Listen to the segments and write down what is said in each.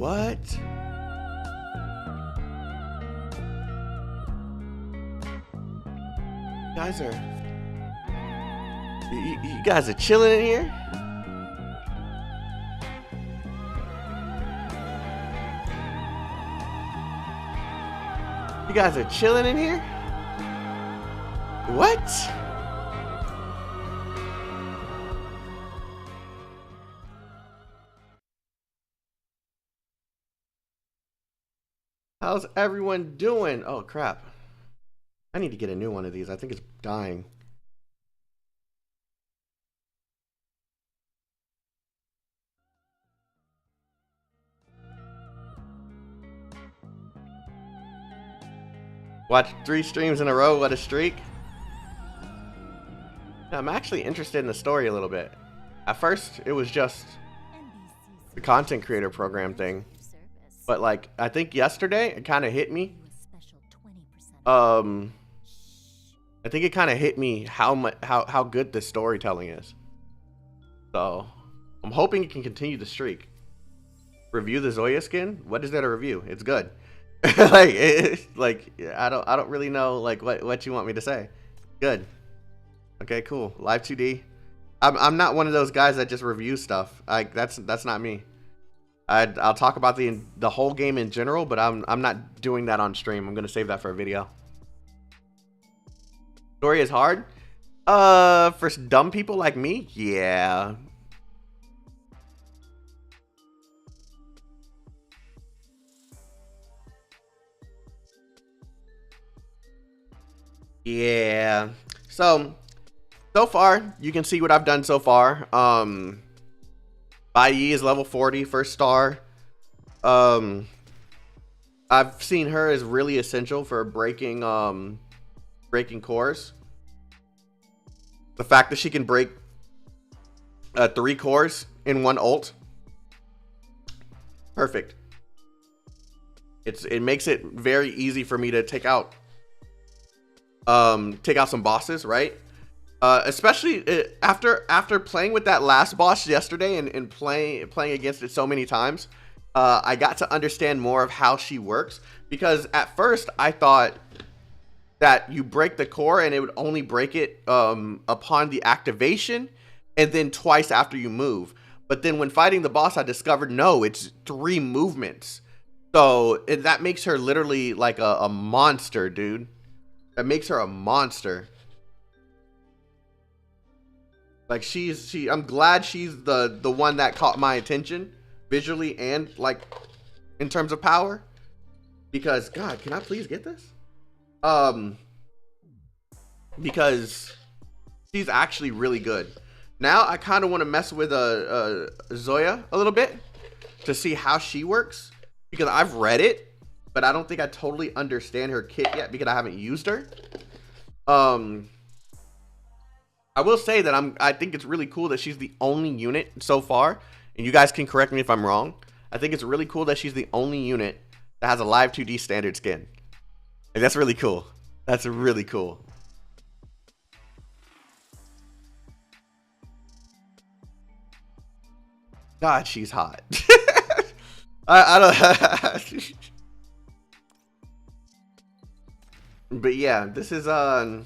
What? You guys are chilling in here? You guys are chilling in here? What? How's everyone doing? Oh crap. I need to get a new one of these. I think it's dying. Watch 3 streams in a row. What a streak. I'm actually interested in the story a little bit. At first, it was just the content creator program thing. But like, I think yesterday it kind of hit me. I think it kind of hit me how good the storytelling is. So I'm hoping it can continue the streak. Review the Zoya skin? What is that a review? It's good. like I don't really know like what you want me to say. Good. Okay, cool. Live 2D. I'm not one of those guys that just review stuff. That's not me. I'll talk about the whole game in general, but I'm not doing that on stream. I'm gonna save that for a video. Story is hard. For dumb people like me, yeah. Yeah. So far, you can see what I've done so far. Bai Yi is level 40, first star. I've seen her as really essential for breaking cores. The fact that she can break 3 cores in one ult, perfect. It makes it very easy for me to take out some bosses, right? Especially after playing with that last boss yesterday and playing against it so many times, I got to understand more of how she works. Because at first I thought that you break the core and it would only break it upon the activation and then twice after you move. But then when fighting the boss, I discovered no, it's 3 movements. So that makes her literally like a monster, dude. That makes her a monster. Like I'm glad she's the one that caught my attention visually and like in terms of power. Because God, can I please get this? Because she's actually really good. Now I kind of want to mess with Zoya a little bit to see how she works, because I've read it, but I don't think I totally understand her kit yet because I haven't used her. I will say that I think it's really cool that she's the only unit so far, and you guys can correct me if I'm wrong. I think it's really cool that she's the only unit that has a live 2D standard skin. Like, that's really cool. That's really cool. God, she's hot. I don't. But yeah, this is I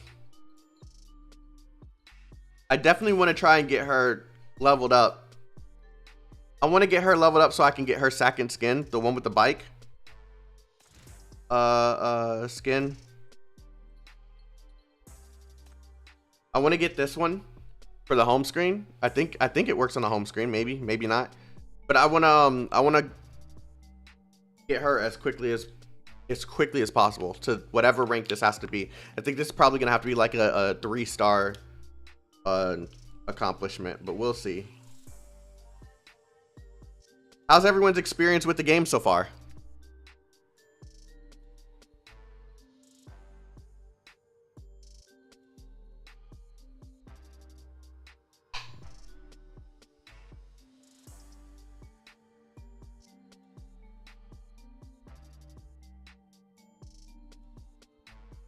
definitely want to try and get her leveled up. I want to get her leveled up so I can get her second skin, the one with the bike. Skin. I want to get this one for the home screen. I think it works on the home screen, maybe not. But I want to get her as quickly as possible to whatever rank this has to be. I think this is probably going to have to be like a 3-star accomplishment, but we'll see. How's everyone's experience with the game so far?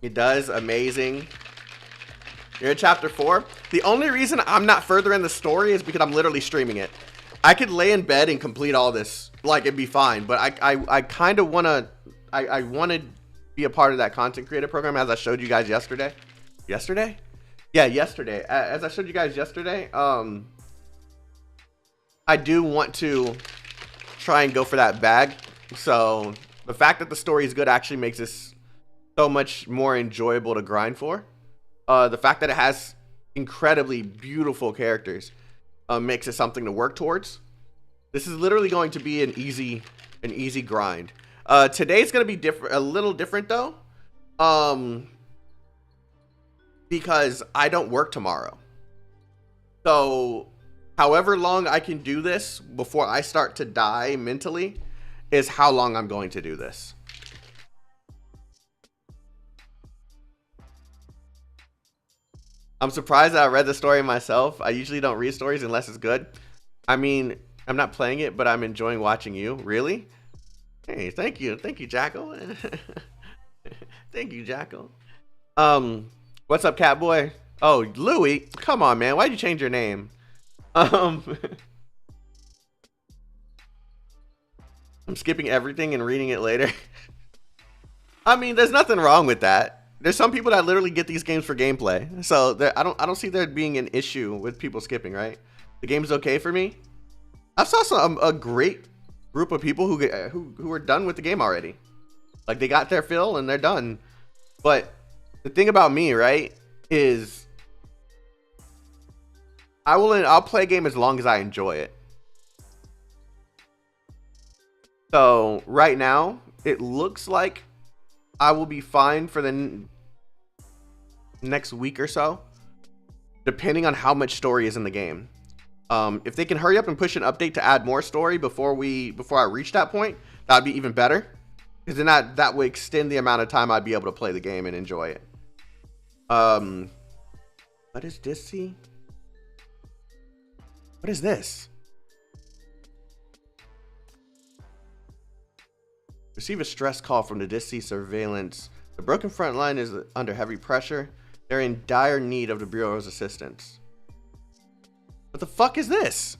It does. Amazing. You're in chapter 4. The only reason I'm not further in the story is because I'm literally streaming it. I could lay in bed and complete all this, like, it'd be fine. But I kind of want to, I want to be a part of that content creator program, as I showed you guys yesterday. Yesterday? Yeah, yesterday. As I showed you guys yesterday, I do want to try and go for that bag. So the fact that the story is good actually makes this so much more enjoyable to grind for. The fact that it has incredibly beautiful characters makes it something to work towards. This is literally going to be an easy grind. Today's going to be a little different though, because I don't work tomorrow. So however long I can do this before I start to die mentally is how long I'm going to do this. I'm surprised that I read the story myself. I usually don't read stories unless it's good. I mean, I'm not playing it, but I'm enjoying watching you. Really? Hey, thank you. Thank you, Jackal. Thank you, Jackal. What's up, Catboy? Oh, Louie. Come on, man. Why'd you change your name? I'm skipping everything and reading it later. I mean, there's nothing wrong with that. There's some people that literally get these games for gameplay, so I don't see there being an issue with people skipping. Right? The game's okay for me. I saw a great group of people who are done with the game already. Like, they got their fill and they're done. But the thing about me, right, is I'll play a game as long as I enjoy it. So right now, it looks like I will be fine for the next week or so, depending on how much story is in the game. If they can hurry up and push an update to add more story before I reach that point, that'd be even better, because then that would extend the amount of time I'd be able to play the game and enjoy it. What is this? What is this? Receive a stress call from the DISC surveillance. The broken front line is under heavy pressure. They're in dire need of the Bureau's assistance. What the fuck is this?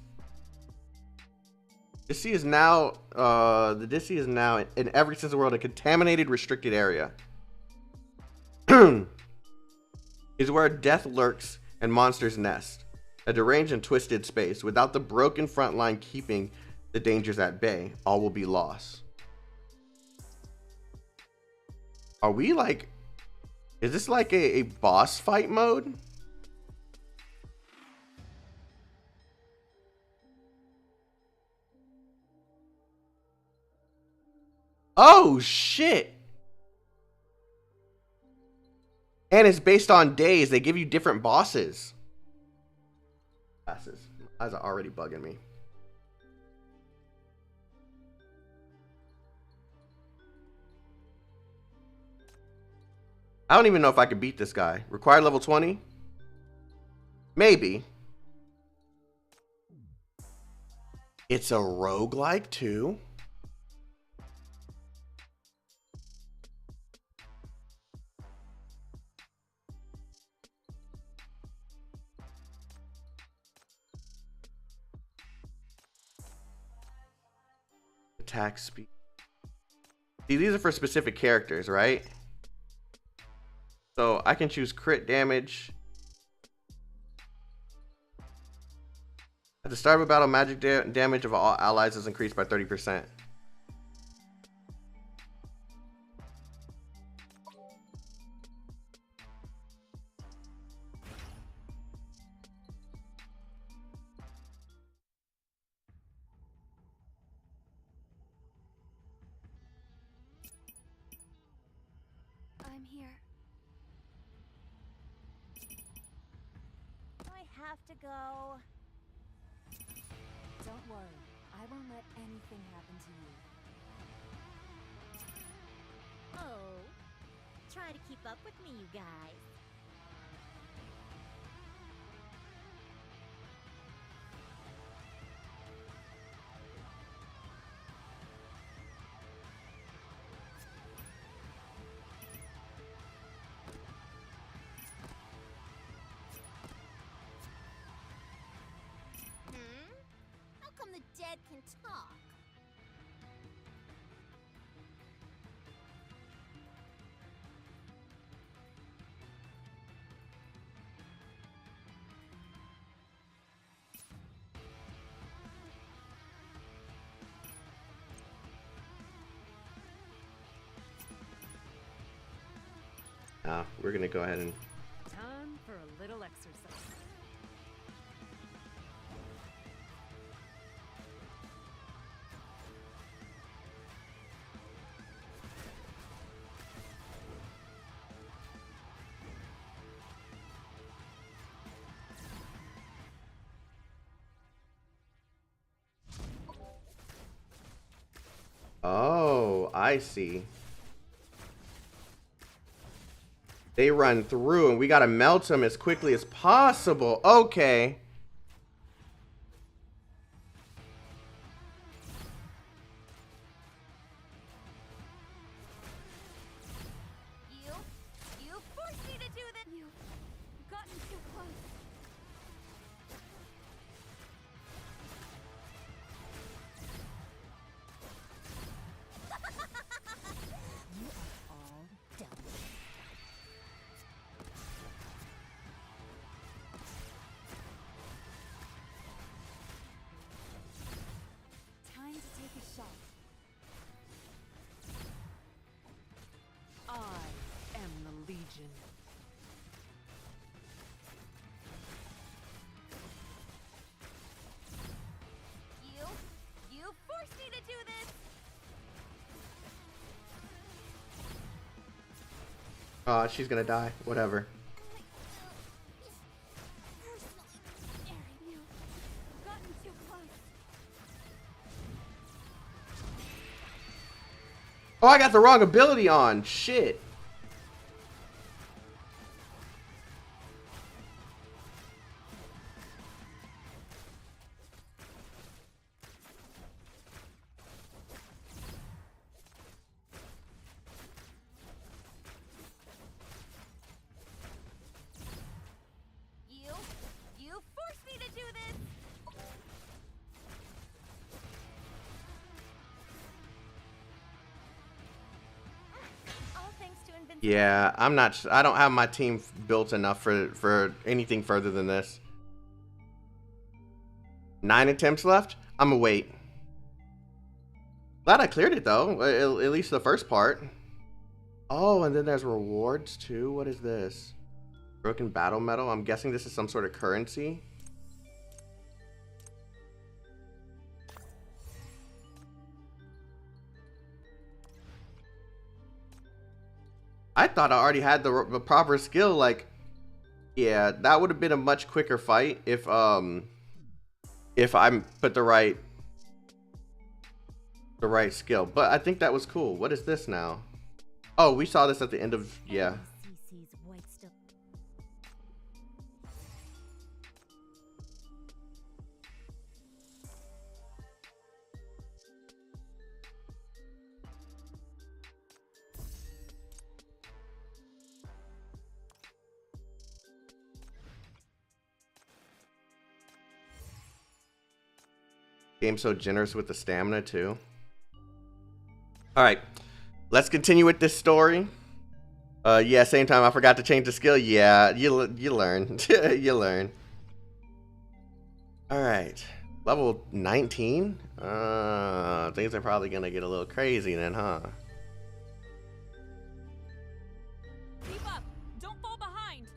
Dissy is now, the Dissy is now in every sense of the world a contaminated, restricted area. Is where death lurks and monsters nest. A deranged and twisted space. Without the broken front line keeping the dangers at bay, all will be lost. Are we like... Is this like a boss fight mode? Oh, shit. And it's based on days. They give you different bosses. Glasses. My eyes are already bugging me. I don't even know if I could beat this guy. Required level 20? Maybe. It's a roguelike too? Attack speed. See, these are for specific characters, right? So I can choose crit damage. At the start of a battle, magic damage of all allies is increased by 30%. I'm here. I have to go. Don't worry. I won't let anything happen to you. Oh. Try to keep up with me, you guys. How come the dead can talk? We're gonna go ahead and... Time for a little exercise. Oh, I see. They run through and we gotta melt them as quickly as possible. Okay. You forced me to do this. You've gotten too close. You are all done. Time to take a shot. I am the Legion. You forced me to do this. She's gonna die. Whatever. Personally, you've gotten too close. Oh, I got the wrong ability on. Shit. Yeah, I don't have my team built enough for anything further than this. 9 attempts left. I'm gonna wait. Glad I cleared it though. At least the first part. Oh, and then there's rewards too. What is this? Broken battle medal. I'm guessing this is some sort of currency. I thought I already had the proper skill. Like, yeah, that would have been a much quicker fight if I put the right skill. But I think that was cool. What is this now? Oh, we saw this at the end of, yeah. Game's so generous with the stamina too. All right, let's continue with this story. Yeah, same time I forgot to change the skill. Yeah, you learn. You learn. All right, level 19. Things are probably gonna get a little crazy then, huh? Keep up! Don't fall behind!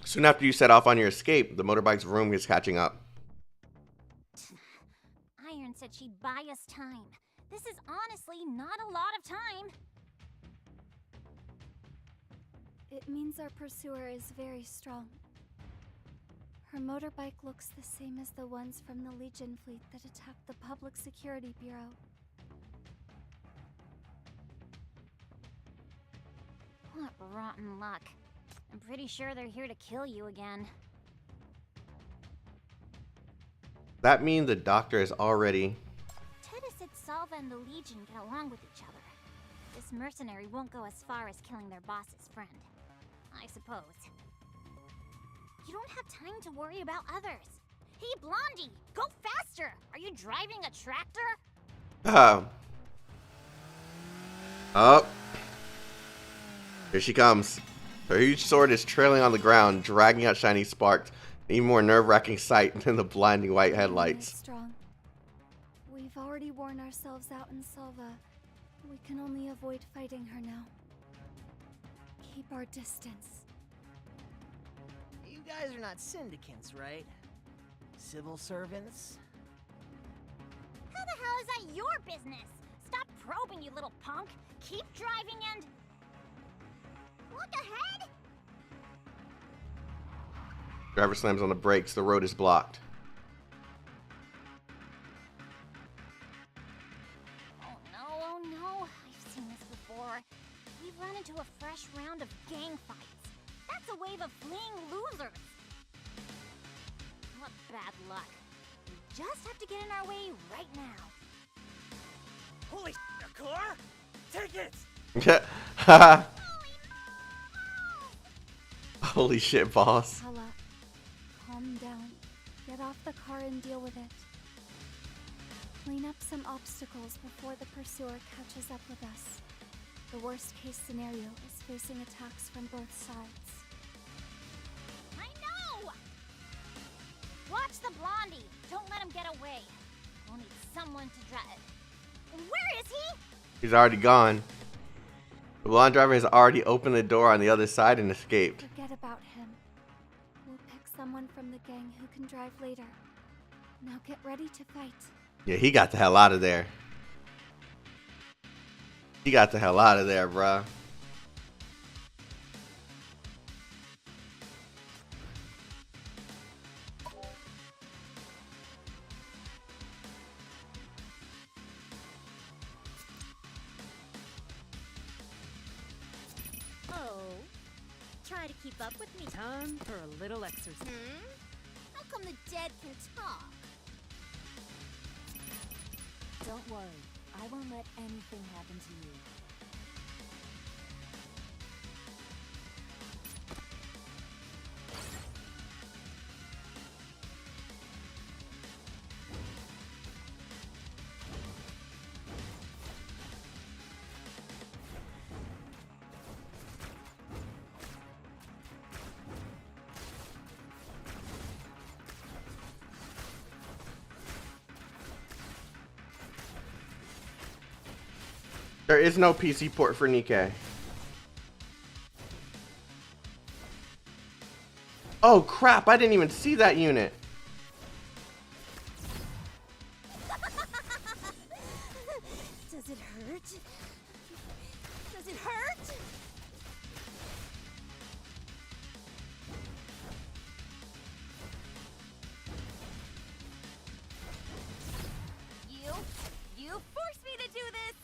Soon after you set off on your escape, the motorbike's vroom is catching up. Iron said she'd buy us time. This is honestly not a lot of time. It means our pursuer is very strong. Her motorbike looks the same as the ones from the Legion fleet that attacked the Public Security Bureau. What rotten luck. I'm pretty sure they're here to kill you again. That means the doctor is already... Tedda said Salva and the Legion get along with each other. This mercenary won't go as far as killing their boss's friend. I suppose. You don't have time to worry about others. Hey, Blondie! Go faster! Are you driving a tractor? Oh. Here she comes. Her huge sword is trailing on the ground, dragging out shiny sparks. An even more nerve-wracking sight than the blinding white headlights. Strong. We've already worn ourselves out in Salva. We can only avoid fighting her now. Keep our distance. You guys are not syndicants, right? Civil servants? How the hell is that your business? Stop probing, you little punk. Keep driving and... Look ahead! Driver slams on the brakes. The road is blocked. Oh no. I've seen this before. We've run into a fresh round of gang fights. That's a wave of fleeing losers. What bad luck. We just have to get in our way right now. Holy shit, a car? Take it! Haha. Holy shit, boss. Hala, calm down. Get off the car and deal with it. Clean up some obstacles before the pursuer catches up with us. The worst case scenario is facing attacks from both sides. I know! Watch the Blondie. Don't let him get away. We'll need someone to drive. Where is he? He's already gone. The blonde driver has already opened the door on the other side and escaped. Forget about him. We'll pick someone from the gang who can drive later. Now get ready to fight. Yeah, he got the hell out of there. He got the hell out of there, bruh. Oh. Try to keep up with me. Time for a little exercise. How come the dead can talk? Don't worry, I won't let anything happen to you. There is no PC port for Nikkei. Oh crap, I didn't even see that unit. Does it hurt? Does it hurt? You forced me to do this!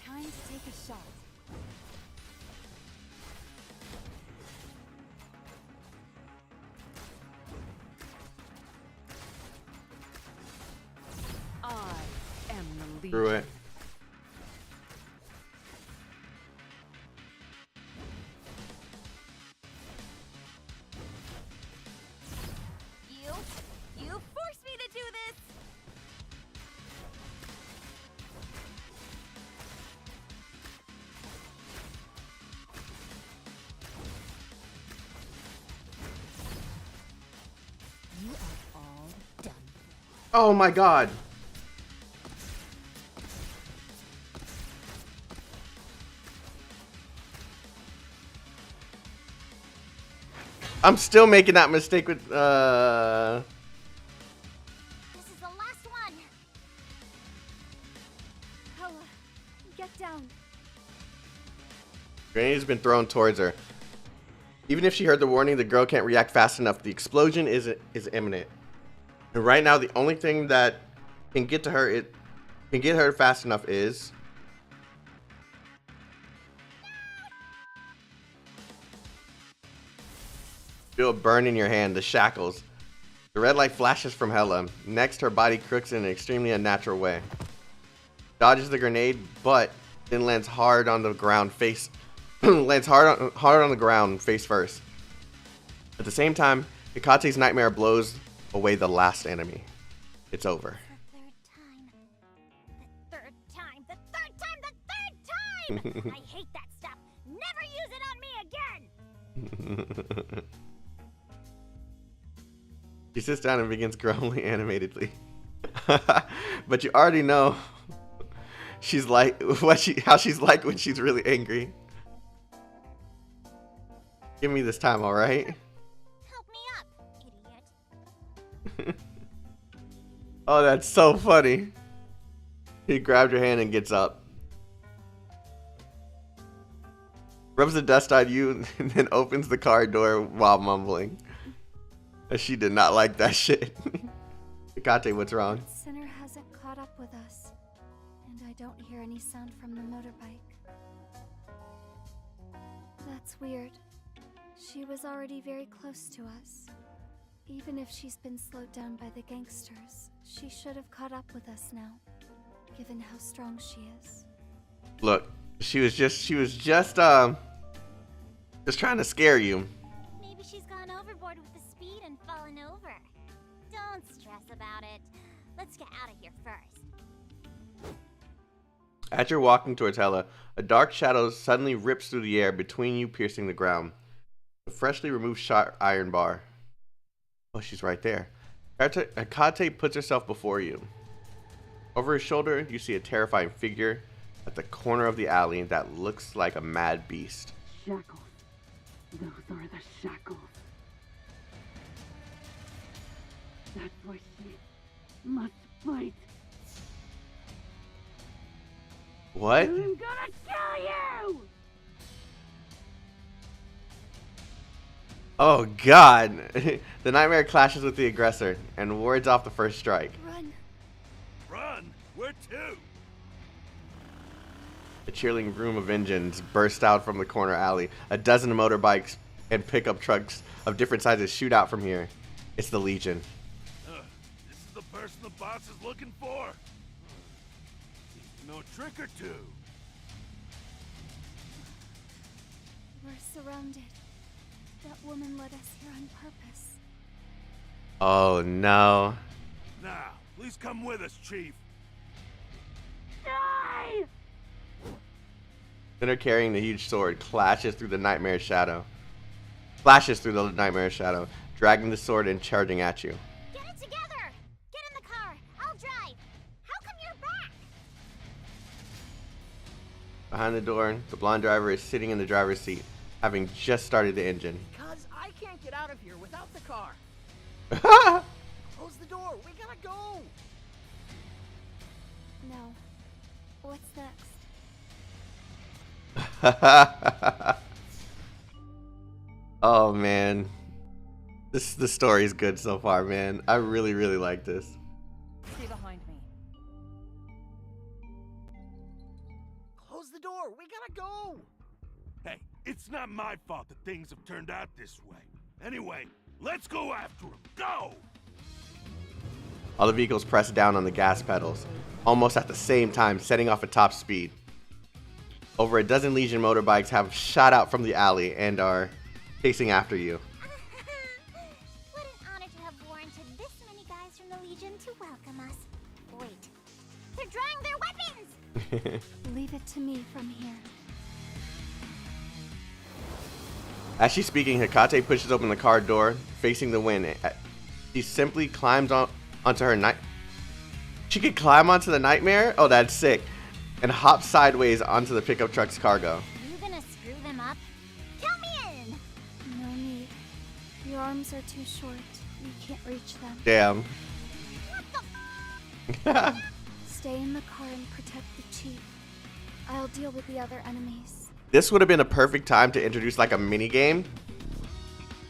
Time to take a shot. I am the leader. Screw it. You forced me to do this! You are all done. Oh my god. I'm still making that mistake with This is the last one! Hella, get down. Grenade has been thrown towards her. Even if she heard the warning, the girl can't react fast enough. The explosion is imminent. And right now, the only thing that can get to her, fast enough is feel a burn in your hand, the shackles. The red light flashes from Hella. Next, her body crooks in an extremely unnatural way. Dodges the grenade, but then lands hard on the ground face hard on the ground face first. At the same time, Hikate's nightmare blows away the last enemy. It's over. The third time! The third time! The third time! The third time! I hate that stuff! Never use it on me again! She sits down and begins grumbling animatedly. But you already know she's like how she's like when she's really angry. Give me this time, alright? Help me up, idiot. Oh, that's so funny. He grabs your hand and gets up. Rubs the dust on you and then opens the car door while mumbling. She did not like that shit. Hikate, what's wrong? Sinner hasn't caught up with us, and I don't hear any sound from the motorbike. That's weird. She was already very close to us. Even if she's been slowed down by the gangsters, she should have caught up with us now, given how strong she is. Look, she was just trying to scare you. Maybe she's gone overboard with the speed and fallen over. Don't stress about it. Let's get out of here first. As you're walking towards Hella, a dark shadow suddenly rips through the air between you, piercing the ground. A freshly removed shot iron bar. Oh, she's right there. Hikate puts herself before you. Over his shoulder, you see a terrifying figure at the corner of the alley that looks like a mad beast. Shackles. Those are the shackles. That's why she must fight. What? I'm gonna kill you! Oh god. The nightmare clashes with the aggressor and wards off the first strike. Run! Run? Where to? A cheerleading room of engines burst out from the corner alley. A dozen motorbikes and pickup trucks of different sizes shoot out from here. It's the Legion. This is the person the boss is looking for. No trick or two. We're surrounded. That woman led us here on purpose. Oh no. Now, please come with us, Chief. Die! Sinner carrying the huge sword clashes through the nightmare shadow. Flashes through the nightmare shadow, dragging the sword and charging at you. Get it together! Get in the car! I'll drive! How come you're back? Behind the door, the blonde driver is sitting in the driver's seat, having just started the engine. Because I can't get out of here without the car. Close the door. We gotta go. No. What's next? Oh man, the story is good so far, man. I really like this. Stay behind me. Close the door. We gotta go. Hey, it's not my fault that things have turned out this way. Anyway, let's go after him. Go! All the vehicles press down on the gas pedals, almost at the same time, setting off at top speed. Over a dozen Legion motorbikes have shot out from the alley and are chasing after you. What an honor to have warranted this many guys from the Legion to welcome us. Wait, they're drawing their weapons! Leave it to me from here. As she's speaking, Hecate pushes open the car door, facing the wind. She simply climbs onto her night. She could climb onto the nightmare? Oh, that's sick. And hops sideways onto the pickup truck's cargo. You gonna screw them up? Count me in! No need. Your arms are too short. You can't reach them. Damn. What the Stay in the car and protect the chief. I'll deal with the other enemies. This would have been a perfect time to introduce like a mini game.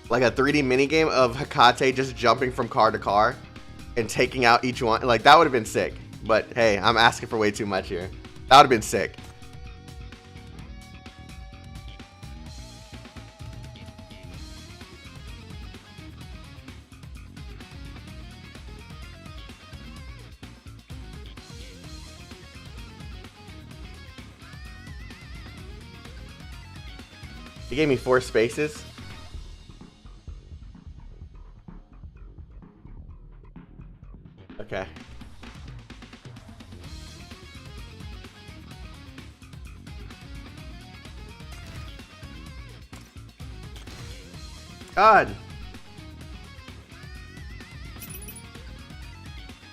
Like a 3D mini game of Hecate just jumping from car to car and taking out each one. Like that would have been sick. But hey, I'm asking for way too much here. That would have been sick. He gave me 4 spaces. Okay. God.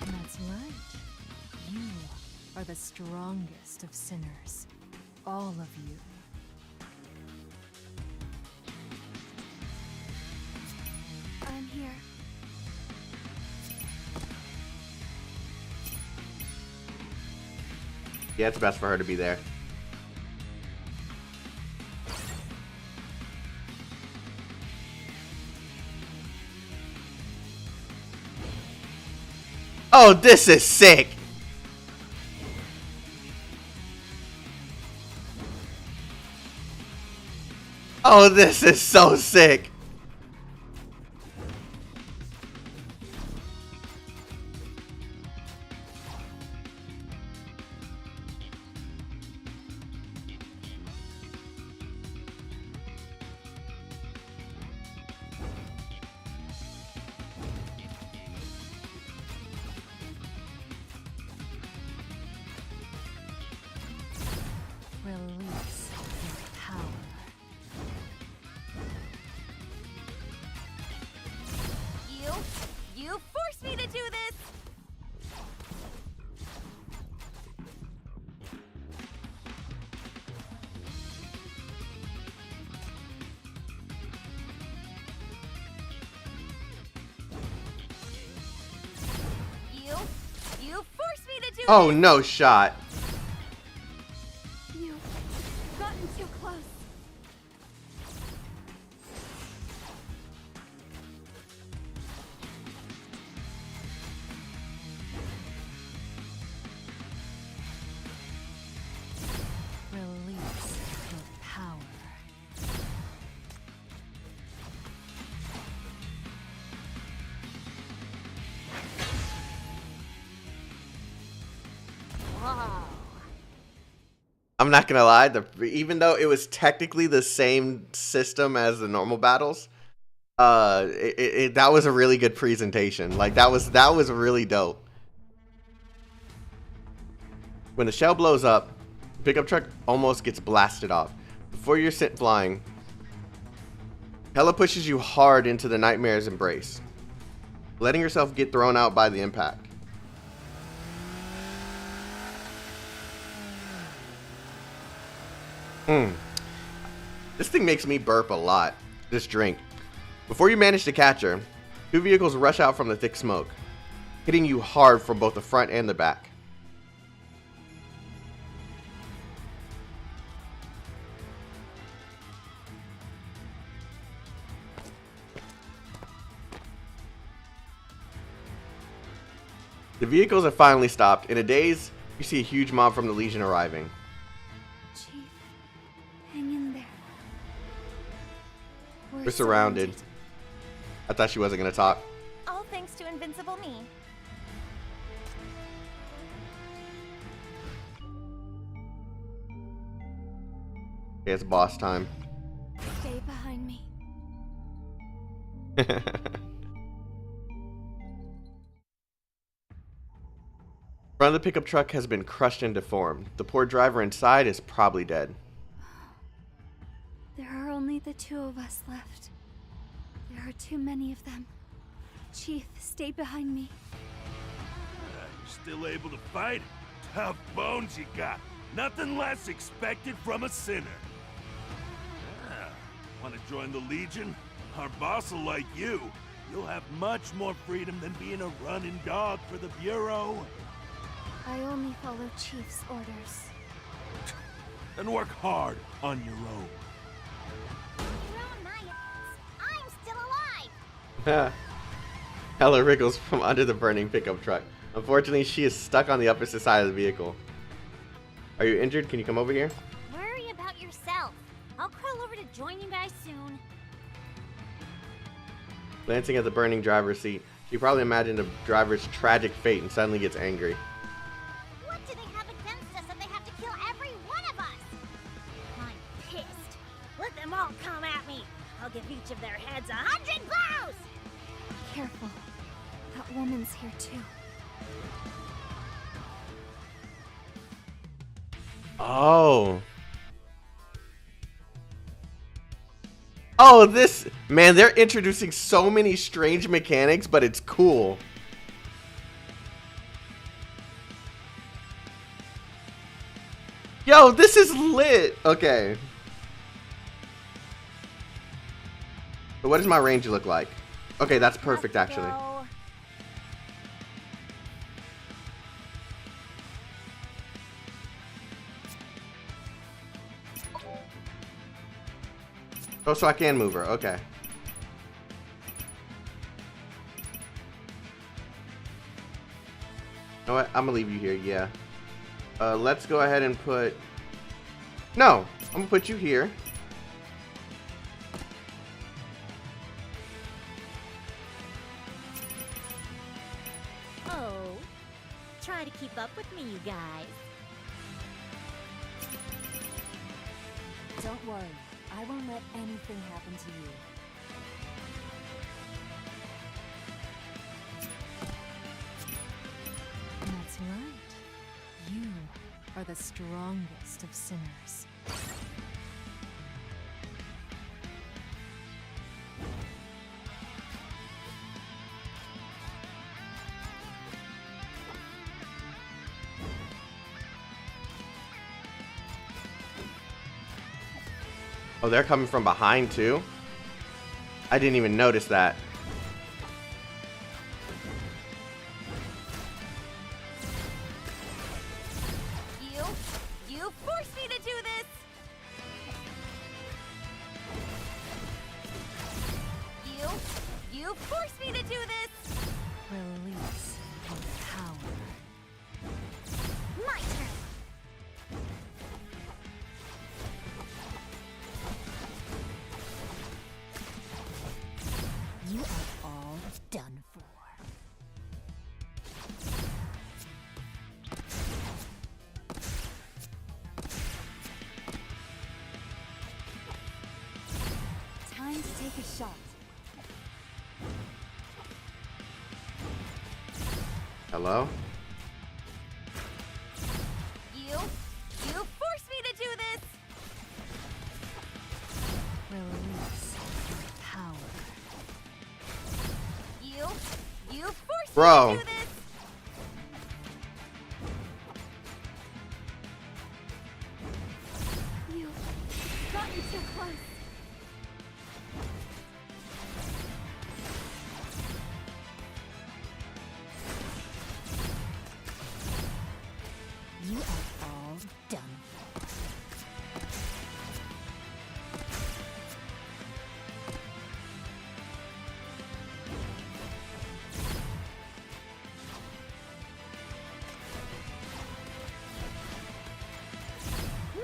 That's right. You are the strongest of sinners. All of you. I'm here. Yeah, it's best for her to be there. Oh, this is sick. Oh, this is so sick. Release your power. You forced me to do this! You forced me to do Oh, this! no shot. You've gotten too close. Release your power. Whoa. I'm not gonna lie, even though it was technically the same system as the normal battles, that was a really good presentation. Like that was really dope. When the shell blows up, pickup truck almost gets blasted off. Before you're sent flying, Hella pushes you hard into the nightmare's embrace, letting yourself get thrown out by the impact. This thing makes me burp a lot, this drink. Before you manage to catch her, two vehicles rush out from the thick smoke, hitting you hard from both the front and the back. The vehicles have finally stopped. In a daze, you see a huge mob from the Legion arriving. Chief, hang in there. We're surrounded. I thought she wasn't going to talk. All thanks to invincible me. Okay, it's boss time. Stay behind me. Front of the pickup truck has been crushed and deformed. The poor driver inside is probably dead. There are only the two of us left. There are too many of them. Chief, stay behind me. You still able to fight? Tough bones you got. Nothing less expected from a sinner. Want to join the Legion? Our boss will like you. You'll have much more freedom than being a running dog for the Bureau. I only follow Chief's orders. And work hard on your own. You're on my ass. I'm still alive. Hella wriggles from under the burning pickup truck. Unfortunately, she is stuck on the opposite side of the vehicle. Are you injured? Can you come over here? Worry about yourself. I'll crawl over to join you guys soon. Glancing at the burning driver's seat, she probably imagined the driver's tragic fate and suddenly gets angry. What do they have against us that they have to kill every one of us? I'm pissed. Let them all come at me. I'll give each of their heads 100 blows! Careful. That woman's here too. Oh. Oh, this... Man, they're introducing so many strange mechanics, but it's cool. Yo, this is lit. Okay. So what does my range look like? Okay, that's perfect, actually. Oh, so I can move her. Okay. You know what? I'm gonna leave you here. Yeah. Let's go ahead and put... No! I'm gonna put you here. Oh. Try to keep up with me, you guys. Don't worry. I won't let anything happen to you. That's right. You are the strongest of sinners. Oh, they're coming from behind too? I didn't even notice that. You forced me to do this! You forced me to do this! Release your power. My turn! You are all done for. Time to take a shot. Hello? You forced You forced Bro. me to do this. You've gotten too close. You are all done.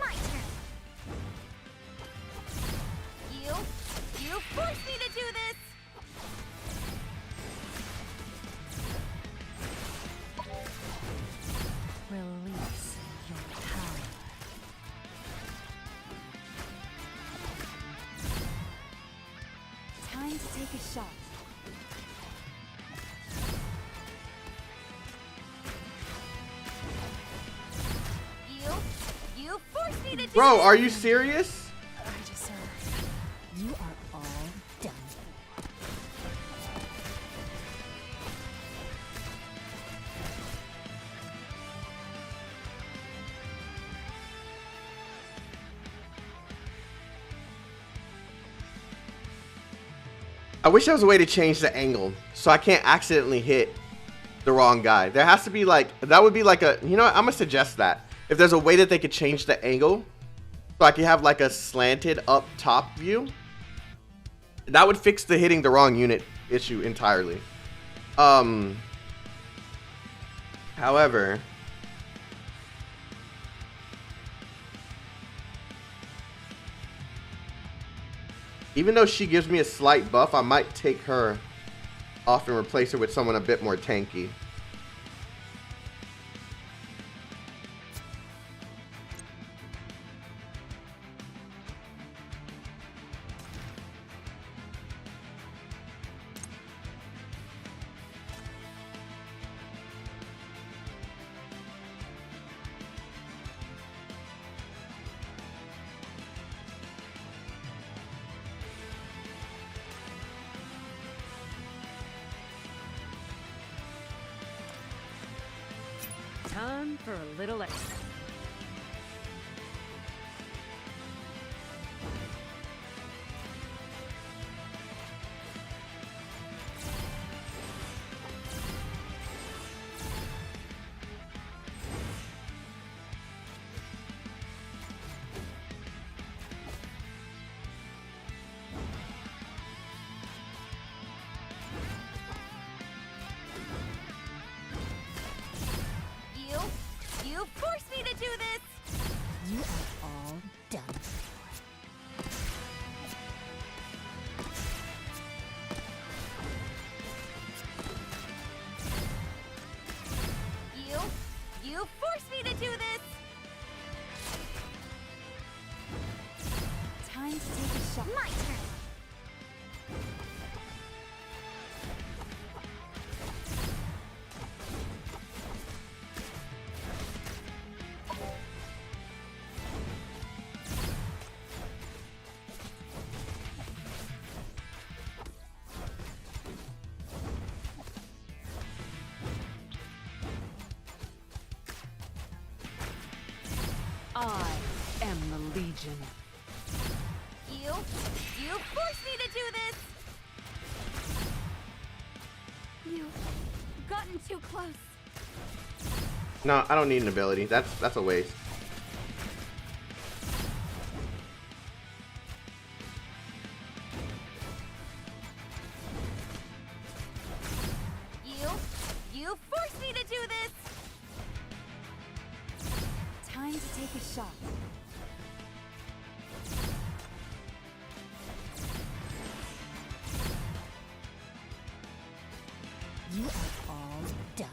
My turn. You forced me to do this. Release your power. Time to take a shot. You forced me to do Bro, this. are you serious? Purchaser, you are all done. I wish there was a way to change the angle so I can't accidentally hit the wrong guy. There has to be like, that would be like a, you know what, I'm gonna suggest that. If there's a way that they could change the angle so I could have like a slanted up top view, that would fix the hitting the wrong unit issue entirely. However, even though she gives me a slight buff, I might take her off and replace her with someone a bit more tanky. Time for a little extra. You forced me to do this. You are all done. You forced me to do this. Time to take a shot. My turn. I am the Legion. You forced me to do this. You've gotten too close. No, I don't need an ability. That's a waste. You forced me to do this. Time to take a shot. You are all done.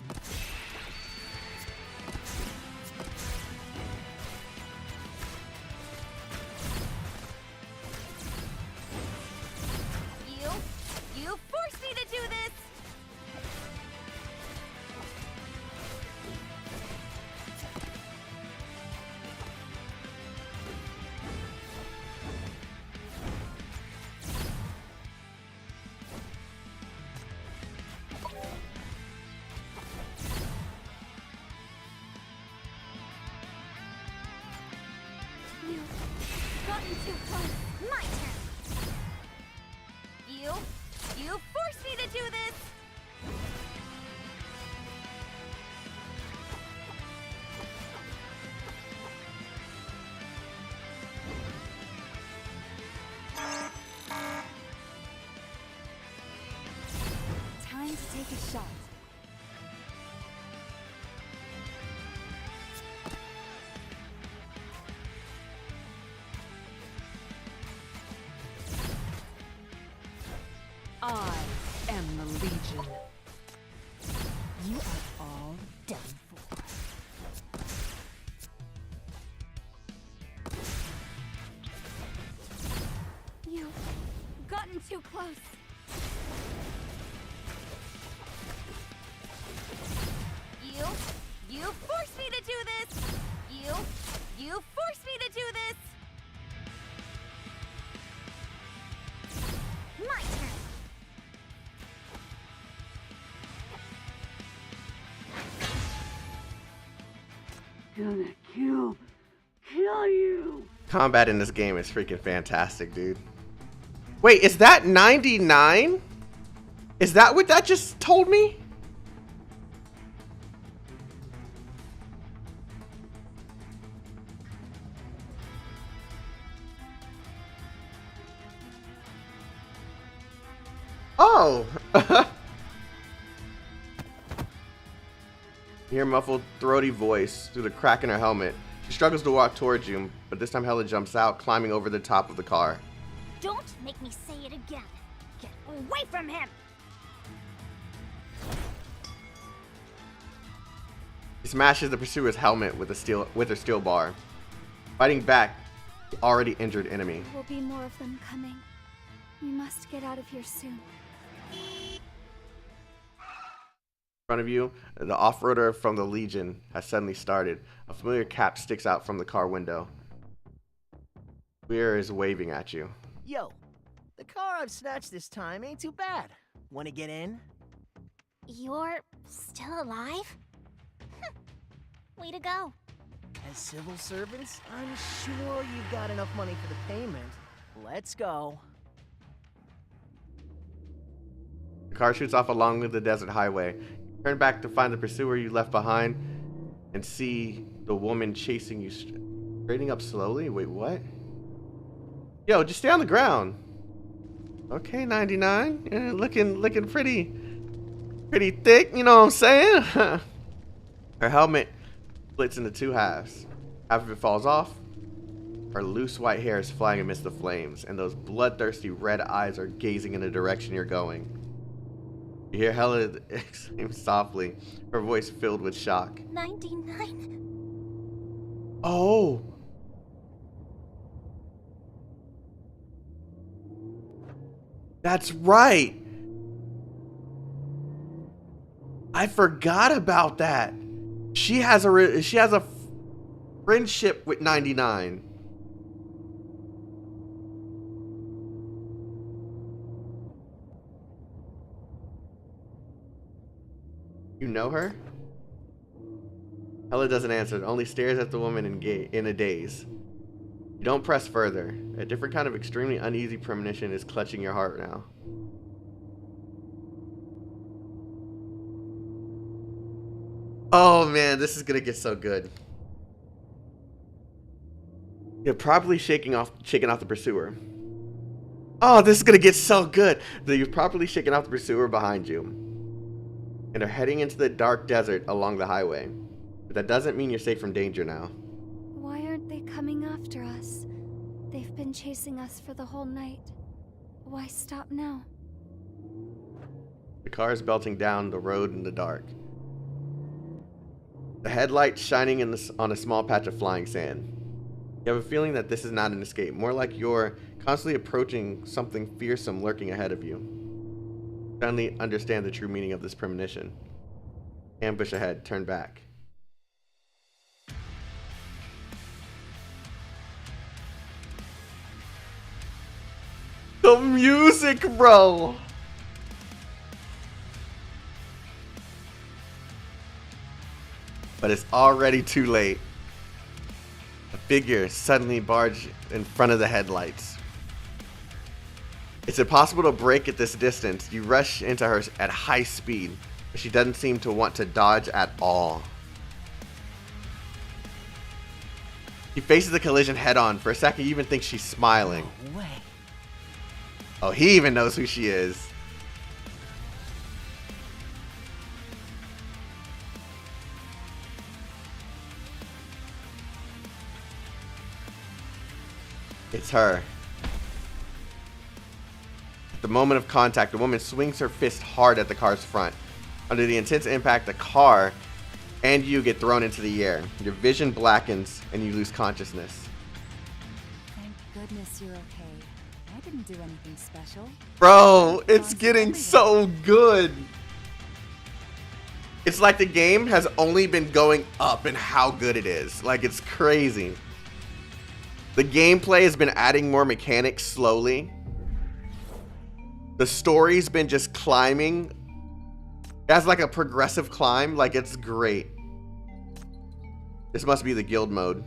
You forced me to do this. to do this! Time to take a shot. I am the Legion. You are all done for. You've gotten too close. You forced me to do this! You forced me to do this! My turn. Gonna kill you. Combat in this game is freaking fantastic, dude. Wait, is that 99? Is that what that just told me? Oh! You hear a muffled, throaty voice through the crack in her helmet. She struggles to walk towards you, but this time Hella jumps out, climbing over the top of the car. Don't make me say it again. Get away from him! She smashes the pursuer's helmet with her steel bar, fighting back the already injured enemy. There will be more of them coming. We must get out of here soon. In front of you, the off-roader from the Legion has suddenly started. A familiar cap sticks out from the car window. Weir is waving at you. Yo, the car I've snatched this time ain't too bad. Wanna get in? You're still alive? Way to go. As civil servants, I'm sure you've got enough money for the payment. Let's go. The car shoots off along the desert highway. Turn back to find the pursuer you left behind and see the woman chasing you, straightening up slowly. Wait, what? Yo, just stay on the ground. Okay, 99. Yeah, looking pretty thick, you know what I'm saying? Her helmet splits into two halves. Half of it falls off. Her loose white hair is flying amidst the flames, and those bloodthirsty red eyes are gazing in the direction you're going. You hear Hella exclaim softly, her voice filled with shock. 99? Oh! That's right! I forgot about that. She has a friendship with 99. You know her? Hella doesn't answer, only stares at the woman in a daze. You don't press further. A different kind of extremely uneasy premonition is clutching your heart now. Oh man, this is gonna get so good. You're properly shaking off the pursuer. Oh, this is gonna get so good. You've properly shaken off the pursuer behind you, and are heading into the dark desert along the highway. But that doesn't mean you're safe from danger now. Why aren't they coming after us? They've been chasing us for the whole night. Why stop now? The car is belting down the road in the dark. The headlights shining on a small patch of flying sand. You have a feeling that this is not an escape, more like you're constantly approaching something fearsome lurking ahead of you. Suddenly understand the true meaning of this premonition. Ambush ahead, turn back. The music, bro! But it's already too late. A figure suddenly barged in front of the headlights. It's impossible to break at this distance. You rush into her at high speed, but she doesn't seem to want to dodge at all. He faces the collision head on. For a second, you even think she's smiling. No way. Oh, he even knows who she is. It's her. At the moment of contact, the woman swings her fist hard at the car's front. Under the intense impact, the car and you get thrown into the air. Your vision blackens and you lose consciousness. Thank goodness you're okay. I didn't do anything special. Bro, it's getting so good. It's like the game has only been going up in how good it is. Like, it's crazy. The gameplay has been adding more mechanics slowly. The story's been just climbing. It has like a progressive climb. Like, it's great. This must be the guild mode.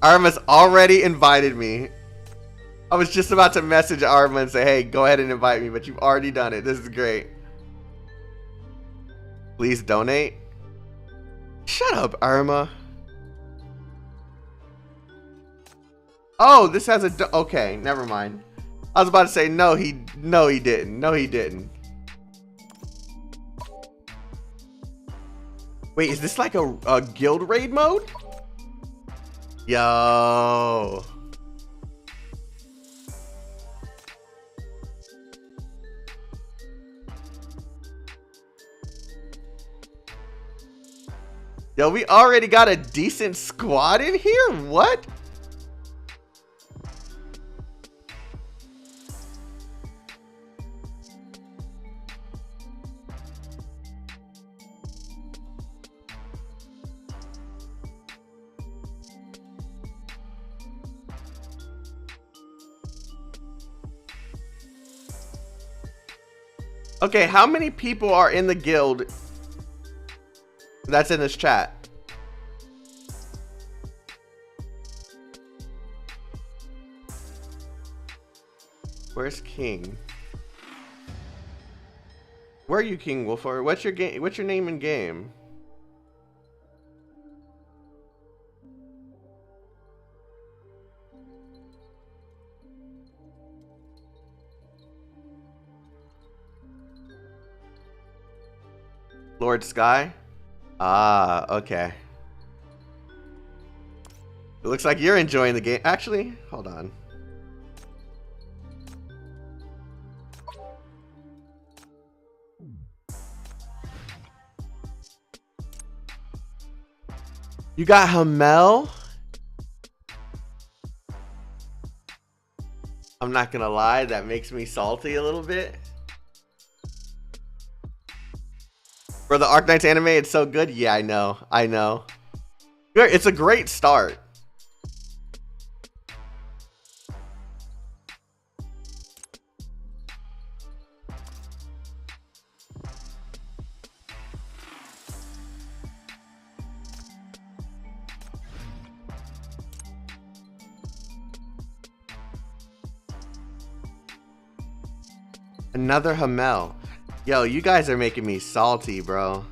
Arma's already invited me. I was just about to message Arma and say, hey, go ahead and invite me, but you've already done it. This is great. Please donate. Shut up, Arma. Oh, this has a okay, never mind. I was about to say no, he didn't. No, he didn't. Wait, is this like a guild raid mode? Yo. Yo, we already got a decent squad in here? What? Okay, how many people are in the guild that's in this chat? Where's King? Where are you, King Wolfer? What's your game? What's your name in game? Lord Sky? Ah, okay. It looks like you're enjoying the game. Actually, hold on. You got Hamel? I'm not gonna lie, that makes me salty a little bit. For the Arknights anime, it's so good. Yeah, I know. I know. It's a great start. Another Hamel. Yo, you guys are making me salty, bro.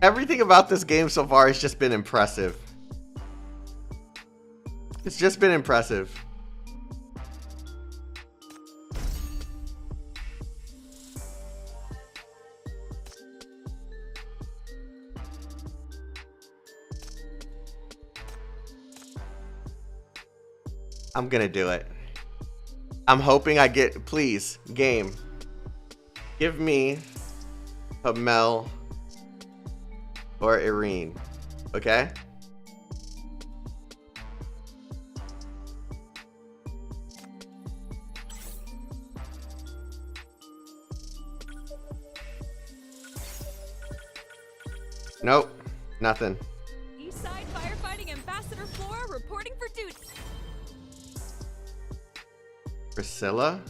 Everything about this game so far has just been impressive. It's just been impressive. I'm gonna do it. I'm hoping I get, please, game. Give me Hamel or Irene, okay? Nope. Nothing. Eastside Firefighting Ambassador Flora reporting for duty. Priscilla?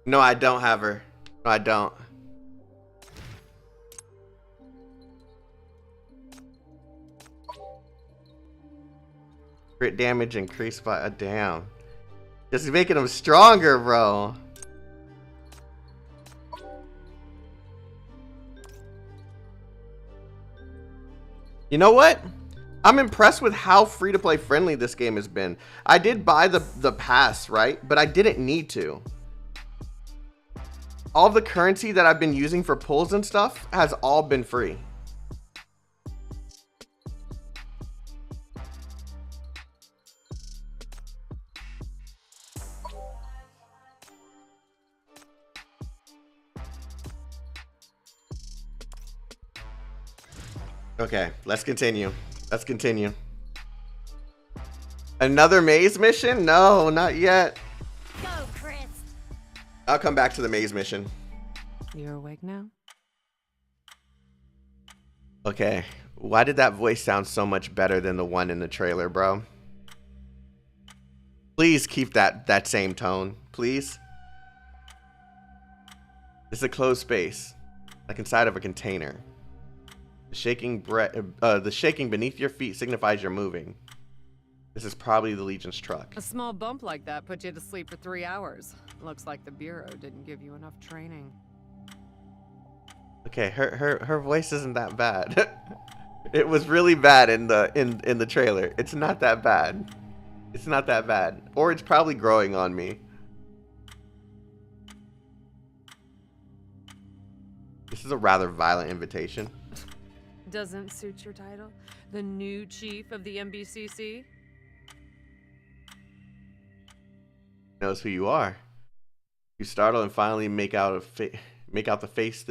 No, I don't have her. No, I don't. Crit damage increased by a damn. This is making him stronger, bro. You know what? I'm impressed with how free-to-play friendly this game has been. I did buy the pass, right? But I didn't need to. All the currency that I've been using for pulls and stuff has all been free. Okay, let's continue. Let's continue. Another maze mission? No, not yet. Go, Chris. I'll come back to the maze mission. You're awake now? Okay, why did that voice sound so much better than the one in the trailer, bro? Please keep that same tone, please. It's a closed space, like inside of a container. The shaking beneath your feet signifies you're moving. This is probably the Legion's truck. A small bump like that put you to sleep for 3 hours. Looks like the Bureau didn't give you enough training. Okay, her voice isn't that bad. It was really bad in the trailer. It's not that bad. It's not that bad. Or it's probably growing on me. This is a rather violent invitation. Doesn't suit your title? The new chief of the MBCC? Knows who you are. You startle and finally make out the face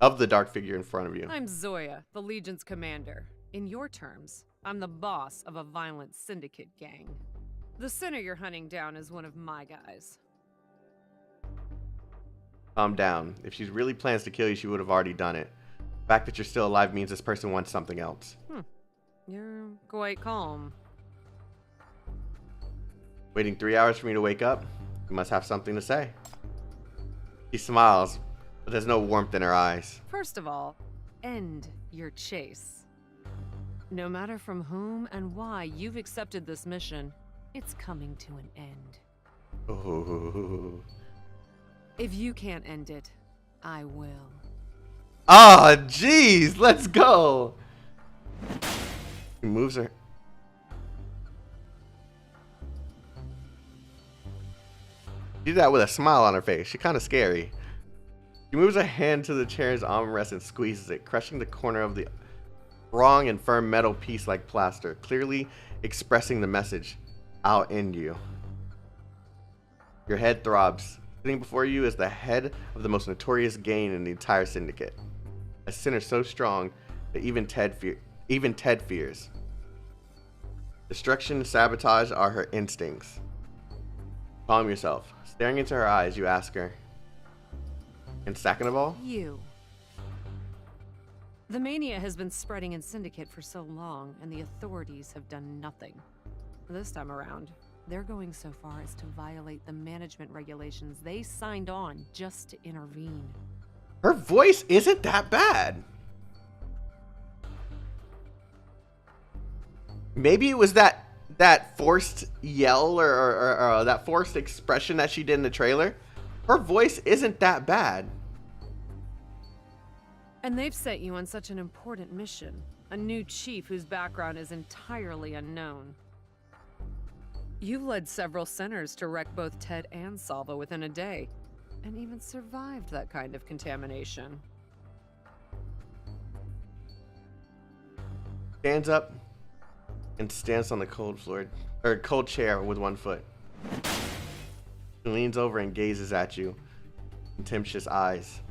of the dark figure in front of you. I'm Zoya, the Legion's commander. In your terms, I'm the boss of a violent syndicate gang. The sinner you're hunting down is one of my guys. Calm down. If she really plans to kill you, she would have already done it. The fact that you're still alive means this person wants something else. You're quite calm. Waiting 3 hours for me to wake up? You must have something to say. She smiles, but there's no warmth in her eyes. First of all, end your chase. No matter from whom and why you've accepted this mission, it's coming to an end. Ooh. If you can't end it, I will. Oh, jeez, let's go. She moves her. She did that with a smile on her face. She's kind of scary. She moves a hand to the chair's armrest and squeezes it, crushing the corner of the strong and firm metal piece like plaster, clearly expressing the message, I'll end you. Your head throbs. Sitting before you is the head of the most notorious gang in the entire syndicate. A sinner so strong that even Ted fears. Destruction and sabotage are her instincts. Calm yourself. Staring into her eyes, you ask her, and second of all? You. The mania has been spreading in Syndicate for so long, and the authorities have done nothing. This time around, they're going so far as to violate the management regulations they signed on just to intervene. Her voice isn't that bad. Maybe it was that forced yell or that forced expression that she did in the trailer. Her voice isn't that bad. And they've set you on such an important mission. A new chief whose background is entirely unknown. You've led several sinners to wreck both Ted and Salva within a day, and even survived that kind of contamination. Stands up and stands on the cold chair with one foot. She leans over and gazes at you, contemptuous eyes.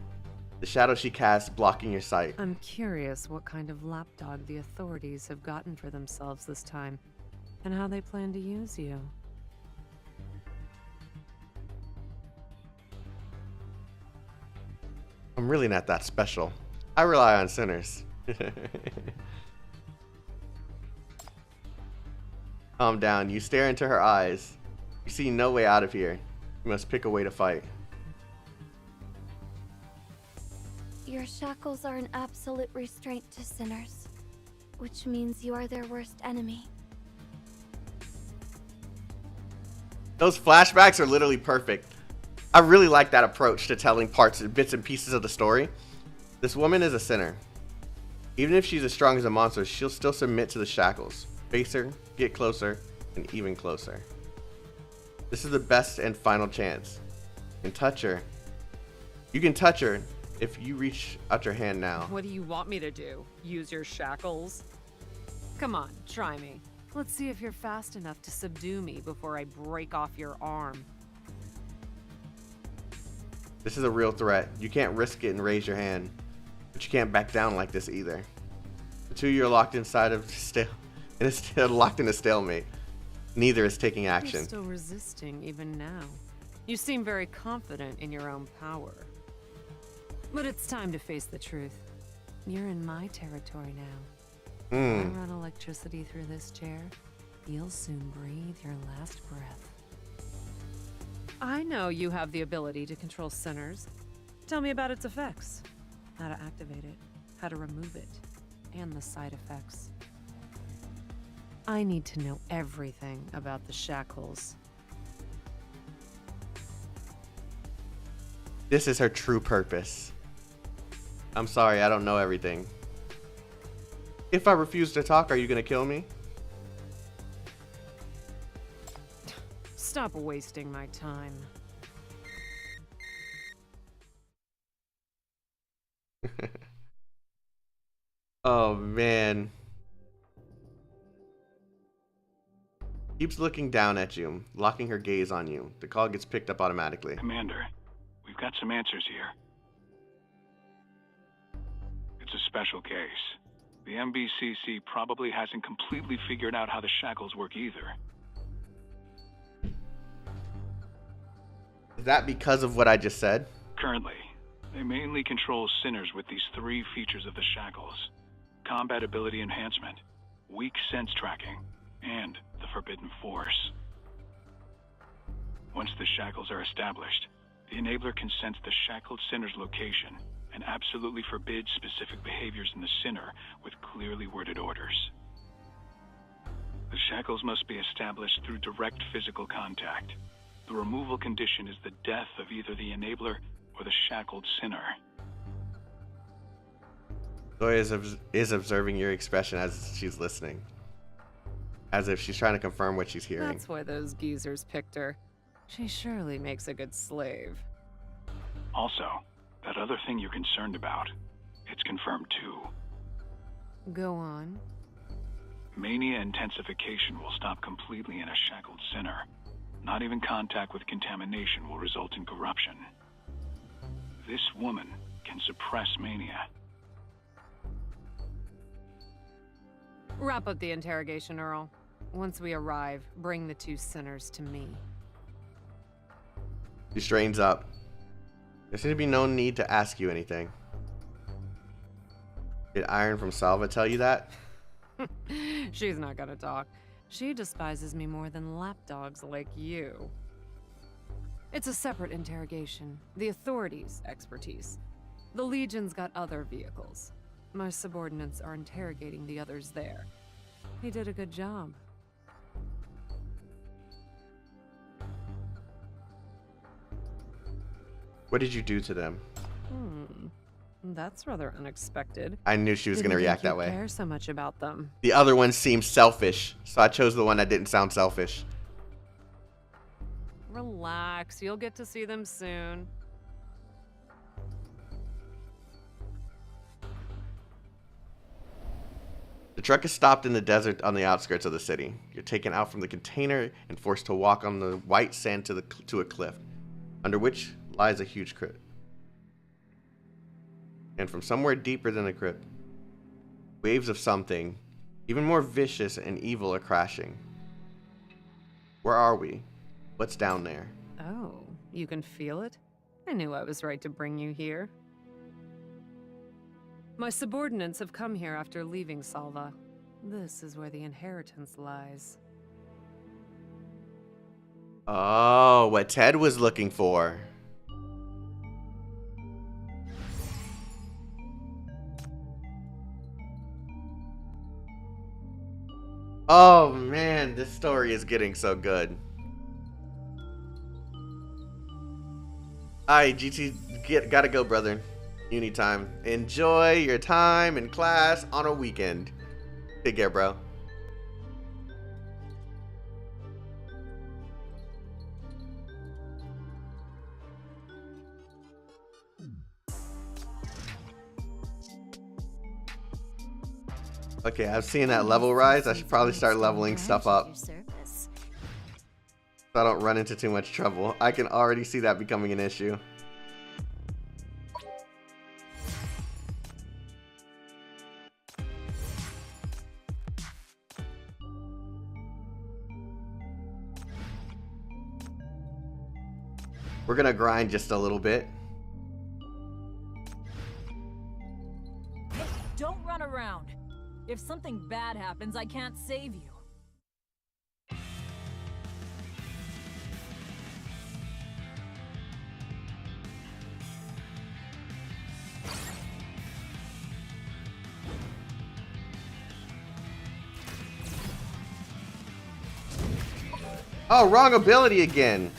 The shadow she casts blocking your sight. I'm curious what kind of lapdog the authorities have gotten for themselves this time, and how they plan to use you. I'm really not that special. I rely on sinners. Calm down. You stare into her eyes. You see no way out of here. You must pick a way to fight. Your shackles are an absolute restraint to sinners, which means you are their worst enemy. Those flashbacks are literally perfect. I really like that approach to telling parts and bits and pieces of the story. This woman is a sinner. Even if she's as strong as a monster, she'll still submit to the shackles. Face her, get closer, and even closer. This is the best and final chance. You can touch her. You can touch her if you reach out your hand now. What do you want me to do? Use your shackles? Come on, try me. Let's see if you're fast enough to subdue me before I break off your arm. This is a real threat. You can't risk it and raise your hand. But you can't back down like this either. The two of you are locked inside of locked in a stalemate. Neither is taking action. You're still resisting even now. You seem very confident in your own power. But it's time to face the truth. You're in my territory now. If I run electricity through this chair, you'll soon breathe your last breath. I know you have the ability to control sinners. Tell me about its effects. How to activate it, how to remove it, and the side effects. I need to know everything about the shackles. This is her true purpose. I'm sorry, I don't know everything. If I refuse to talk, are you gonna kill me? Stop wasting my time. Oh man. Keeps looking down at you, locking her gaze on you. The call gets picked up automatically. Commander, we've got some answers here. It's a special case. The MBCC probably hasn't completely figured out how the shackles work either. Is that because of what I just said? Currently, they mainly control sinners with these three features of the shackles: combat ability enhancement, weak sense tracking, and the forbidden force. Once the shackles are established, the enabler can sense the shackled sinner's location and absolutely forbids specific behaviors in the sinner with clearly worded orders. The shackles must be established through direct physical contact. The removal condition is the death of either the enabler or the shackled sinner. Zoya is observing your expression as she's listening. As if she's trying to confirm what she's hearing. That's why those geezers picked her. She surely makes a good slave. Also, that other thing you're concerned about, it's confirmed too. Go on. Mania intensification will stop completely in a shackled sinner. Not even contact with contamination will result in corruption. This woman can suppress mania. Wrap up the interrogation, Earl. Once we arrive, bring the two sinners to me. She straightens up. There seems to be no need to ask you anything. Did Iron from Salva tell you that? She's not gonna talk. She despises me more than lapdogs like you. It's a separate interrogation. The authorities' expertise. The Legion's got other vehicles. My subordinates are interrogating the others there. He did a good job. What did you do to them? That's rather unexpected. I knew she was going to react that way. I care so much about them. The other one seemed selfish, so I chose the one that didn't sound selfish. Relax, you'll get to see them soon. The truck is stopped in the desert on the outskirts of the city. You're taken out from the container and forced to walk on the white sand to a cliff, under which lies a huge crypt. And from somewhere deeper than the crypt, waves of something even more vicious and evil are crashing. Where are we? What's down there? Oh, you can feel it? I knew I was right to bring you here. My subordinates have come here after leaving Salva. This is where the inheritance lies. Oh, what Ted was looking for. Oh man, this story is getting so good. Alright, GT, gotta go, brother. Uni time. Enjoy your time in class on a weekend. Take care, bro. Okay, I've seen that level rise. I should probably start leveling stuff up so I don't run into too much trouble. I can already see that becoming an issue. We're gonna grind just a little bit. Don't run around. If something bad happens, I can't save you. Oh, wrong ability again.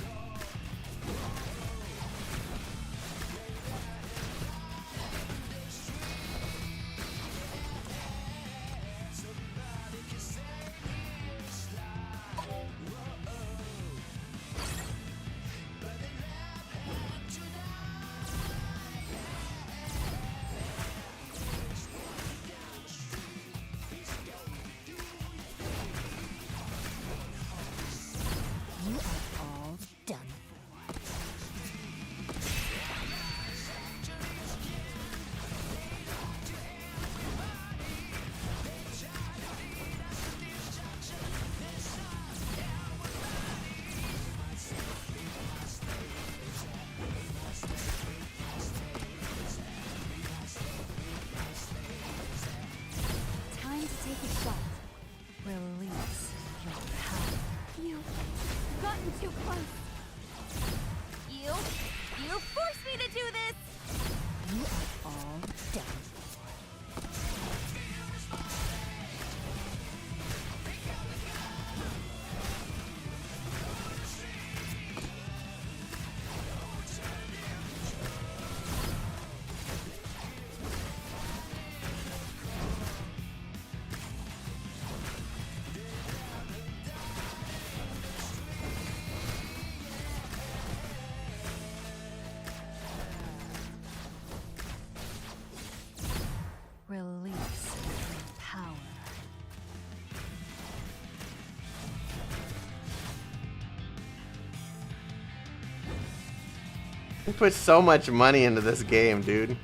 We put so much money into this game, dude. You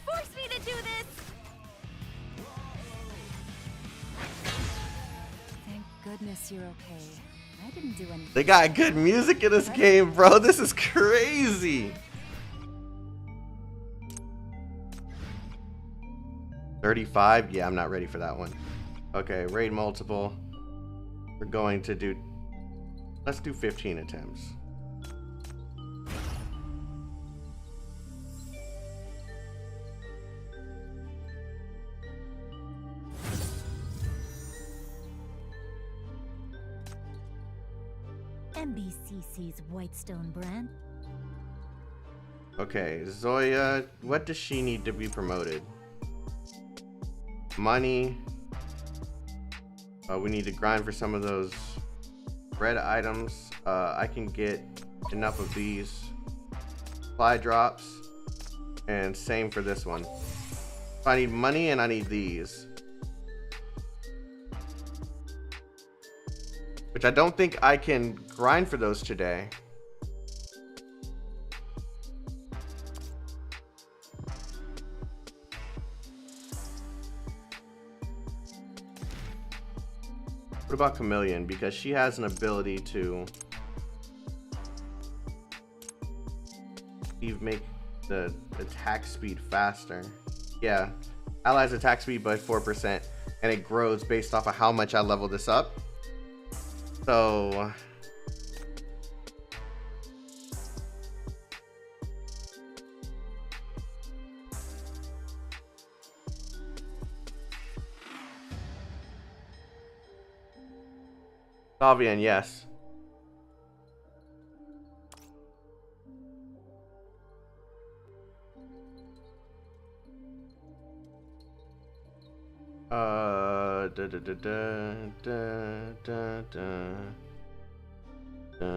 forced me to do this! Thank goodness you're okay. I didn't do anything. They got good music in this game, bro. This is crazy. 35? Yeah, I'm not ready for that one. Okay, raid multiple. We're going to do... Let's do 15 attempts. MBCC's Whitestone brand. Okay, Zoya, what does she need to be promoted? Money. We need to grind for some of those red items. I can get enough of these supply drops, and same for this one. I need money and I need these, which I don't think I can grind for those today. What about Chameleon? Because she has an ability to Steve make the attack speed faster. Yeah, allies attack speed by 4%, and it grows based off of how much I level this up. So Salvian, yes. Da, da, da, da, da, da, da.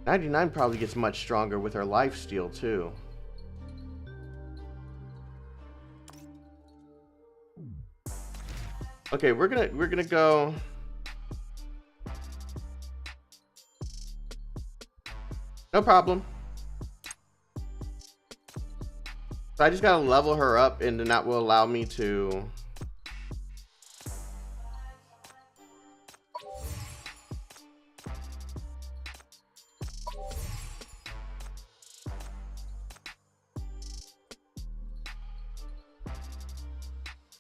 99 probably gets much stronger with her lifesteal too. Okay, we're gonna go. No problem. So I just gotta level her up, and then that will allow me to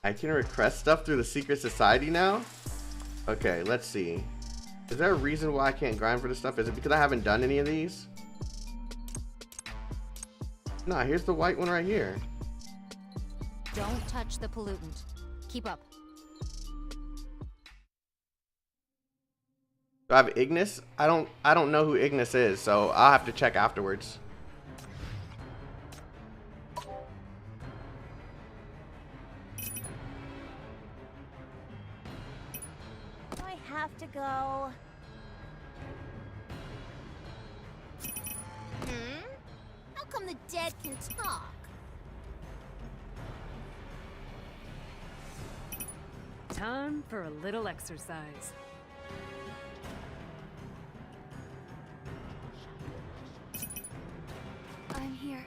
I can request stuff through the secret society now? Okay, let's see. Is there a reason why I can't grind for this stuff? Is it because I haven't done any of these? Nah, here's the white one right here. Don't touch the pollutant. Keep up. Do I have Ignis? I don't know who Ignis is, so I'll have to check afterwards. I have to go. How come the dead can talk? Time for a little exercise. I'm here.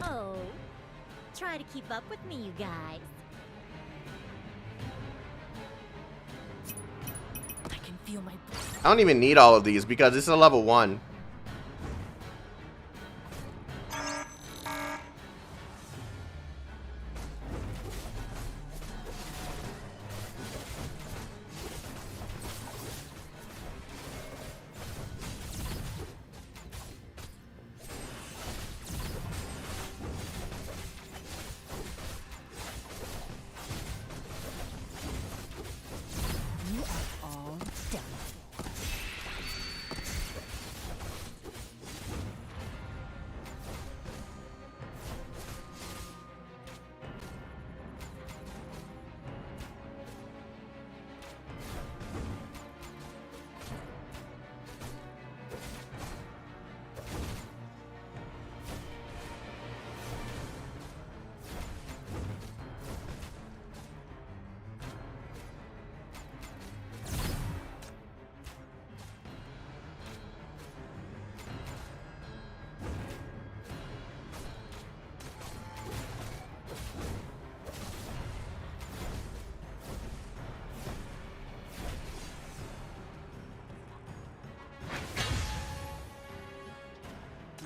Oh, try to keep up with me, you guys. I can feel my breath. I don't even need all of these because this is a level 1. You are all done for.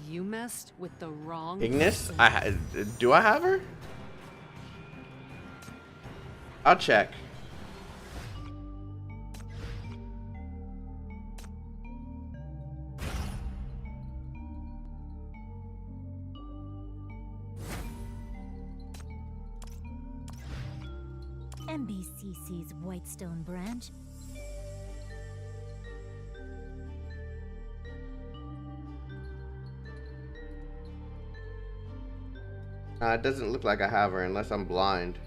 You messed with the wrong Ignis? person. Do I have her? I'll check. MBCC's Whitestone branch. It doesn't look like I have her unless I'm blind.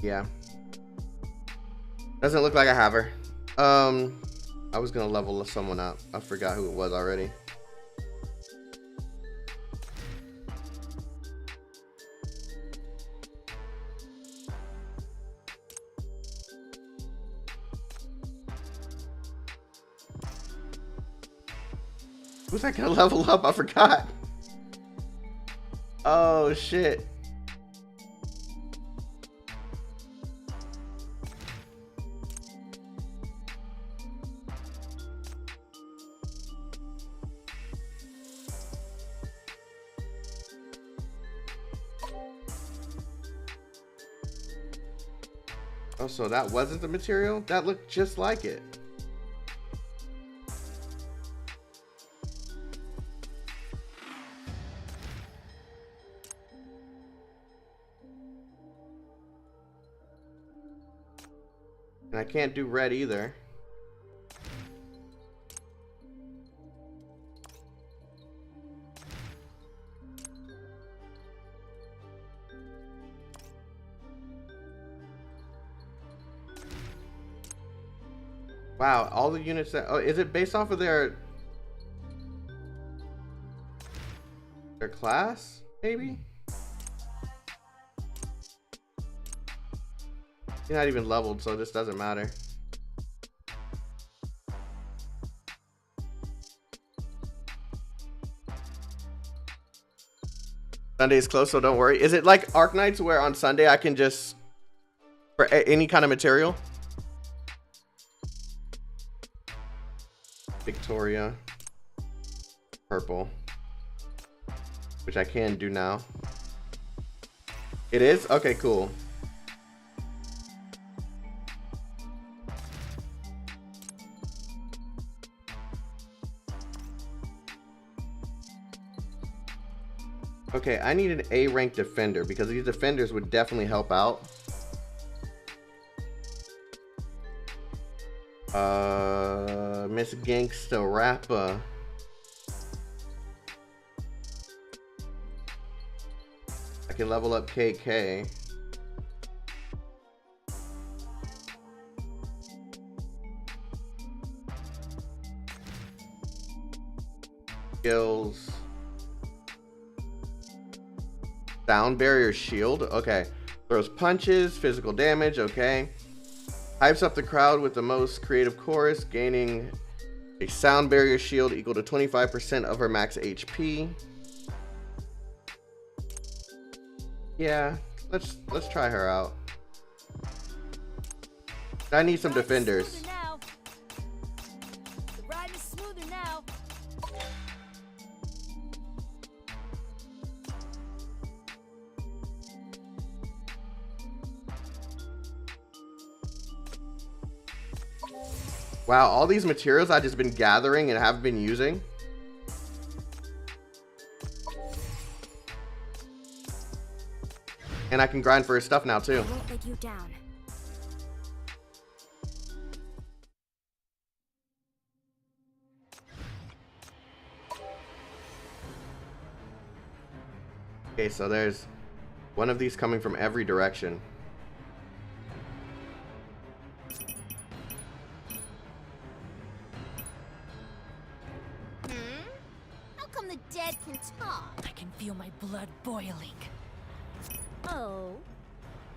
Yeah. Doesn't look like I have her. I was gonna level someone up. I forgot who it was already. Who's that gonna level up? I forgot. Oh shit. Oh, so that wasn't the material? That looked just like it. And I can't do red either. Wow, all the units that... Oh, is it based off of their class, maybe? You're not even leveled, so this doesn't matter. Sunday is close, so don't worry. Is it like Arknights where on Sunday I can just... For any kind of material? Victoria. Purple. Which I can do now. It is? Okay, cool. Okay, I need an A rank defender because these defenders would definitely help out. Miss Gangsta Rapper. I can level up KK. Skills. Sound barrier shield. Okay. Throws punches, physical damage. Okay. Hypes up the crowd with the most creative chorus, gaining a sound barrier shield equal to 25% of her max HP. Yeah, let's try her out. I need some defenders. The ride is smoother now. Wow, all these materials I've just been gathering and have been using. And I can grind for his stuff now too. I won't let you down. Okay, so there's one of these coming from every direction. How come the dead can talk? I can feel my blood boiling. Oh,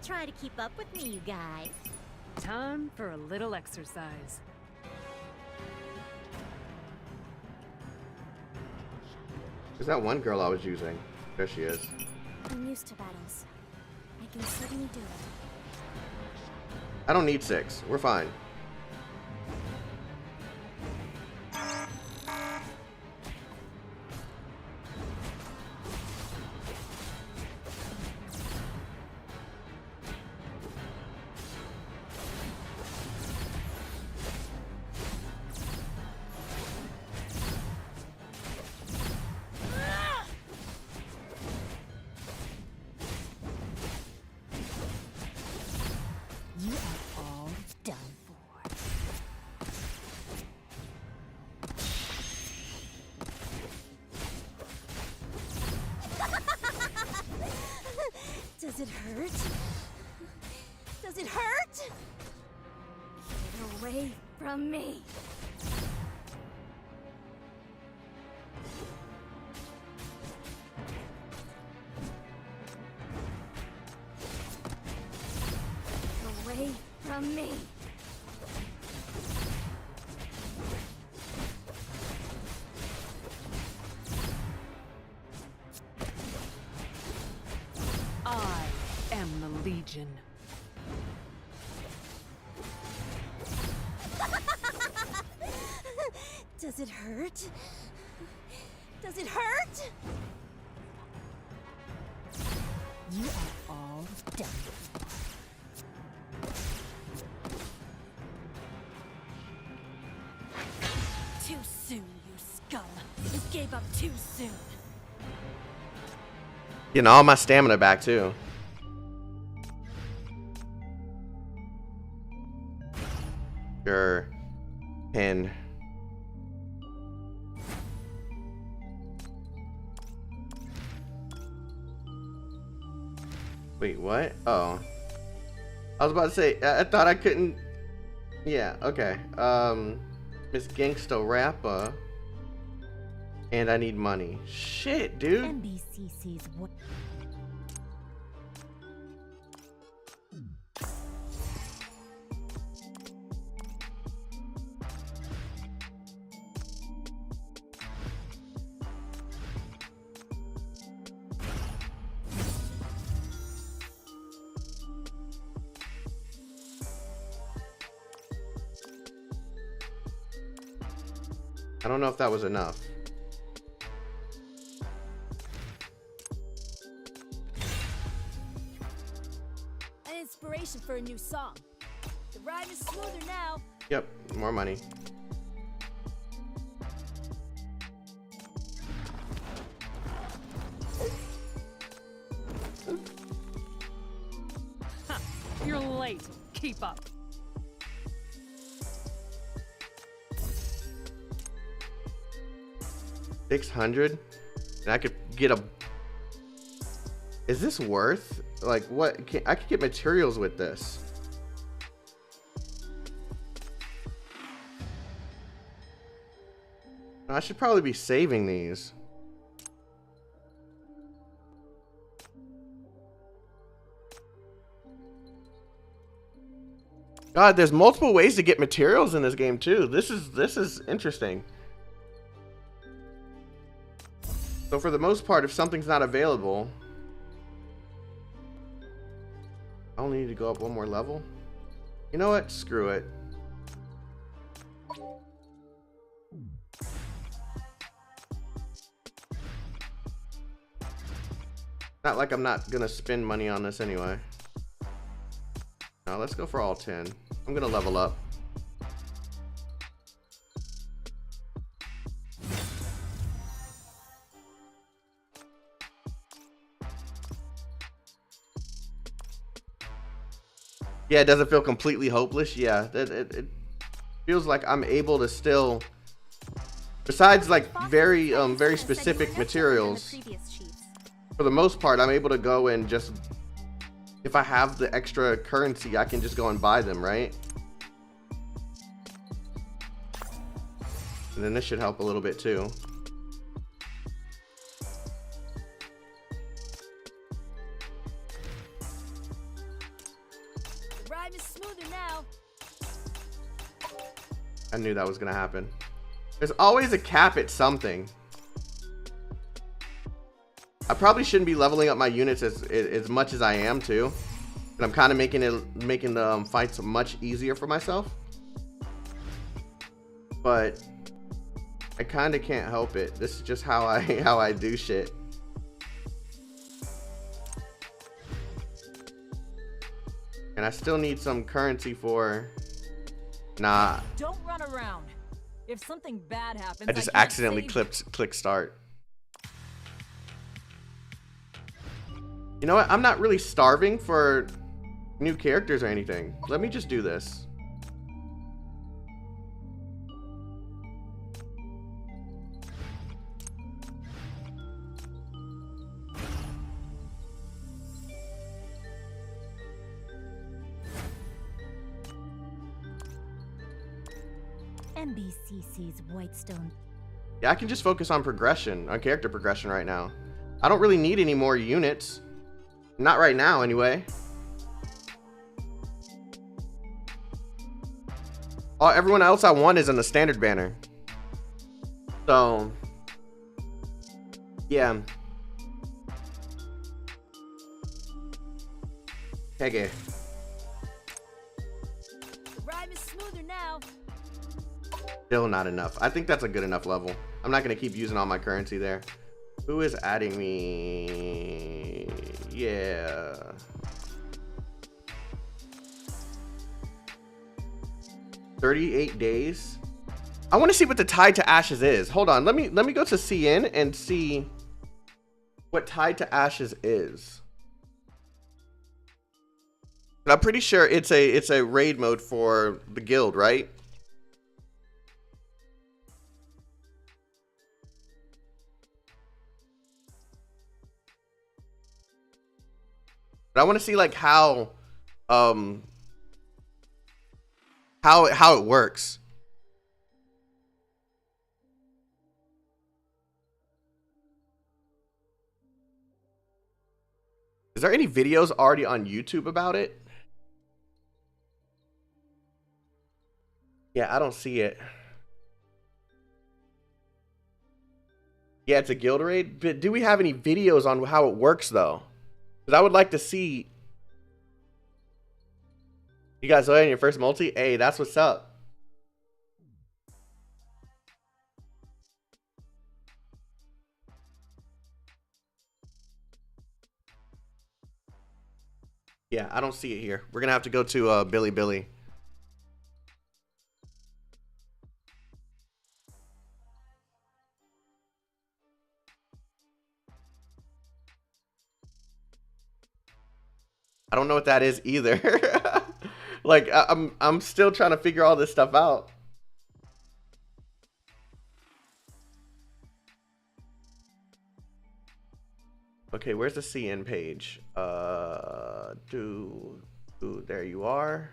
try to keep up with me, you guys. Time for a little exercise. Is that one girl I was using? There she is. I'm used to battles. I can certainly do it. I don't need 6. We're fine. You are all done for. Does it hurt? Does it hurt? Get away from me. Away from me. Legion. Does it hurt? Does it hurt? You are all done. Too soon, you scum. You gave up too soon. Getting all my stamina back too. Sure. Pin. Wait, what? Oh. I was about to say, I thought I couldn't. Yeah, okay. Miss Gangsta Rapper. And I need money. Shit, dude. MBCC's what? I don't know if that was enough. An inspiration for a new song. The rhyme is smoother now. Yep, more money. You're late. Keep up. $600, and I could get a. Is this worth? Like, what? I could get materials with this. I should probably be saving these. God, there's multiple ways to get materials in this game too. This is interesting. So for the most part, if something's not available, I only need to go up one more level. You know what? Screw it. Not like I'm not gonna spend money on this anyway. Now let's go for all 10. I'm gonna level up. Yeah, it doesn't feel completely hopeless. Yeah, it feels like I'm able to still, besides like very specific materials, for the most part, I'm able to go and just, if I have the extra currency, I can just go and buy them, right? And then this should help a little bit too. I knew that was gonna happen. There's always a cap at something. I probably shouldn't be leveling up my units as much as I am too. And I'm kind of making the fights much easier for myself. But I kind of can't help it. This is just how I do shit. And I still need some currency for. Nah. Don't run around. If something bad happens, I just accidentally clicked start. You know what? I'm not really starving for new characters or anything. Let me just do this. MBCC's Whitestone. Yeah, I can just focus on progression, on character progression right now. I don't really need any more units. Not right now, anyway. Everyone else I want is in the standard banner. So, yeah. Okay. The rhyme is smoother now. Still not enough. I think that's a good enough level. I'm not gonna keep using all my currency there. Who is adding me? Yeah. $38 days. I want to see what the Tide to Ashes is. Hold on. Let me go to CN and see what Tide to Ashes is. But I'm pretty sure it's a raid mode for the guild, right? But I want to see like how it works. Is there any videos already on YouTube about it? Yeah, I don't see it. Yeah, it's a guild raid. But do we have any videos on how it works though? Because I would like to see. You guys Zoya in your first multi? Hey, that's what's up. Yeah, I don't see it here. We're gonna have to go to Billy. I don't know what that is either. Like I'm still trying to figure all this stuff out. Okay, where's the CN page? There you are.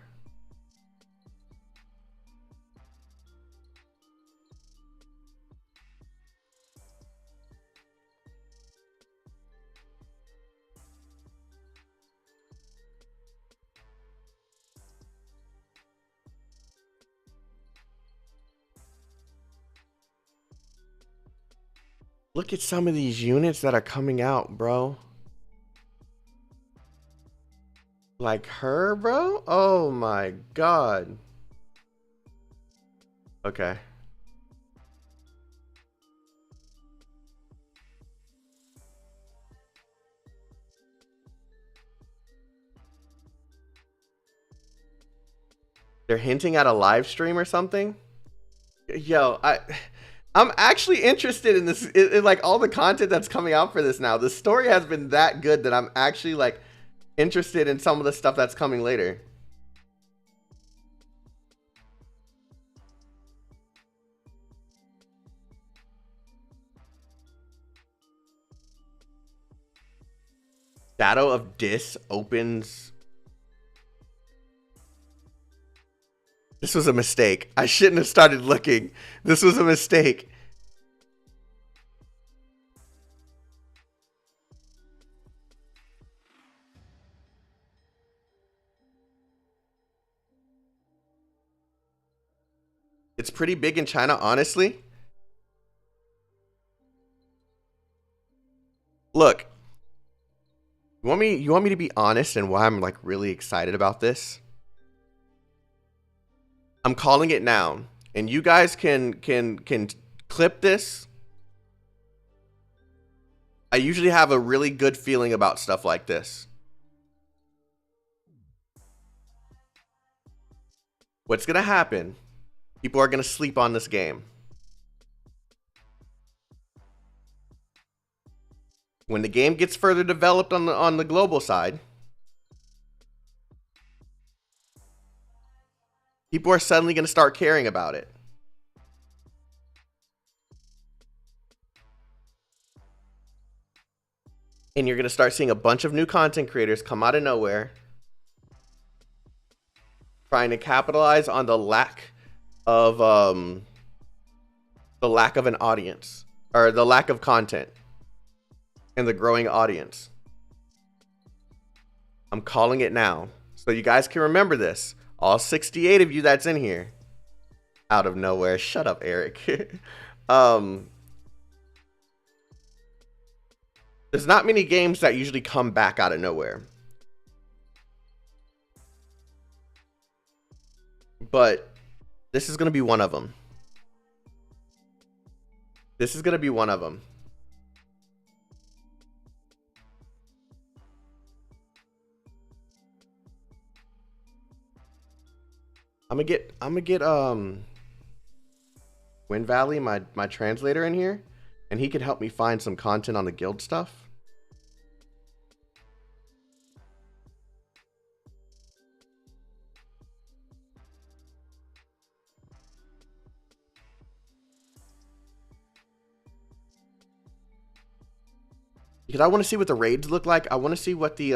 Look at some of these units that are coming out, bro. Like her, bro? Oh my god. Okay. They're hinting at a live stream or something? Yo, I'm actually interested in this, in like all the content that's coming out for this now. The story has been that good that I'm actually like interested in some of the stuff that's coming later. Shadow of Dis opens. This was a mistake. I shouldn't have started looking. This was a mistake. It's pretty big in China, honestly. Look, you want me to be honest and why I'm like really excited about this? I'm calling it now, and you guys can clip this. I usually have a really good feeling about stuff like this. What's gonna happen? People are gonna sleep on this game. When the game gets further developed on the global side, people are suddenly going to start caring about it. And you're going to start seeing a bunch of new content creators come out of nowhere, trying to capitalize on the lack of an audience, or the lack of content and the growing audience. I'm calling it now, so you guys can remember this. All 68 of you that's in here. Out of nowhere. Shut up, Eric. There's not many games that usually come back out of nowhere. but this is going to be one of them. This is going to be one of them. I'm gonna get Wind Valley, my translator in here, and he could help me find some content on the guild stuff. Because I want to see what the raids look like. I want to see what the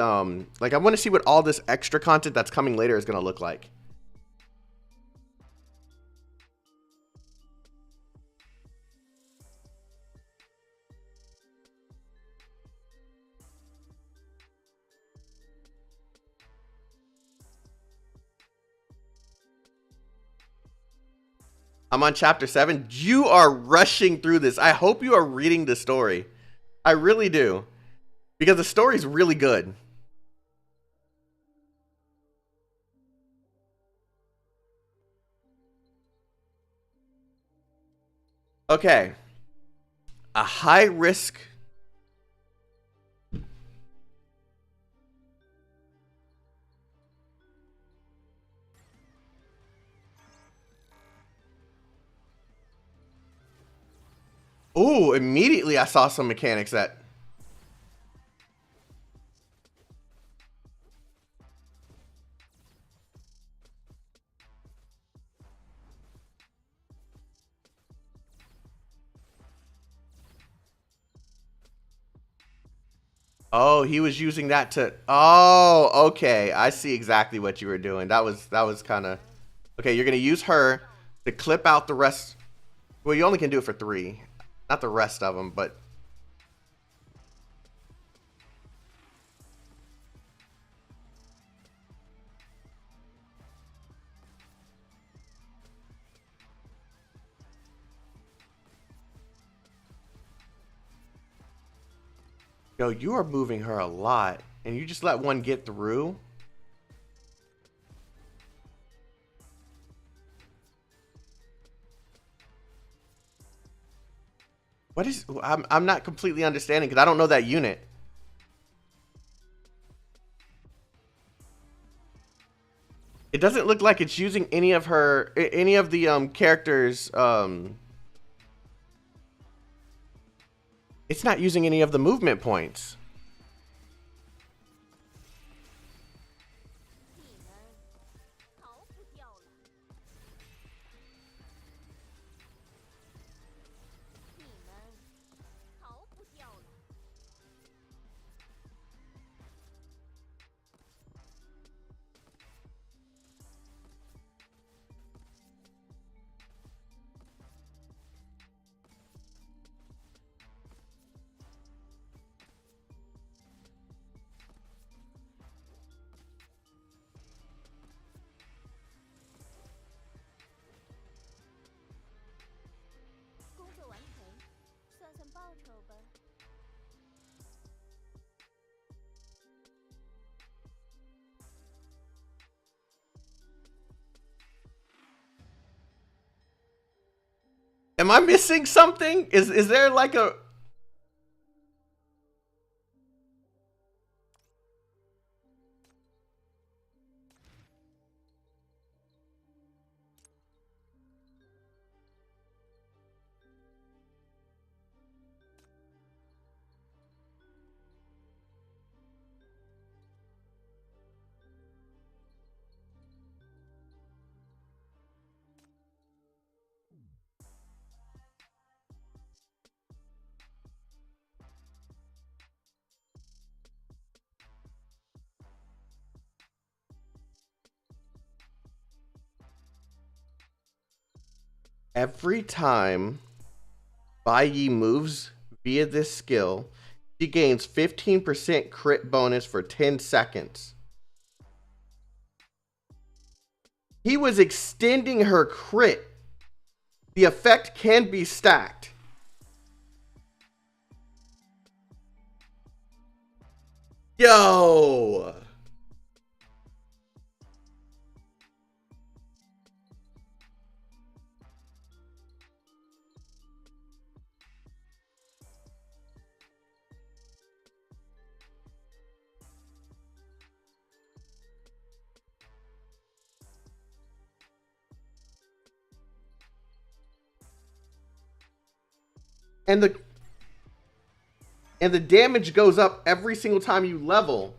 like I want to see what all this extra content that's coming later is going to look like. I'm on chapter 7. You are rushing through this. I hope you are reading the story. I really do. Because the story's really good. Okay. A high risk. Ooh, immediately I saw some mechanics that. Oh, he was using that to. Oh, okay. I see exactly what you were doing. That was kind of. Okay, you're gonna use her to clip out the rest. Well, you only can do it for 3, not the rest of them, but. Yo, you are moving her a lot, and you just let one get through. What is? I'm not completely understanding because I don't know that unit. It doesn't look like it's using any of the characters. It's not using any of the movement points. Am I missing something? Is there like a... Every time Bai Yi moves via this skill, she gains 15% crit bonus for 10 seconds. He was extending her crit. The effect can be stacked. Yo! And the damage goes up every single time you level.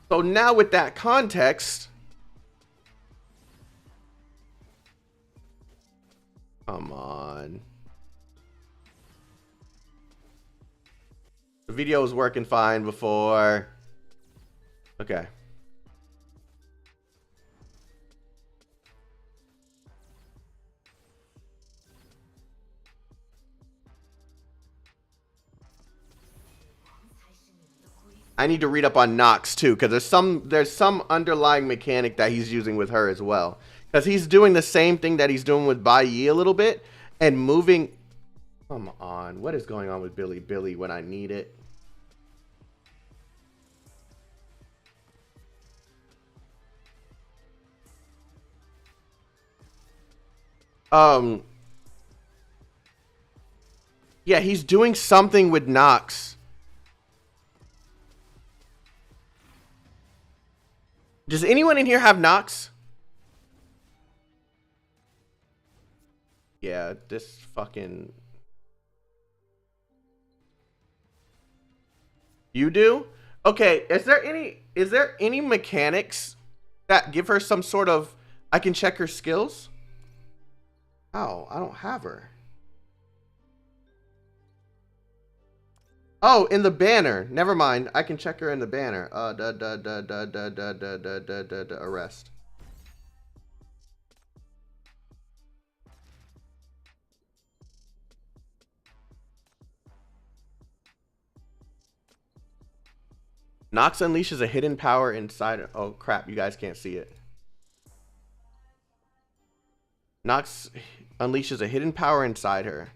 So now with that context, come on. The video was working fine before. Okay. I need to read up on Nox too, because there's some underlying mechanic that he's using with her as well. Because he's doing the same thing that he's doing with Bai Yi a little bit, and moving. Come on, what is going on with Billy when I need it? Yeah, he's doing something with Nox. Does anyone in here have Nox? Yeah, this fucking... You do? Okay, is there any mechanics that give her some sort of... I can check her skills? Oh, I don't have her. Oh, in the banner. Never mind. I can check her in the banner. Arrest. Nox unleashes a hidden power inside. Oh crap, you guys can't see it. Nox unleashes a hidden power inside her,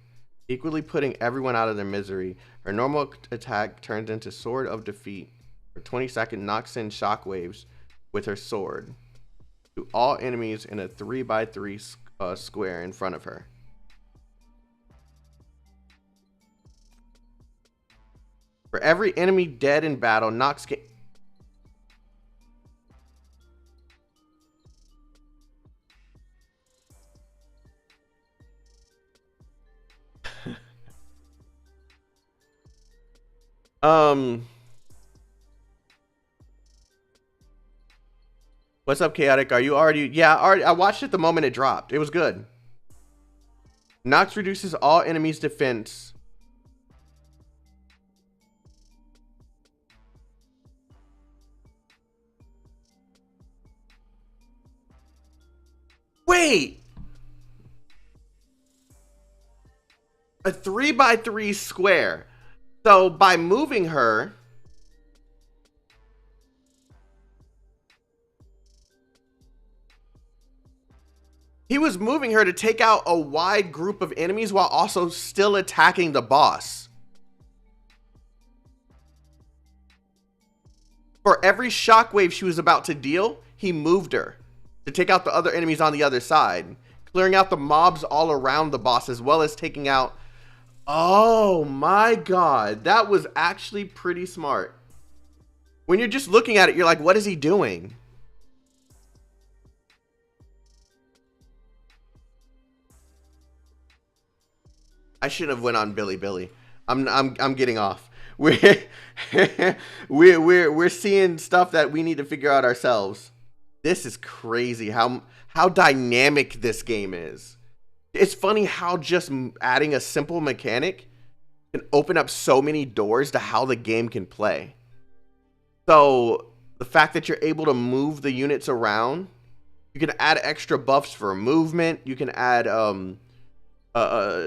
equally putting everyone out of their misery. Her normal attack turns into Sword of Defeat. For 20 seconds, Nox sends shockwaves with her sword to all enemies in a 3x3 square in front of her. For every enemy dead in battle, Nox can... What's up, Chaotic? Are you already... Yeah, I watched it the moment it dropped. It was good. Nox reduces all enemies' defense. Wait! A 3x3 square. So by moving her... He was moving her to take out a wide group of enemies while also still attacking the boss. For every shockwave she was about to deal, he moved her to take out the other enemies on the other side, clearing out the mobs all around the boss as well as taking out... Oh my god, that was actually pretty smart. When you're just looking at it, you're like, what is he doing? I shouldn't have went on Billy. I'm getting off. We're seeing stuff that we need to figure out ourselves. This is crazy how dynamic this game is. It's funny how just adding a simple mechanic can open up so many doors to how the game can play. So the fact that you're able to move the units around, you can add extra buffs for movement. You can add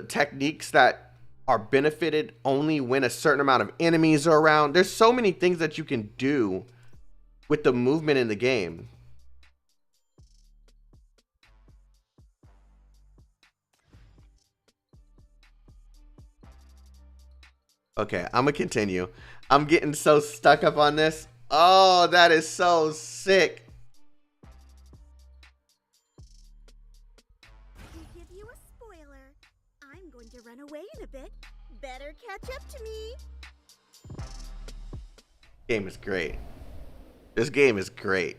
techniques that are benefited only when a certain amount of enemies are around. There's so many things that you can do with the movement in the game. Okay, I'm gonna continue. I'm getting so stuck up on this. Oh, that is so sick. To give you a spoiler, I'm going to run away in a bit. Better catch up to me. Game is great. This game is great.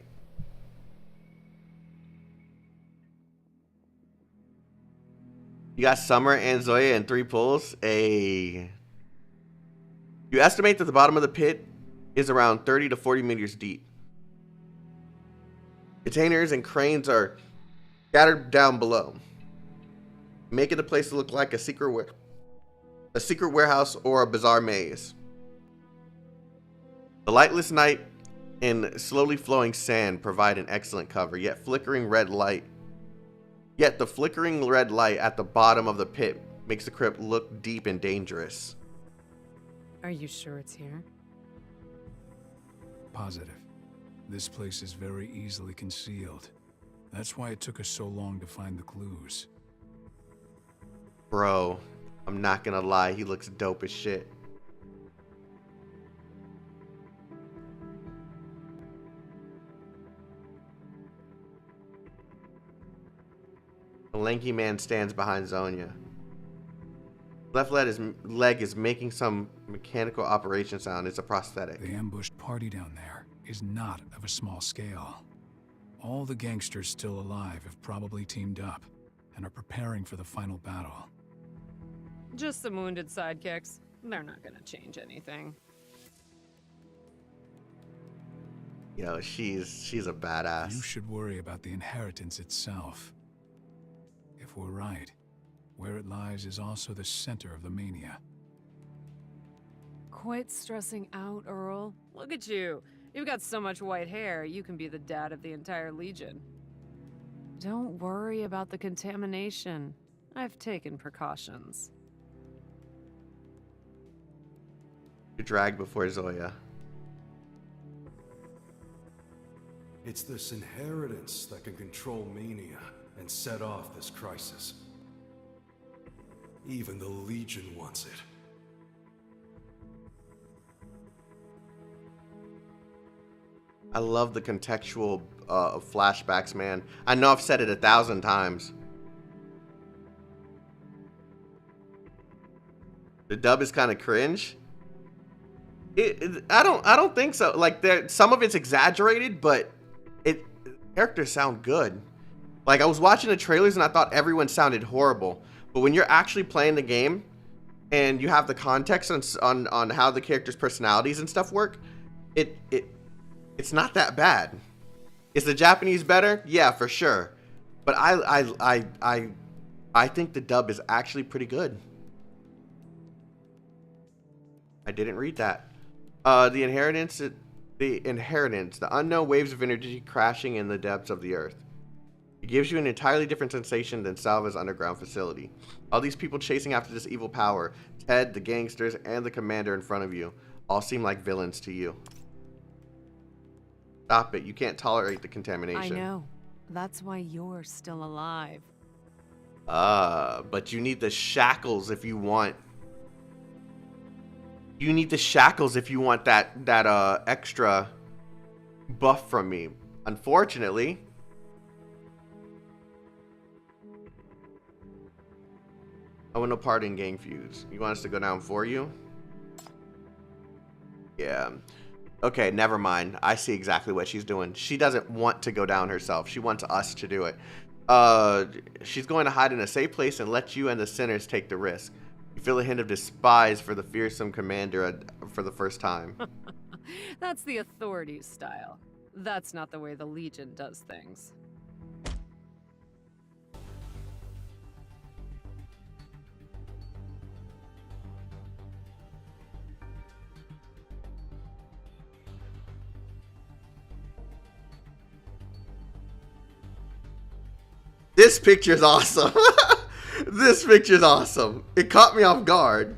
You got Summer and Zoya in 3 pulls. You estimate that the bottom of the pit is around 30 to 40 meters deep. Containers and cranes are scattered down below, making the place look like a secret warehouse or a bizarre maze. The lightless night and slowly flowing sand provide an excellent cover, yet the flickering red light at the bottom of the pit makes the crypt look deep and dangerous. Are you sure it's here? Positive. This place is very easily concealed. That's why it took us so long to find the clues. Bro, I'm not gonna lie, he looks dope as shit. A lanky man stands behind Zoya. Left leg is making some mechanical operation sound. It's a prosthetic. The ambushed party down there is not of a small scale. All the gangsters still alive have probably teamed up and are preparing for the final battle. Just some wounded sidekicks. They're not gonna change anything. Yo, she's a badass. You should worry about the inheritance itself. If we're right, where it lies is also the center of the mania. Quite stressing out, Earl. Look at you. You've got so much white hair, you can be the dad of the entire Legion. Don't worry about the contamination. I've taken precautions. You drag before Zoya. It's this inheritance that can control mania and set off this crisis. Even the Legion wants it. I love the contextual flashbacks, man. I know I've said it 1,000 times. The dub is kind of cringe. I don't think so. Like, some of it's exaggerated, but characters sound good. Like, I was watching the trailers and I thought everyone sounded horrible. But when you're actually playing the game and you have the context on how the characters' personalities and stuff work, it's not that bad. Is the Japanese better? Yeah, for sure. But I think the dub is actually pretty good. I didn't read that. The inheritance, the unknown waves of energy crashing in the depths of the earth. It gives you an entirely different sensation than Salva's underground facility. All these people chasing after this evil power, Ted, the gangsters, and the commander in front of you, all seem like villains to you. Stop it. You can't tolerate the contamination. I know. That's why you're still alive. But you need the shackles if you want. You need the shackles if you want that extra buff from me. Unfortunately. I want no part in gang feuds. You want us to go down for you? Yeah. Okay, never mind. I see exactly what she's doing. She doesn't want to go down herself. She wants us to do it. She's going to hide in a safe place and let you and the sinners take the risk. You feel a hint of despise for the fearsome commander for the first time. That's the authorities' style. That's not the way the Legion does things. This picture's awesome. This picture's awesome. It caught me off guard.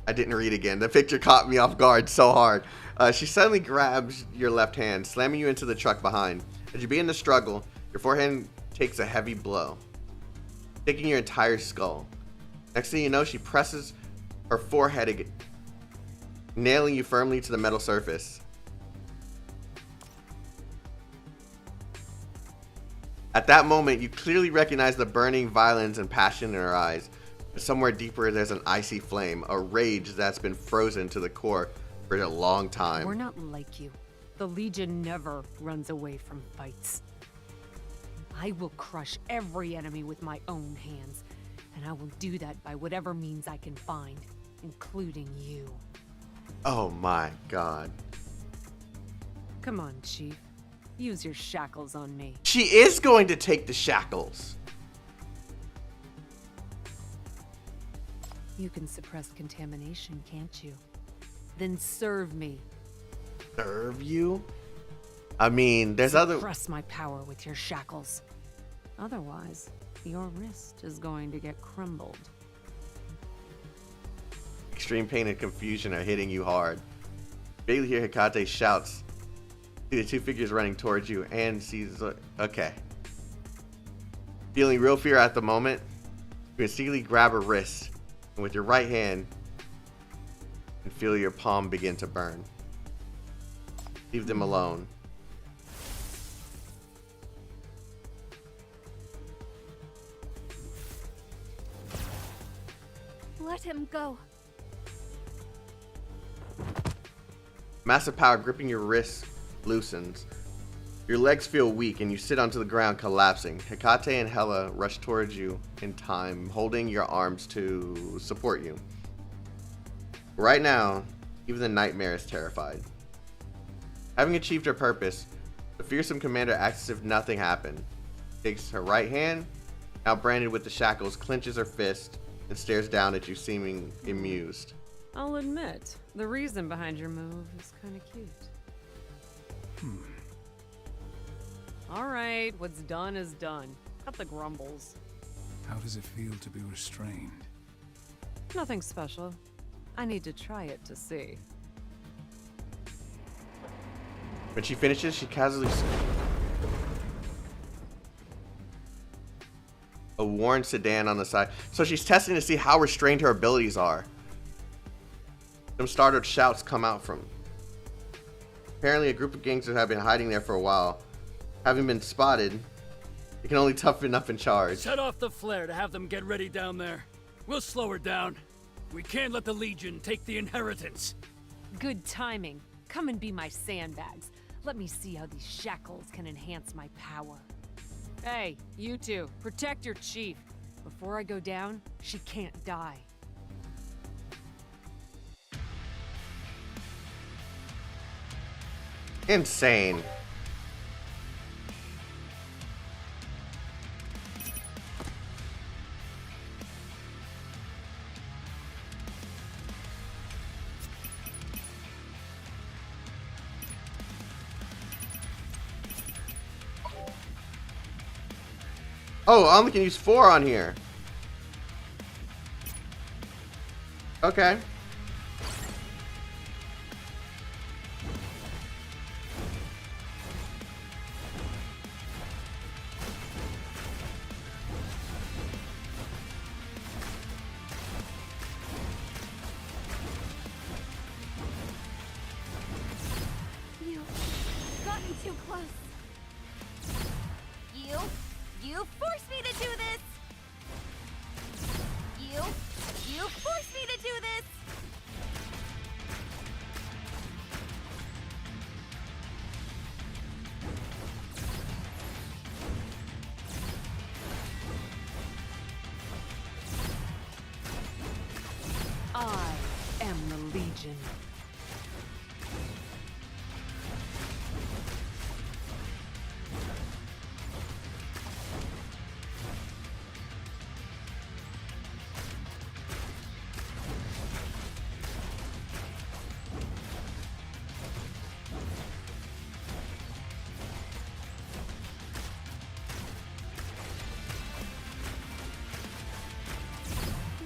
I didn't read again. The picture caught me off guard so hard. She suddenly grabs your left hand, slamming you into the truck behind. As you begin to struggle, your forehand takes a heavy blow, taking your entire skull. Next thing you know, she presses her forehead again, nailing you firmly to the metal surface. At that moment, you clearly recognize the burning violence and passion in her eyes. But somewhere deeper, there's an icy flame, a rage that's been frozen to the core. for a long time. We're not like you. The Legion never runs away from fights. I will crush every enemy with my own hands, and I will do that by whatever means I can find, including you. Oh my god. Come on, Chief. Use your shackles on me. She is going to take the shackles. You can suppress contamination, can't you? Then serve me. Serve you? I mean, there's other... Suppress my power with your shackles. Otherwise, your wrist is going to get crumbled. Extreme pain and confusion are hitting you hard. Bailey hear Hecate shouts. See the two figures running towards you and sees... Okay. Feeling real fear at the moment, you instinctively grab her wrist, and with your right hand, and feel your palm begin to burn. Leave them alone. Let him go. Massive power gripping your wrist loosens. Your legs feel weak and you sit onto the ground collapsing. Hecate and Hela rush towards you in time, holding your arms to support you. Right now, even the nightmare is terrified. Having achieved her purpose, the fearsome commander acts as if nothing happened. Takes her right hand, now branded with the shackles, clenches her fist, and stares down at you, seeming amused. I'll admit, the reason behind your move is kind of cute. All right, what's done is done. Cut the grumbles. How does it feel to be restrained? Nothing special. I need to try it to see. When she finishes, she casually... A worn sedan on the side. So she's testing to see how restrained her abilities are. Some startled shouts come out from... Apparently a group of gangsters have been hiding there for a while. Having been spotted, you can only toughen up and charge. Set off the flare to have them get ready down there. We'll slow her down. We can't let the Legion take the inheritance. Good timing. Come and be my sandbags. Let me see how these shackles can enhance my power. Hey, you two, protect your chief. Before I go down, she can't die. Insane. Oh, I only can use 4 on here. Okay. You've gotten too close. You forced me to do this! You forced me to do this! I am the Legion.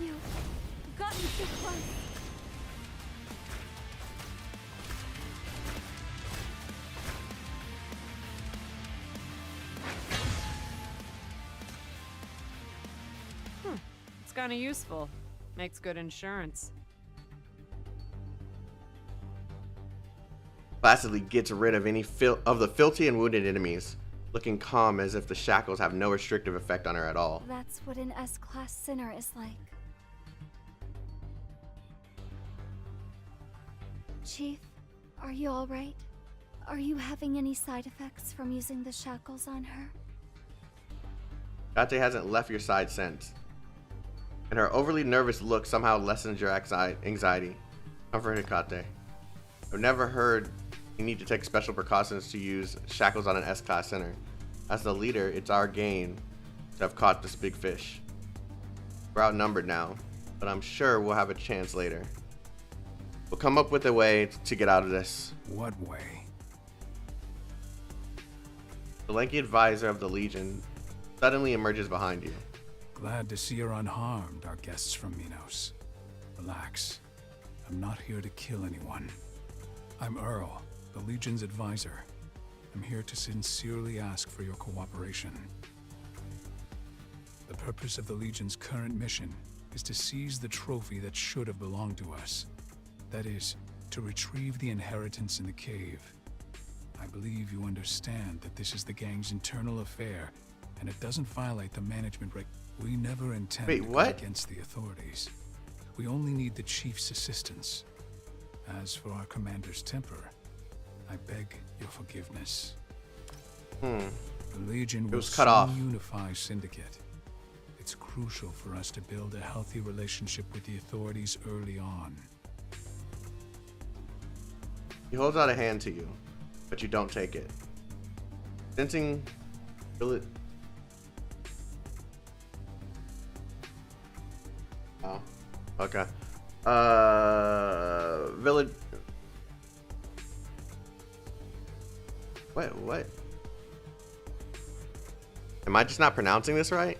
You've gotten too close. It's kind of useful. Makes good insurance. Placidly gets rid of any of the filthy and wounded enemies, looking calm as if the shackles have no restrictive effect on her at all. That's what an S-class sinner is like. Chief, are you alright? Are you having any side effects from using the shackles on her? Kate hasn't left your side since. And her overly nervous look somehow lessens your anxiety. Comforted Kate. I've never heard you need to take special precautions to use shackles on an S-Class center. As the leader, it's our gain to have caught this big fish. We're outnumbered now, but I'm sure we'll have a chance later. We'll come up with a way to get out of this. What way? The lanky advisor of the Legion suddenly emerges behind you. Glad to see you're unharmed, our guests from Minos. Relax. I'm not here to kill anyone. I'm Earl, the Legion's advisor. I'm here to sincerely ask for your cooperation. The purpose of the Legion's current mission is to seize the trophy that should have belonged to us. That is, to retrieve the inheritance in the cave. I believe you understand that this is the gang's internal affair, and it doesn't violate the management reg. We never intend to go against the authorities. We only need the Chief's assistance. As for our commander's temper, I beg your forgiveness. The Legion will soon unify Syndicate. It's crucial for us to build a healthy relationship with the authorities early on. He holds out a hand to you, but you don't take it. Sensing Village. Oh, okay. Village. What? Am I just not pronouncing this right?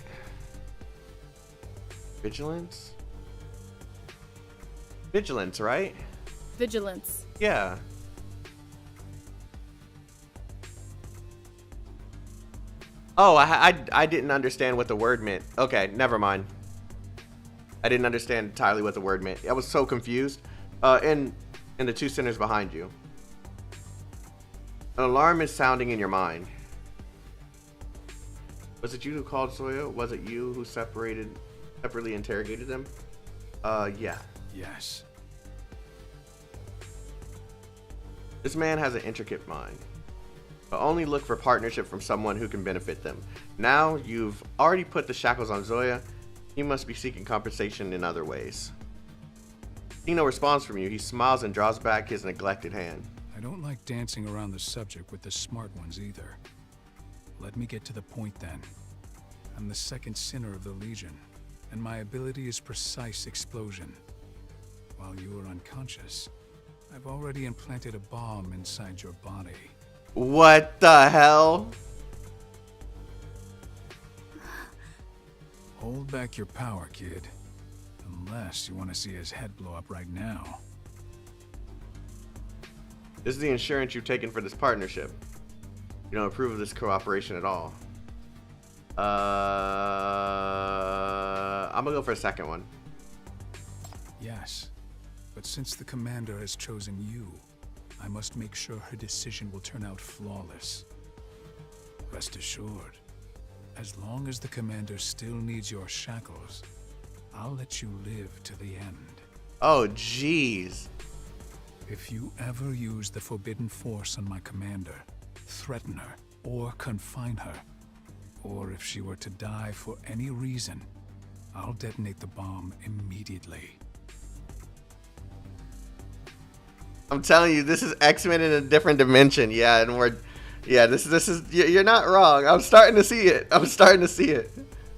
Vigilance? Vigilance, right? Vigilance. Yeah. Oh, I didn't understand what the word meant. Okay, never mind. I didn't understand entirely what the word meant. I was so confused. And the two centers behind you. An alarm is sounding in your mind. Was it you who called Zoya? Was it you who separately interrogated them? Yeah. Yes. This man has an intricate mind. But only look for partnership from someone who can benefit them. Now you've already put the shackles on Zoya. He must be seeking compensation in other ways. Seeing no response from you, he smiles and draws back his neglected hand. I don't like dancing around the subject with the smart ones either. Let me get to the point then. I'm the second sinner of the Legion, and my ability is precise explosion. While you were unconscious, I've already implanted a bomb inside your body. What the hell? Hold back your power, kid. Unless you want to see his head blow up right now. This is the insurance you've taken for this partnership. You don't approve of this cooperation at all. I'm gonna go for a second one. Yes, but since the commander has chosen you, I must make sure her decision will turn out flawless. Rest assured, as long as the commander still needs your shackles, I'll let you live to the end. Oh, jeez. If you ever use the forbidden force on my commander, threaten her, or confine her, or if she were to die for any reason, I'll detonate the bomb immediately. I'm telling you, this is X-Men in a different dimension. Yeah, and this is, you're not wrong. I'm starting to see it.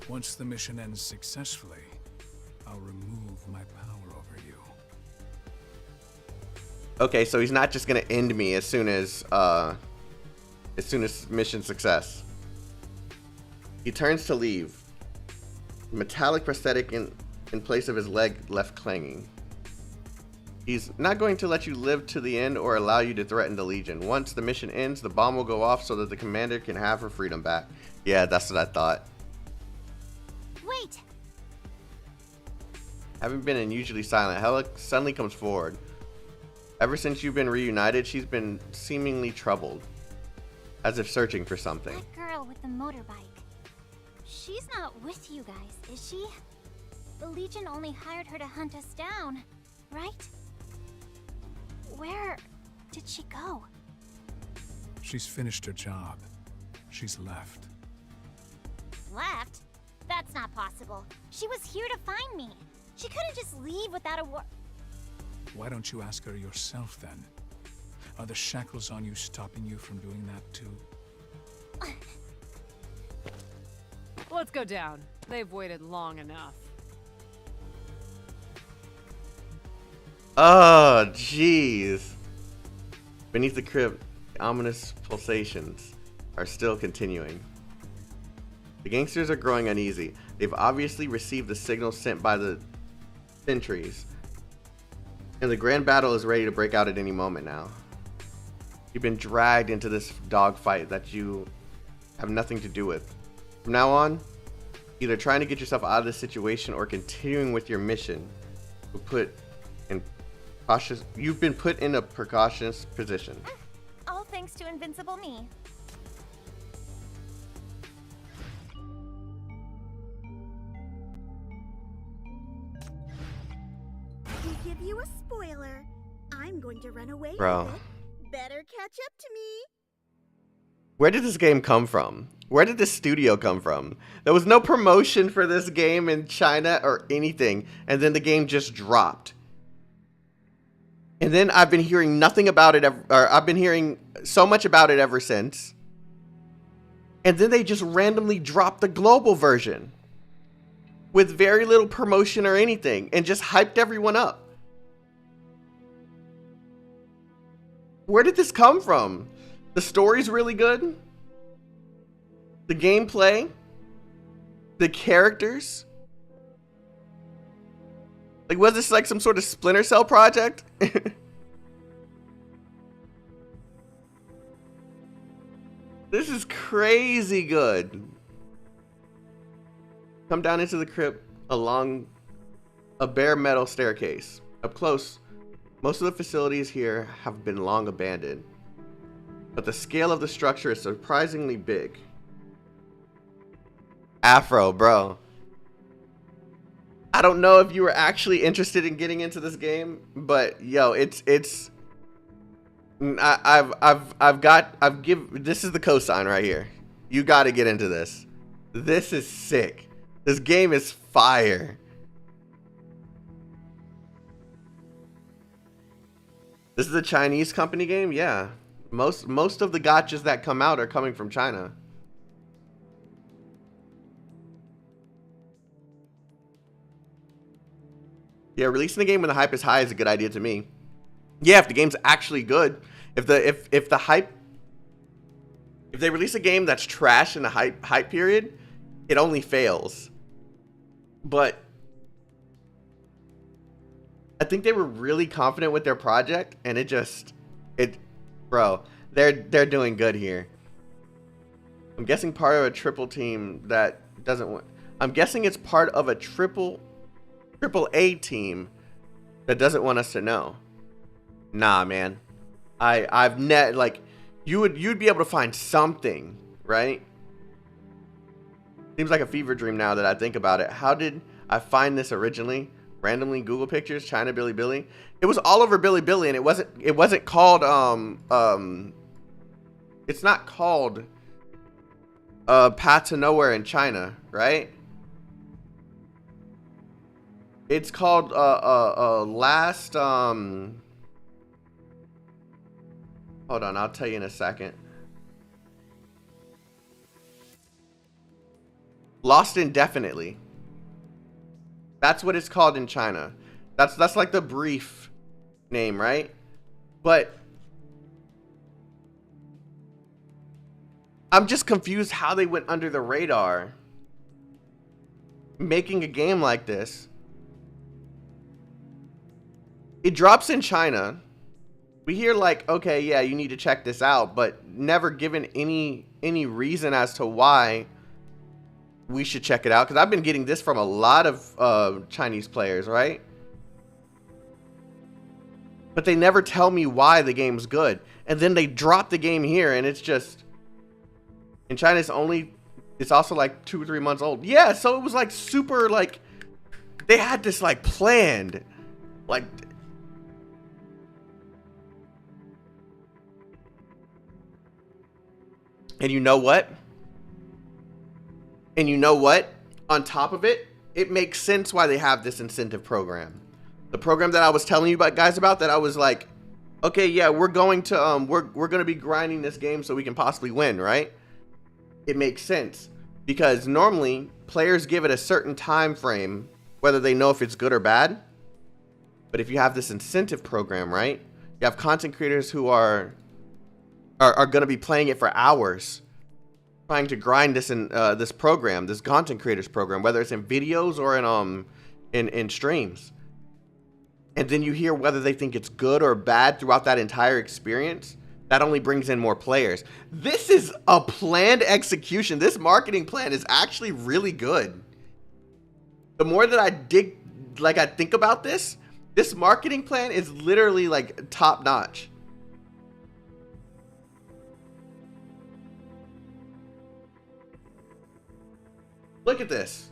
Once the mission ends successfully, I'll remove my power over you. Okay, so he's not just gonna end me as soon as mission success. He turns to leave. Metallic prosthetic in place of his leg left clanging. He's not going to let you live to the end or allow you to threaten the Legion. Once the mission ends, the bomb will go off so that the commander can have her freedom back. Yeah, that's what I thought. Wait! Having been unusually silent, Hela suddenly comes forward. Ever since you've been reunited, she's been seemingly troubled. As if searching for something. That girl with the motorbike. She's not with you guys, is she? The Legion only hired her to hunt us down, right? Where did she go? She's finished her job. She's left. Left? That's not possible. She was here to find me. She couldn't just leave without a word. Why don't you ask her yourself then? Are the shackles on you stopping you from doing that too? Let's go down. They've waited long enough. Oh, jeez. Beneath the crypt, ominous pulsations are still continuing. The gangsters are growing uneasy. They've obviously received the signal sent by the sentries. And the grand battle is ready to break out at any moment now. You've been dragged into this dogfight that you have nothing to do with. From now on, either trying to get yourself out of this situation or continuing with your mission you've been put in a precautious position. All thanks to invincible me. To give you a spoiler, I'm going to run away Bro. with it. Better catch up to me. Where did this game come from? Where did this studio come from? There was no promotion for this game in China or anything, and then the game just dropped. And then I've been hearing nothing about it, or I've been hearing so much about it ever since. And then they just randomly dropped the global version with very little promotion or anything and just hyped everyone up. Where did this come from? The story's really good. The gameplay. The characters. Like, was this like some sort of Splinter Cell project? This is crazy good. Come down into the crypt along a bare metal staircase. Up close, most of the facilities here have been long abandoned, but the scale of the structure is surprisingly big. Afro, bro. I don't know if you were actually interested in getting into this game, but yo, this is the cosign right here. You got to get into this. This is sick. This game is fire. This is a Chinese company game? Yeah. Most of the gotchas that come out are coming from China. Yeah, releasing the game when the hype is high is a good idea to me. Yeah, if the game's actually good. If the hype, if they release a game that's trash in the hype period, it only fails. But I think they were really confident with their project, and bro, they're doing good here. I'm guessing part of a triple team that doesn't want. I'm guessing it's part of a triple A team that doesn't want us to know. Nah, man. You'd be able to find something, right? Seems like a fever dream now that I think about it. How did I find this originally? Randomly Google pictures, China Bilibili. It was all over Bilibili, and it wasn't called it's not called Path to Nowhere in China, right? It's called hold on, I'll tell you in a second. Lost Indefinitely. That's what it's called in China. That's like the brief name, right? But I'm just confused how they went under the radar making a game like this. It drops in China. We hear like, okay, yeah, you need to check this out, but never given any reason as to why we should check it out. Because I've been getting this from a lot of Chinese players, right? But they never tell me why the game's good. And then they drop the game here, and it's just... In China, it's also like 2 or 3 months old. Yeah, so it was like super, like... They had this like planned. Like... And you know what? And you know what? On top of it, it makes sense why they have this incentive program. The program that I was telling you about, guys, about that I was like, okay, yeah, we're going to we're going to be grinding this game so we can possibly win, right? It makes sense because normally players give it a certain time frame, whether they know if it's good or bad. But if you have this incentive program, right? You have content creators who are going to be playing it for hours, trying to grind this in this program, this content creators program, whether it's in videos or in streams. And then you hear whether they think it's good or bad throughout that entire experience. That only brings in more players. This is a planned execution. This marketing plan is actually really good. The more that I think about this marketing plan is literally like top notch. Look at this.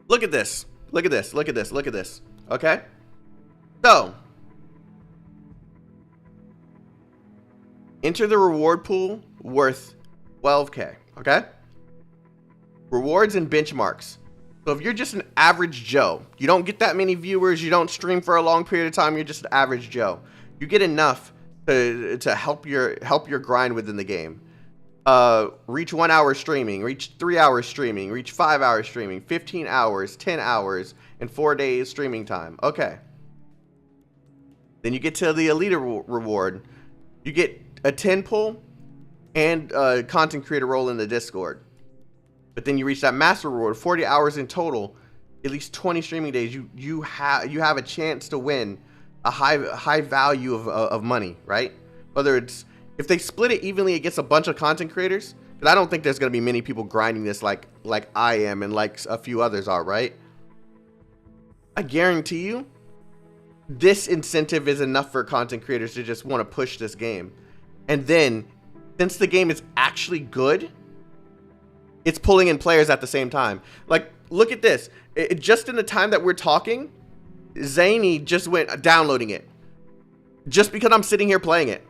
Look at this. Look at this. Look at this. Look at this. Okay? So, enter the reward pool worth 12K. Okay? Rewards and benchmarks. So if you're just an average Joe, you don't get that many viewers, you don't stream for a long period of time, you're just an average Joe. You get enough to help your grind within the game. Reach 1 hour streaming, reach 3 hours streaming, reach 5 hours streaming, 15 hours, 10 hours, and 4 days streaming time. Okay. Then you get to the elite reward. You get a 10 pull and a content creator role in the Discord. But then you reach that master reward, 40 hours in total, at least 20 streaming days. You have a chance to win a high value of money, right? Whether it's if they split it evenly against a bunch of content creators, because I don't think there's going to be many people grinding this like I am and like a few others are, right? I guarantee you, this incentive is enough for content creators to just want to push this game. And then, since the game is actually good, it's pulling in players at the same time. Like, look at this. Just in the time that we're talking, Zany just went downloading it. Just because I'm sitting here playing it.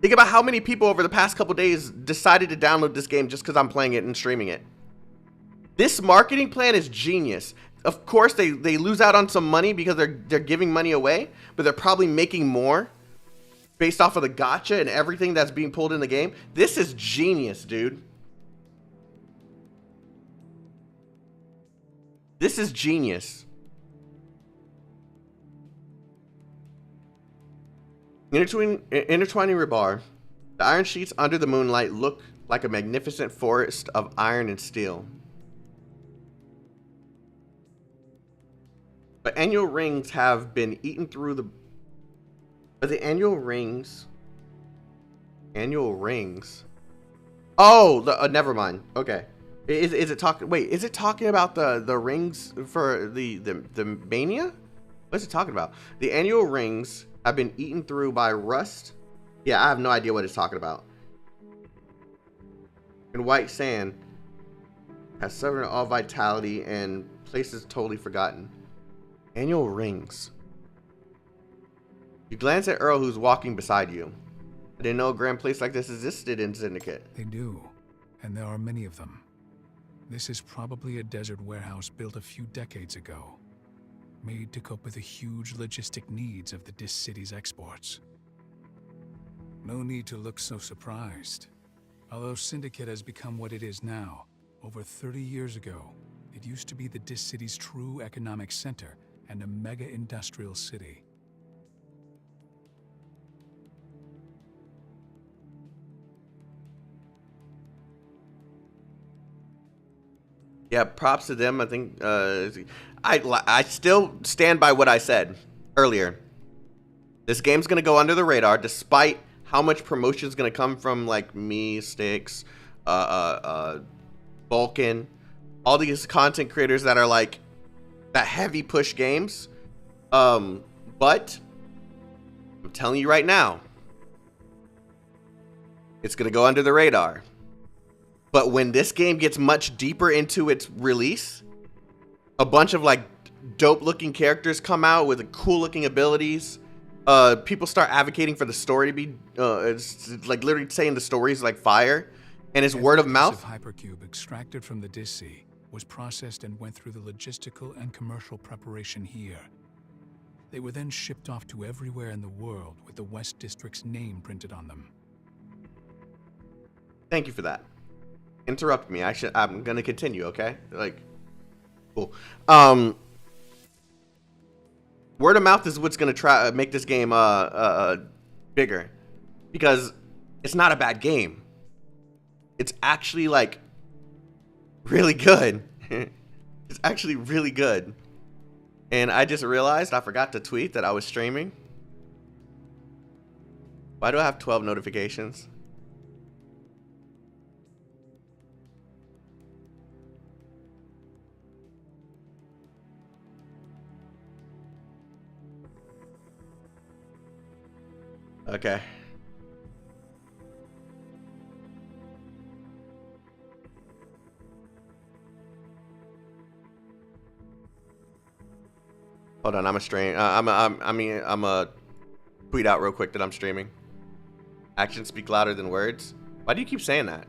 Think about how many people over the past couple days decided to download this game just because I'm playing it and streaming it. This marketing plan is genius. Of course, they lose out on some money because they're giving money away, but they're probably making more based off of the gacha and everything that's being pulled in the game. This is genius, dude. This is genius. Intertwining rebar, the iron sheets under the moonlight look like a magnificent forest of iron and steel. But annual rings have been eaten through the... But the annual rings... Oh, never mind. Okay. Is it talking... Wait, is it talking about the rings for the mania? What's it talking about? The annual rings have been eaten through by rust. Yeah, I have no idea what it's talking about. And white sand has severed all vitality and places totally forgotten. Annual rings. You glance at Earl, who's walking beside you. I didn't know a grand place like this existed in Syndicate. They do, and there are many of them. This is probably a desert warehouse built a few decades ago, made to cope with the huge logistic needs of the Dis City's exports. No need to look so surprised. Although Syndicate has become what it is now, over 30 years ago, it used to be the Dis City's true economic center and a mega industrial city. Yeah, props to them. I think I still stand by what I said earlier. This game's gonna go under the radar, despite how much promotion is gonna come from like me, Styx, Vulcan, all these content creators that are like that heavy push games. But telling you right now, it's going to go under the radar. But when this game gets much deeper into its release, a bunch of like dope looking characters come out with cool looking abilities. People start advocating for the story to be it's like literally saying the story is like fire, and it's word of mouth. Hypercube extracted from the Disc was processed and went through the logistical and commercial preparation here. They were then shipped off to everywhere in the world with the West District's name printed on them. Thank you for that. Interrupt me. I'm gonna continue, okay? Like, cool. Word of mouth is what's gonna try make this game bigger, because it's not a bad game. It's actually like really good. It's actually really good. And I just realized I forgot to tweet that I was streaming. Why do I have 12 notifications? Okay. Hold on, I'm a stream. I'm a tweet out real quick that I'm streaming. Actions speak louder than words. Why do you keep saying that?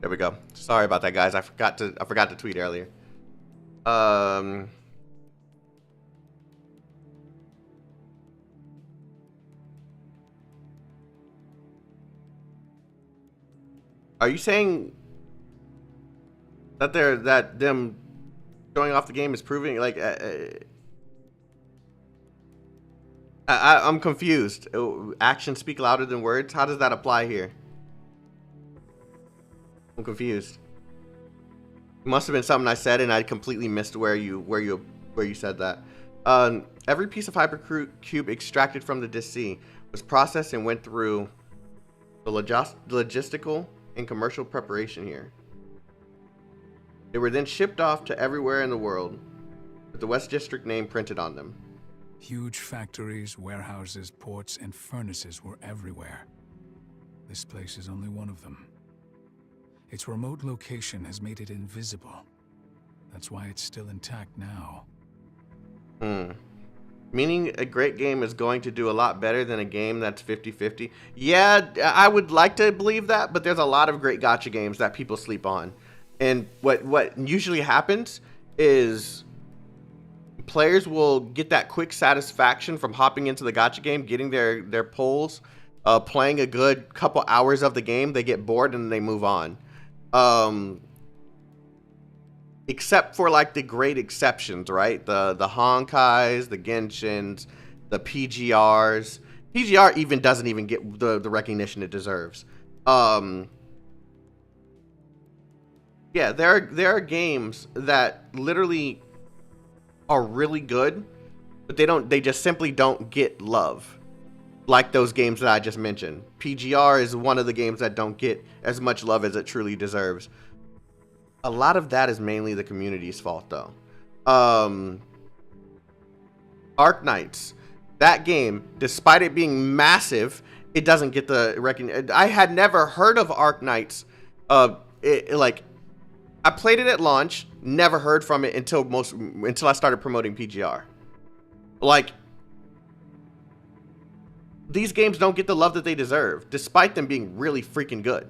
There we go. Sorry about that, guys. I forgot to tweet earlier. Are you saying that them showing off the game is proving like I'm confused. Actions speak louder than words. How does that apply here? I'm confused. It must have been something I said and I completely missed where you said that. Every piece of hypercube extracted from the Disc was processed and went through the logistical and commercial preparation here. They were then shipped off to everywhere in the world with the West District name printed on them. Huge factories, warehouses, ports, and furnaces were everywhere. This place is only one of them. Its remote location has made it invisible. That's why it's still intact now. Meaning a great game is going to do a lot better than a game that's 50-50. Yeah, I would like to believe that, but there's a lot of great gacha games that people sleep on. And what usually happens is players will get that quick satisfaction from hopping into the gacha game, getting their pulls, playing a good couple hours of the game, they get bored and they move on. Except for like the great exceptions, right? The Honkais, the Genshins, the PGRs. PGR even doesn't even get the recognition it deserves. Yeah, there are games that literally are really good, but they just simply don't get love. Like those games that I just mentioned. PGR is one of the games that don't get as much love as it truly deserves. A lot of that is mainly the community's fault, though. Arknights. That game, despite it being massive, it doesn't get the recognition. I had never heard of Arknights. I played it at launch, never heard from it until I started promoting PGR. Like, these games don't get the love that they deserve, despite them being really freaking good.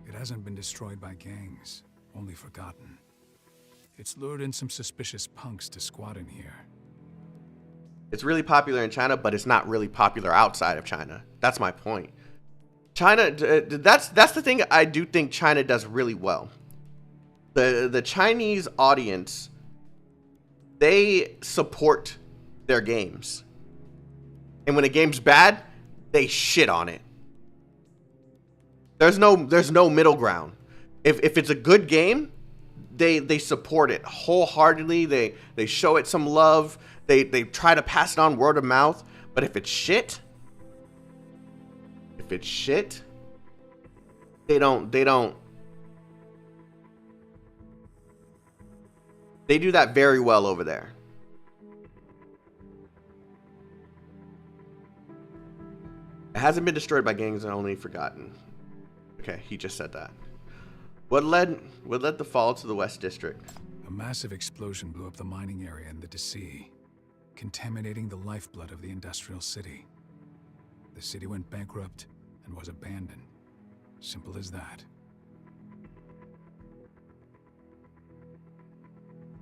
It hasn't been destroyed by gangs, only forgotten. It's lured in some suspicious punks to squat in here. It's really popular in China, but it's not really popular outside of China. That's my point. China, that's the thing I do think China does really well. The Chinese audience, they support their games. And when a game's bad, they shit on it. There's no middle ground. If it's a good game, they support it wholeheartedly. They show it some love. They try to pass it on word of mouth. But if it's shit, they don't. They do that very well over there. It hasn't been destroyed by gangs and only forgotten. Okay, he just said that. What led the fall to the West District? A massive explosion blew up the mining area in the Sea, contaminating the lifeblood of the industrial city. The city went bankrupt and was abandoned. Simple as that.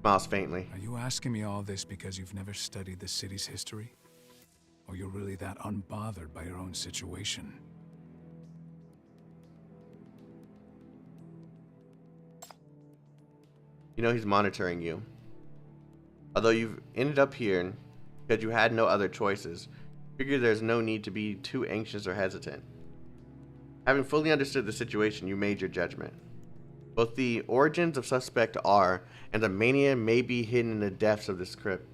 Smiles faintly. Are you asking me all this because you've never studied the city's history? Or you're really that unbothered by your own situation? You know he's monitoring you. Although you've ended up here because you had no other choices, figure there's no need to be too anxious or hesitant. Having fully understood the situation, you made your judgment. Both the origins of suspect are, and the mania may be hidden in the depths of this crypt.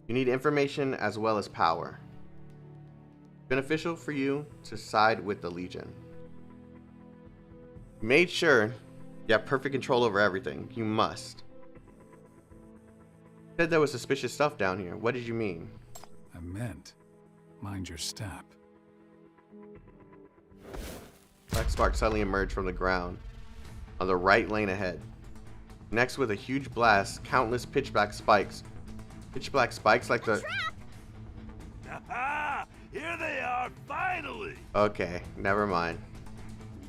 You need information as well as power. Beneficial for you to side with the Legion. You made sure you have perfect control over everything. You must. You said there was suspicious stuff down here. What did you mean? I meant, mind your step. Black sparks suddenly emerged from the ground on the right lane ahead. Next, with a huge blast, countless pitch black spikes. Pitch black spikes like the... Aha! Here they are, finally! Okay, never mind.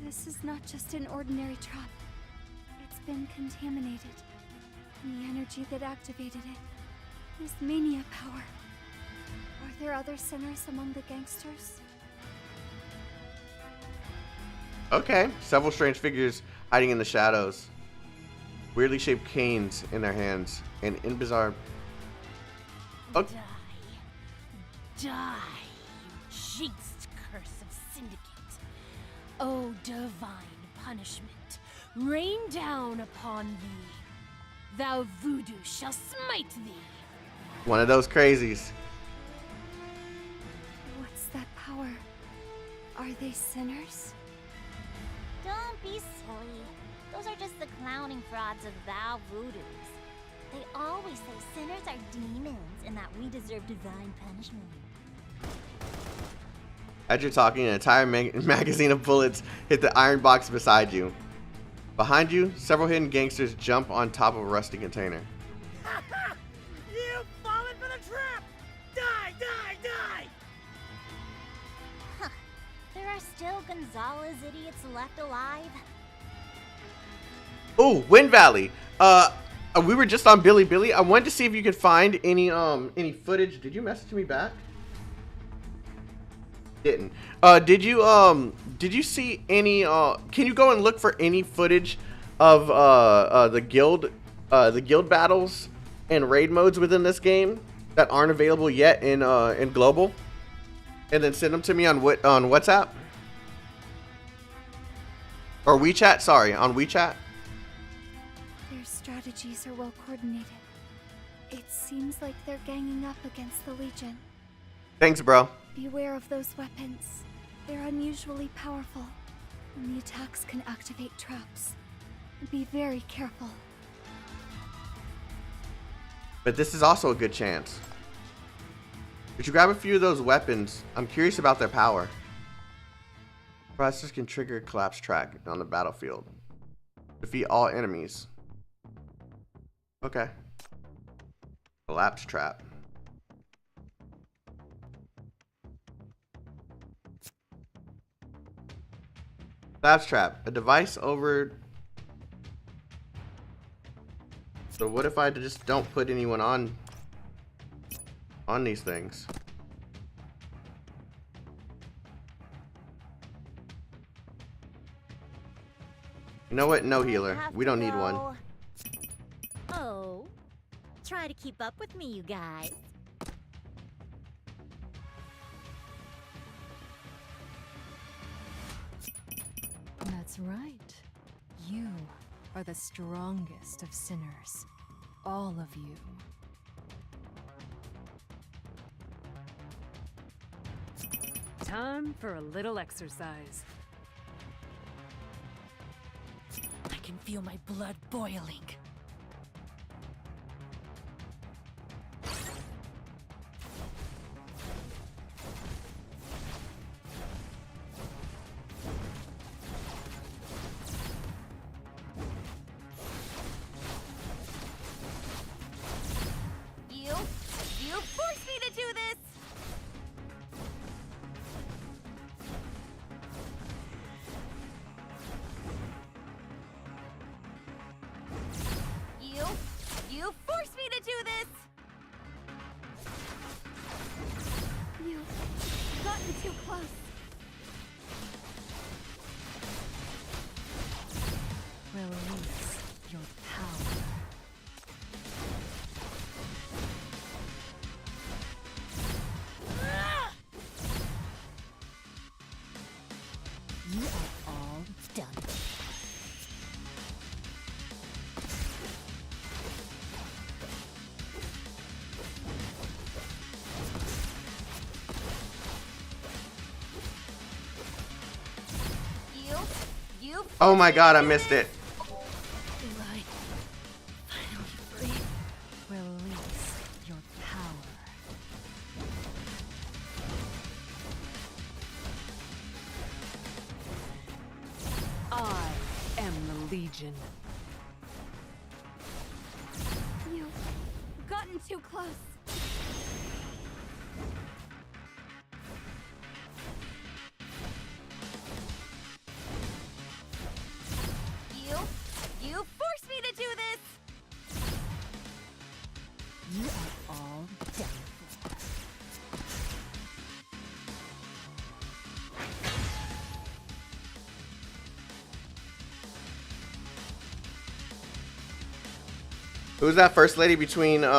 This is not just an ordinary trap. It's been contaminated. And the energy that activated it is mania power. Are there other sinners among the gangsters? Okay, several strange figures hiding in the shadows. Weirdly shaped canes in their hands, and in bizarre... Oh. Die, you jinxed curse of Syndicate. Oh, divine punishment, rain down upon thee. Thou voodoo shall smite thee. One of those crazies. What's that power? Are they sinners? Don't be silly. Those are just the clowning frauds of thou voodoos. They always say sinners are demons and that we deserve divine punishment. As you're talking, an entire magazine of bullets hit the iron box beside you. Behind you, several hidden gangsters jump on top of a rusty container. You've fallen for the trap! Die, die, die! Huh. There are still Gonzalez idiots left alive. Oh, Wind Valley. We were just on Billy. I wanted to see if you could find any footage. Did you message me back? Didn't. Did you see any can you go and look for any footage of the guild battles and raid modes within this game that aren't available yet in global, and then send them to me on WhatsApp or WeChat? Sorry, on WeChat. Their strategies are well coordinated. It seems like they're ganging up against the Legion. Thanks, bro. Beware of those weapons. They're unusually powerful, and the attacks can activate traps. Be very careful. But this is also a good chance. If you grab a few of those weapons, I'm curious about their power. Processors can trigger a collapse track on the battlefield. Defeat all enemies. Okay. Collapse trap. Collapse trap. A device over... So what if I just don't put anyone on these things? You know what? No healer. We don't need one. Oh. Try to keep up with me, you guys. That's right. You are the strongest of sinners. All of you. Time for a little exercise. I can feel my blood boiling. You forced me to do this! You forced me to do this! You've gotten too close. Release your power. You are all done. You Oh my god, I missed it. Am I finally free? Release your power. I am the Legion. You've gotten too close. You forced me to do this! You are all done for. Who's that first lady between EMP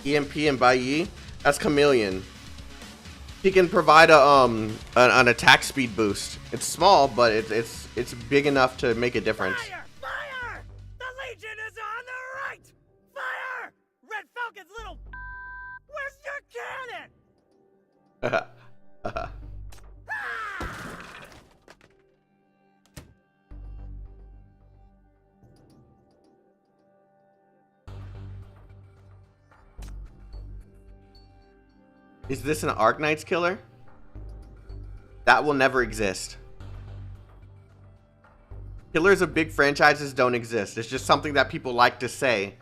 and Baiyi? That's Chameleon. He can provide a an attack speed boost. It's small, but it's big enough to make a difference. Fire! Fire! The Legion is on the right! Fire! Red Falcon's little... Where's your cannon? Is this an Arknight's killer? That will never exist. Killers of big franchises don't exist. It's just something that people like to say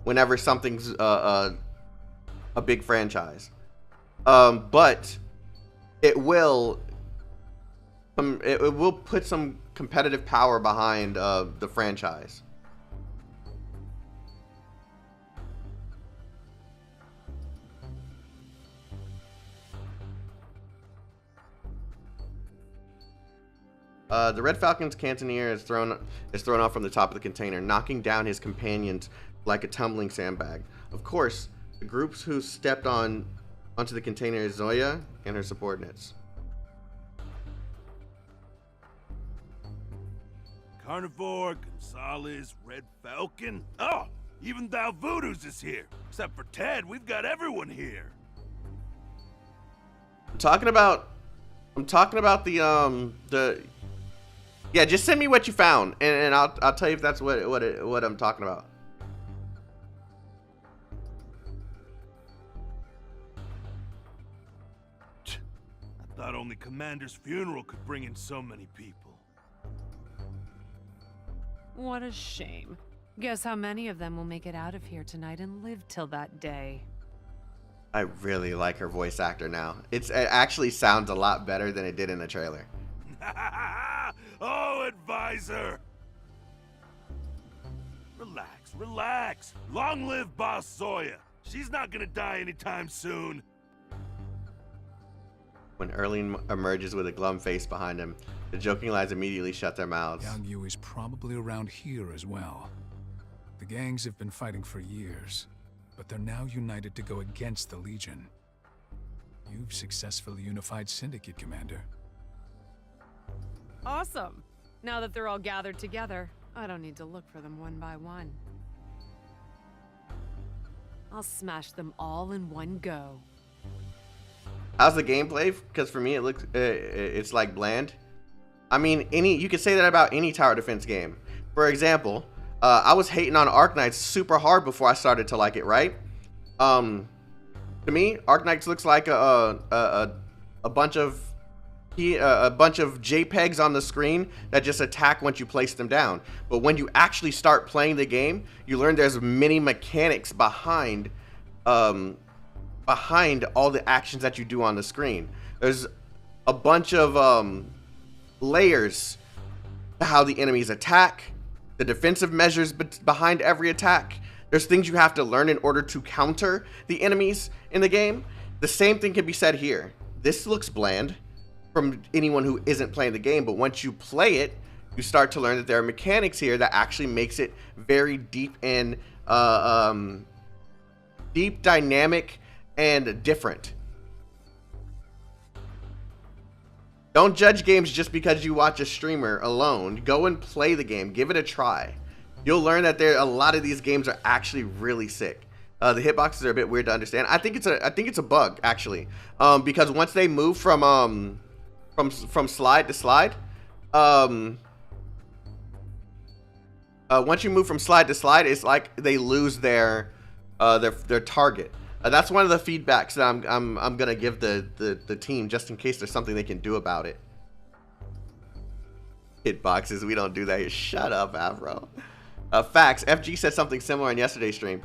whenever something's a big franchise. But it will put some competitive power behind the franchise. The Red Falcon's cannoneer is thrown off from the top of the container, knocking down his companions like a tumbling sandbag. Of course, the groups who stepped onto the container is Zoya and her subordinates. Carnivore, Gonzalez, Red Falcon. Oh, even Thou Voodoo's is here. Except for Ted, we've got everyone here. I'm talking about the yeah, just send me what you found, and I'll tell you if that's what I'm talking about. I thought only Commander's funeral could bring in so many people. What a shame. Guess how many of them will make it out of here tonight and live till that day. I really like her voice actor now. It actually sounds a lot better than it did in the trailer. Oh, advisor! Relax, relax. Long live Boss Zoya. She's not gonna die anytime soon. When Erling emerges with a glum face behind him, the joking lads immediately shut their mouths. Yang Yu is probably around here as well. The gangs have been fighting for years, but they're now united to go against the Legion. You've successfully unified Syndicate, Commander. Awesome. Now that they're all gathered together, I don't need to look for them one by one. I'll smash them all in one go. How's the gameplay? Because for me, it looks it's like bland. I mean, you could say that about any tower defense game. For example, I was hating on Arknights super hard before I started to like it, right? To me, Arknights looks like a bunch of JPEGs on the screen that just attack once you place them down. But when you actually start playing the game, you learn there's many mechanics behind all the actions that you do on the screen. There's a bunch of layers to how the enemies attack, the defensive measures behind every attack. There's things you have to learn in order to counter the enemies in the game. The same thing can be said here. This looks bland from anyone who isn't playing the game, but once you play it, you start to learn that there are mechanics here that actually makes it very deep and deep, dynamic, and different. Don't judge games just because you watch a streamer alone. Go and play the game. Give it a try. You'll learn that a lot of these games are actually really sick. The hitboxes are a bit weird to understand. I think it's a bug actually, because once they move from slide to slide, once you move from slide to slide, it's like they lose their target. That's one of the feedbacks that I'm gonna give the team, just in case there's something they can do about it. Hitboxes, we don't do that here. Shut up, Avro. Facts. FG said something similar in yesterday's stream.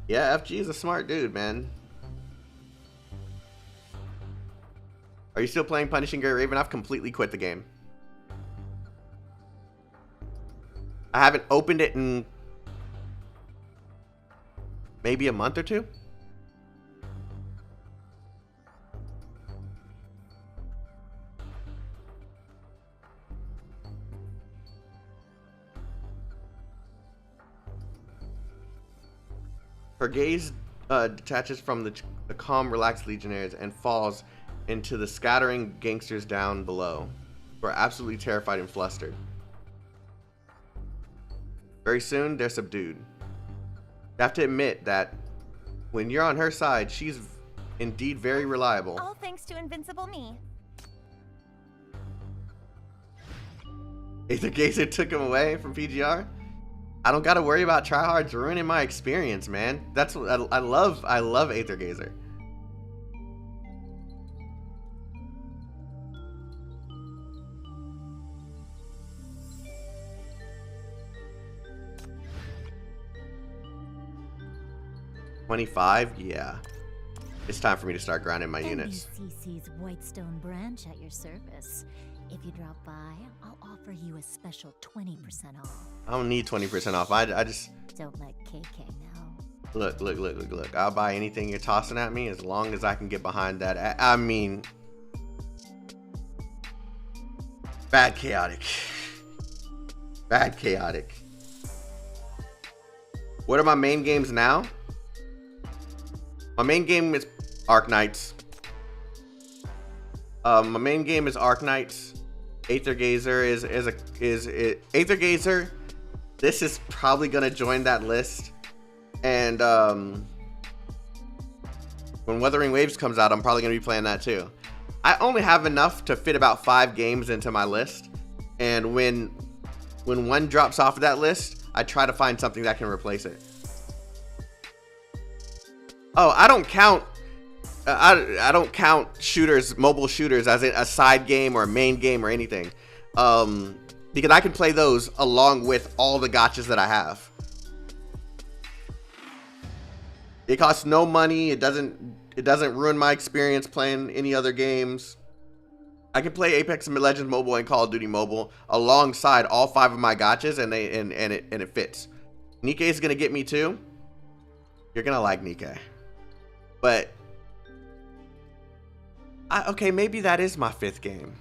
Yeah, FG is a smart dude, man. Are you still playing Punishing Gray Raven? I've completely quit the game. I haven't opened it in maybe a month or two. Her gaze detaches from the calm, relaxed legionnaires and falls into the scattering gangsters down below, who are absolutely terrified and flustered. Very soon, they're subdued. You have to admit that when you're on her side, she's indeed very reliable. All thanks to Invincible Me. Aether Gazer took him away from PGR? I don't gotta worry about tryhards ruining my experience, man. That's what I love Aether Gazer. $25? Yeah. It's time for me to start grinding my units. MBCC's Whitestone branch at your service. If you drop by, I'll offer you a special 20% off. I don't need 20% off. I just... Don't let KK know. Look. I'll buy anything you're tossing at me as long as I can get behind that. I mean... Bad chaotic. Bad chaotic. What are my main games now? My main game is Arknights. My main game is Arknights. Aether Gazer is Aether Gazer. This is probably gonna join that list. And when Wuthering Waves comes out, I'm probably gonna be playing that too. I only have enough to fit about 5 games into my list. And when one drops off of that list, I try to find something that can replace it. Oh, I don't count shooters, mobile shooters, as a side game or a main game or anything, because I can play those along with all the gotchas that I have. It costs no money. It doesn't ruin my experience playing any other games. I can play Apex Legends Mobile and Call of Duty Mobile alongside all 5 of my gotchas, and it fits. Nikke is gonna get me too. You're gonna like Nikke. But okay, maybe that is my 5th game.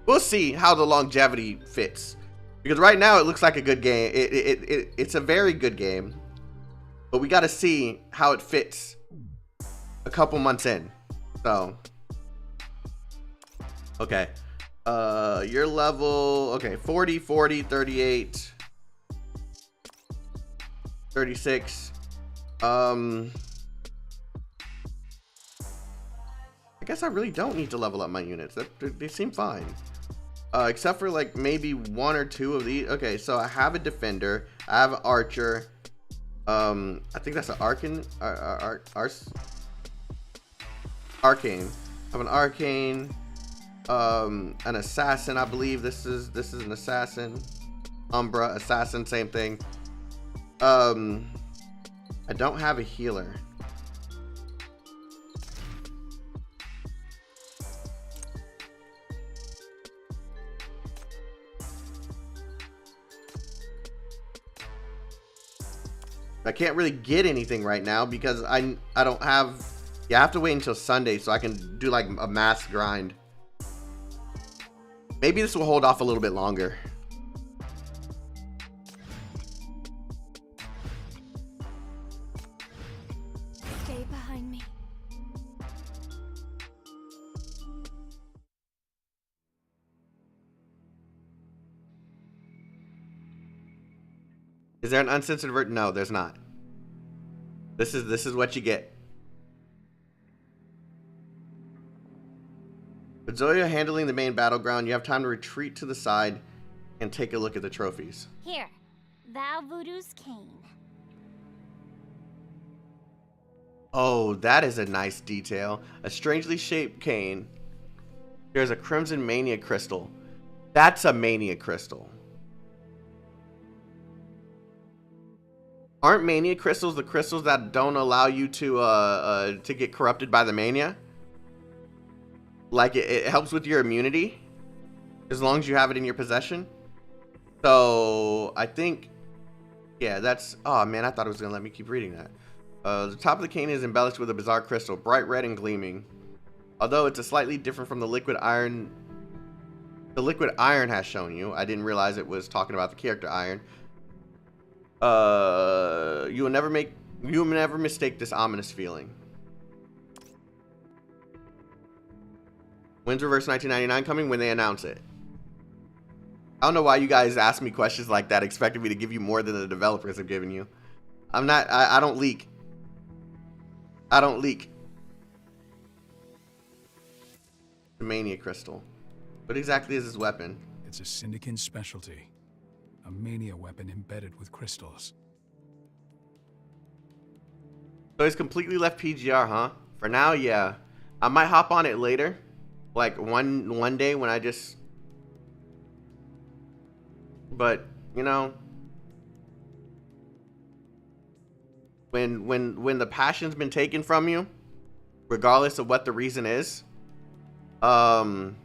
We'll see how the longevity fits, because right now it looks like a good game. It's a very good game, but we got to see how it fits a couple months in. So okay, Your level, okay, 40, 40, 38, 36. I guess I really don't need to level up my units. They seem fine. Except for like maybe one or two of these. Okay, so I have a defender. I have an archer. I think that's an arcane. Arcane. I have an arcane. An assassin. I believe this is an assassin. Umbra, assassin, same thing. I don't have a healer. I can't really get anything right now because I don't have. You have to wait until Sunday so I can do like a mass grind. Maybe this will hold off a little bit longer. Stay behind me. Is there an uncensored version? No, there's not. This is what you get. With Zoya handling the main battleground, you have time to retreat to the side and take a look at the trophies. Here, thou voodoo's cane. Oh, that is a nice detail. A strangely shaped cane. There's a crimson mania crystal. That's a mania crystal. Aren't mania crystals the crystals that don't allow you to get corrupted by the mania? Like it helps with your immunity as long as you have it in your possession. So I think, yeah, that's. Oh man, I thought it was gonna let me keep reading that. The top of the cane is embellished with a bizarre crystal, bright red and gleaming. Although it's a slightly different from the liquid iron. The liquid iron has shown you. I didn't realize it was talking about the character iron. You will never mistake this ominous feeling. When's Reverse 1999 coming? When they announce it. I don't know why you guys ask me questions like that, expecting me to give you more than the developers have given you. I'm not. I don't leak. I don't leak. The Mania Crystal. What exactly is this weapon? It's a Syndicate specialty. A Mania weapon embedded with crystals. So he's completely left PGR, huh? For now, yeah. I might hop on it later. Like one day when I just... But, you know... When the passion's been taken from you, regardless of what the reason is, you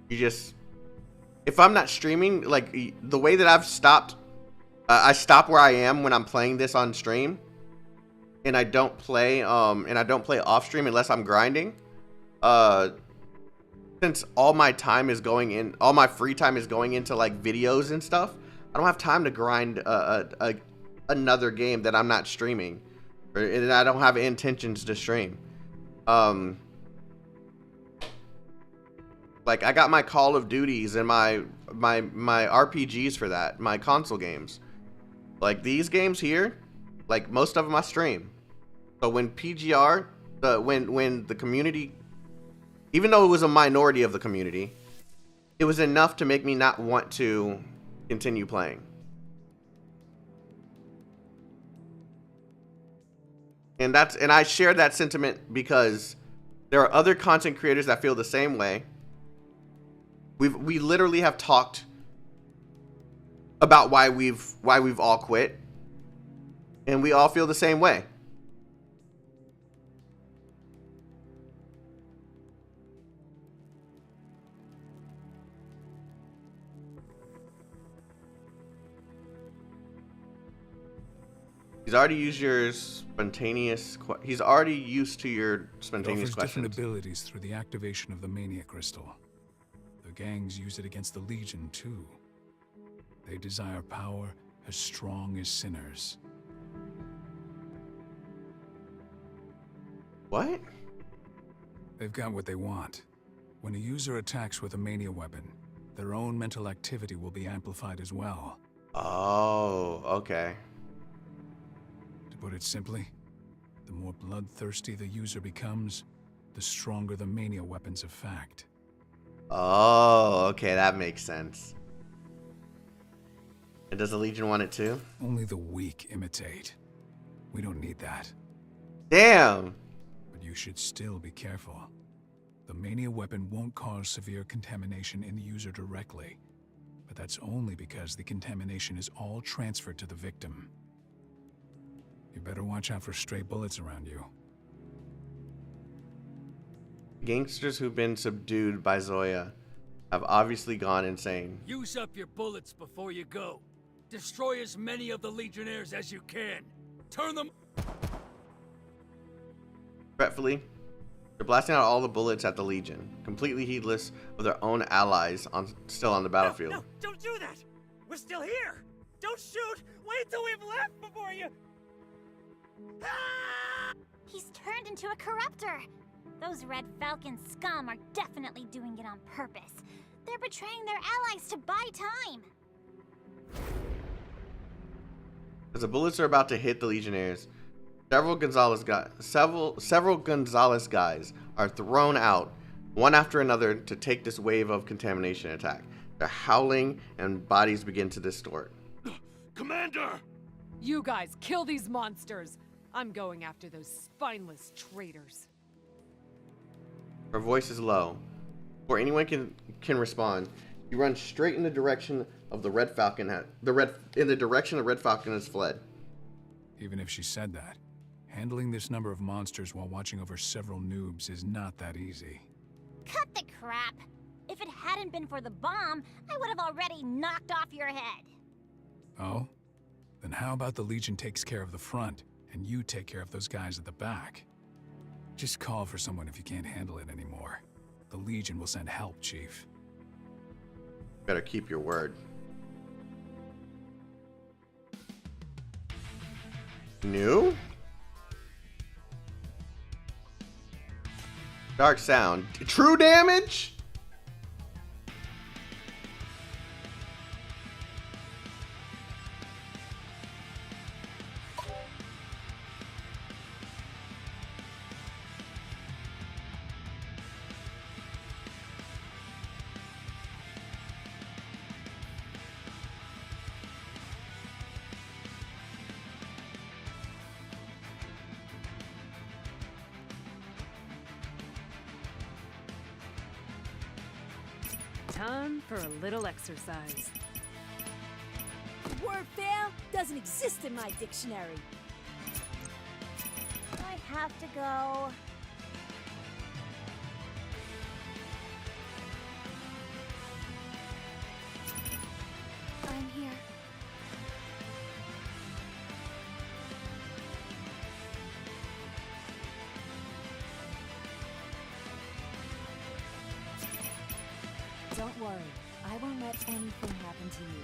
just... If I'm not streaming, like the way that I've stopped, I stop where I am when I'm playing this on stream, and I don't play off stream unless I'm grinding. Since all my time is going in, all my free time is going into like videos and stuff, I don't have time to grind another game that I'm not streaming, and I don't have intentions to stream. Like I got my Call of Duties and my RPGs for that, my console games. Like these games here, like most of them I stream. So when PGR, when the community, even though it was a minority of the community, it was enough to make me not want to continue playing. And I share that sentiment because there are other content creators that feel the same way. We literally have talked about why we've all quit, and we all feel the same way. He's already used your spontaneous. He's already used to your spontaneous questions. Different abilities through the activation of the Mania Crystal. The gangs use it against the Legion too. They desire power as strong as sinners. What? They've got what they want. When a user attacks with a mania weapon, their own mental activity will be amplified as well. Oh, okay. To put it simply, the more bloodthirsty the user becomes, the stronger the mania weapon's effect. Oh, okay, that makes sense. And does the Legion want it too? Only the weak imitate. We don't need that. Damn! But you should still be careful. The mania weapon won't cause severe contamination in the user directly, but that's only because the contamination is all transferred to the victim. You better watch out for stray bullets around you. Gangsters who've been subdued by Zoya have obviously gone insane. Use up your bullets before you go. Destroy as many of the Legionnaires as you can. Turn them... Regretfully, they're blasting out all the bullets at the Legion, completely heedless of their own allies still on the battlefield. No, don't do that! We're still here! Don't shoot! Wait till we've left before you... Ah! He's turned into a corruptor. Those Red Falcon scum are definitely doing it on purpose. They're betraying their allies to buy time. As the bullets are about to hit the Legionnaires, several Gonzalez guys are thrown out, one after another, to take this wave of contamination attack. They're howling and bodies begin to distort. Commander! You guys, kill these monsters! I'm going after those spineless traitors. Her voice is low. Before anyone can respond, you run straight in the direction of the Red Falcon. In the direction the Red Falcon has fled. Even if she said that, handling this number of monsters while watching over several noobs is not that easy. Cut the crap. If it hadn't been for the bomb, I would have already knocked off your head. Oh? Then how about the Legion takes care of the front, and you take care of those guys at the back? Just call for someone if you can't handle it anymore. The Legion will send help, Chief. Better keep your word. New? Dark sound. True damage? Time for a little exercise. Word fail doesn't exist in my dictionary. I have to go. I'm here. Don't worry, I won't let anything happen to you.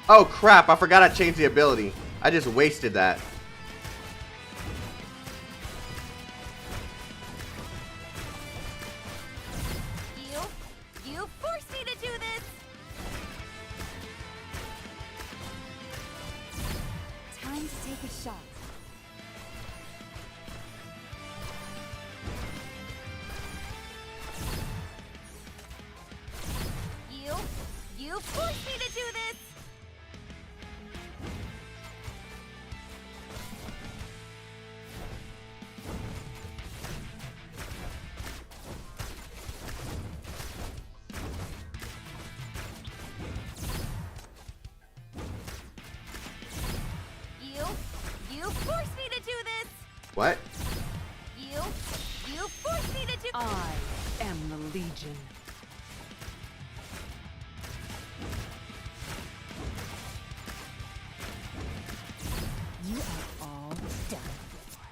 Oh crap, I forgot I changed the ability. I just wasted that. You forced me to do this! Time to take a shot. You forced me to do this! You forced me to do this! What? You forced me to do— I am the Legion. You are all done for.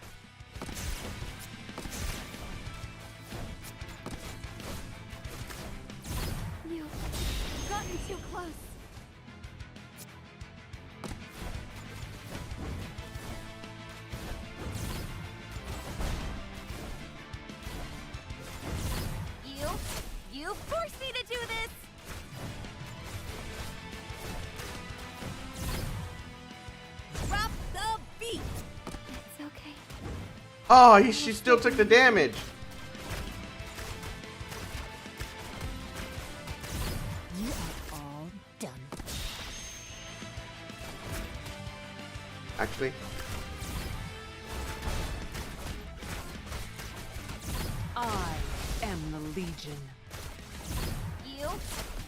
Too close. You forced me to do this! Drop the beat! It's okay. Oh, she still took the damage. You are all done. Actually. I am the Legion.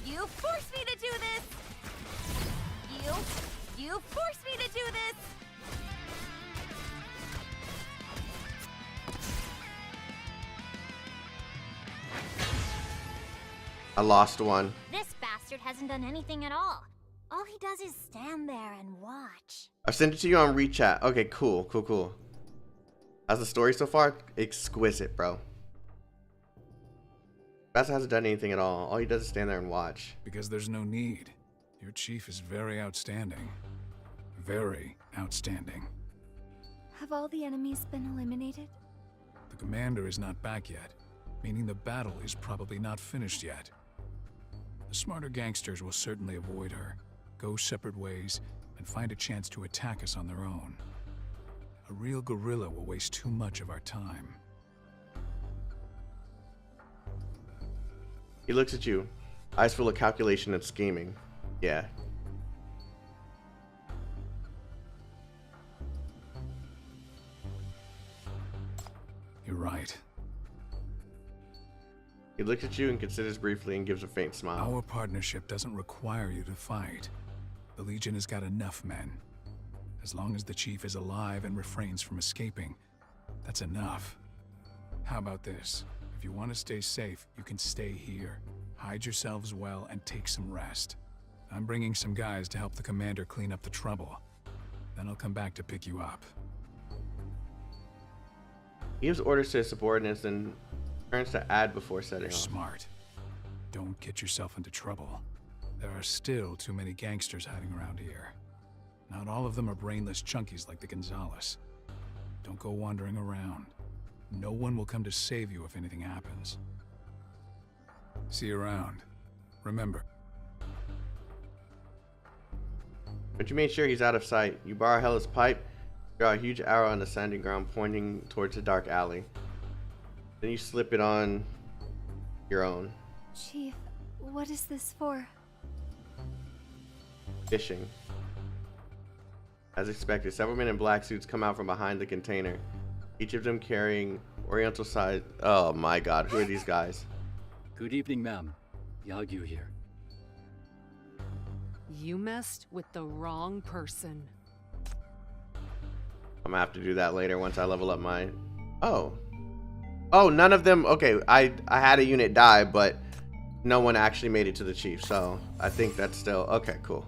You forced me to do this! You forced me to do this! I lost one. This bastard hasn't done anything at all. All he does is stand there and watch. I've sent it to you on WeChat. Okay, cool. How's the story so far? Exquisite, bro. Basta hasn't done anything at all. All he does is stand there and watch. Because there's no need. Your chief is very outstanding. Very outstanding. Have all the enemies been eliminated? The commander is not back yet, meaning the battle is probably not finished yet. The smarter gangsters will certainly avoid her, go separate ways, and find a chance to attack us on their own. A real guerrilla will waste too much of our time. He looks at you, eyes full of calculation and scheming. Yeah. You're right. He looks at you and considers briefly and gives a faint smile. Our partnership doesn't require you to fight. The Legion has got enough men. As long as the chief is alive and refrains from escaping, that's enough. How about this? If you want to stay safe, you can stay here. Hide yourselves well and take some rest. I'm bringing some guys to help the commander clean up the trouble. Then I'll come back to pick you up. He gives orders to his subordinates and turns to add before setting You're off. smart. Don't get yourself into trouble. There are still too many gangsters hiding around here. Not all of them are brainless chunkies like the Gonzales. Don't go wandering around. No one will come to save you if anything happens. See you around. Remember. But you made sure he's out of sight. You borrow Hella's pipe, draw a huge arrow on the sandy ground pointing towards the dark alley. Then you slip it on your own. Chief, what is this for? Fishing. As expected, several men in black suits come out from behind the container, each of them carrying oriental size. Oh my god, who are these guys? Good evening, ma'am. Yagyu here. You messed with the wrong person. I'm gonna have to do that later once I level up my. Oh, none of them. Okay, I had a unit die, but no one actually made it to the chief, so I think that's still okay. Cool.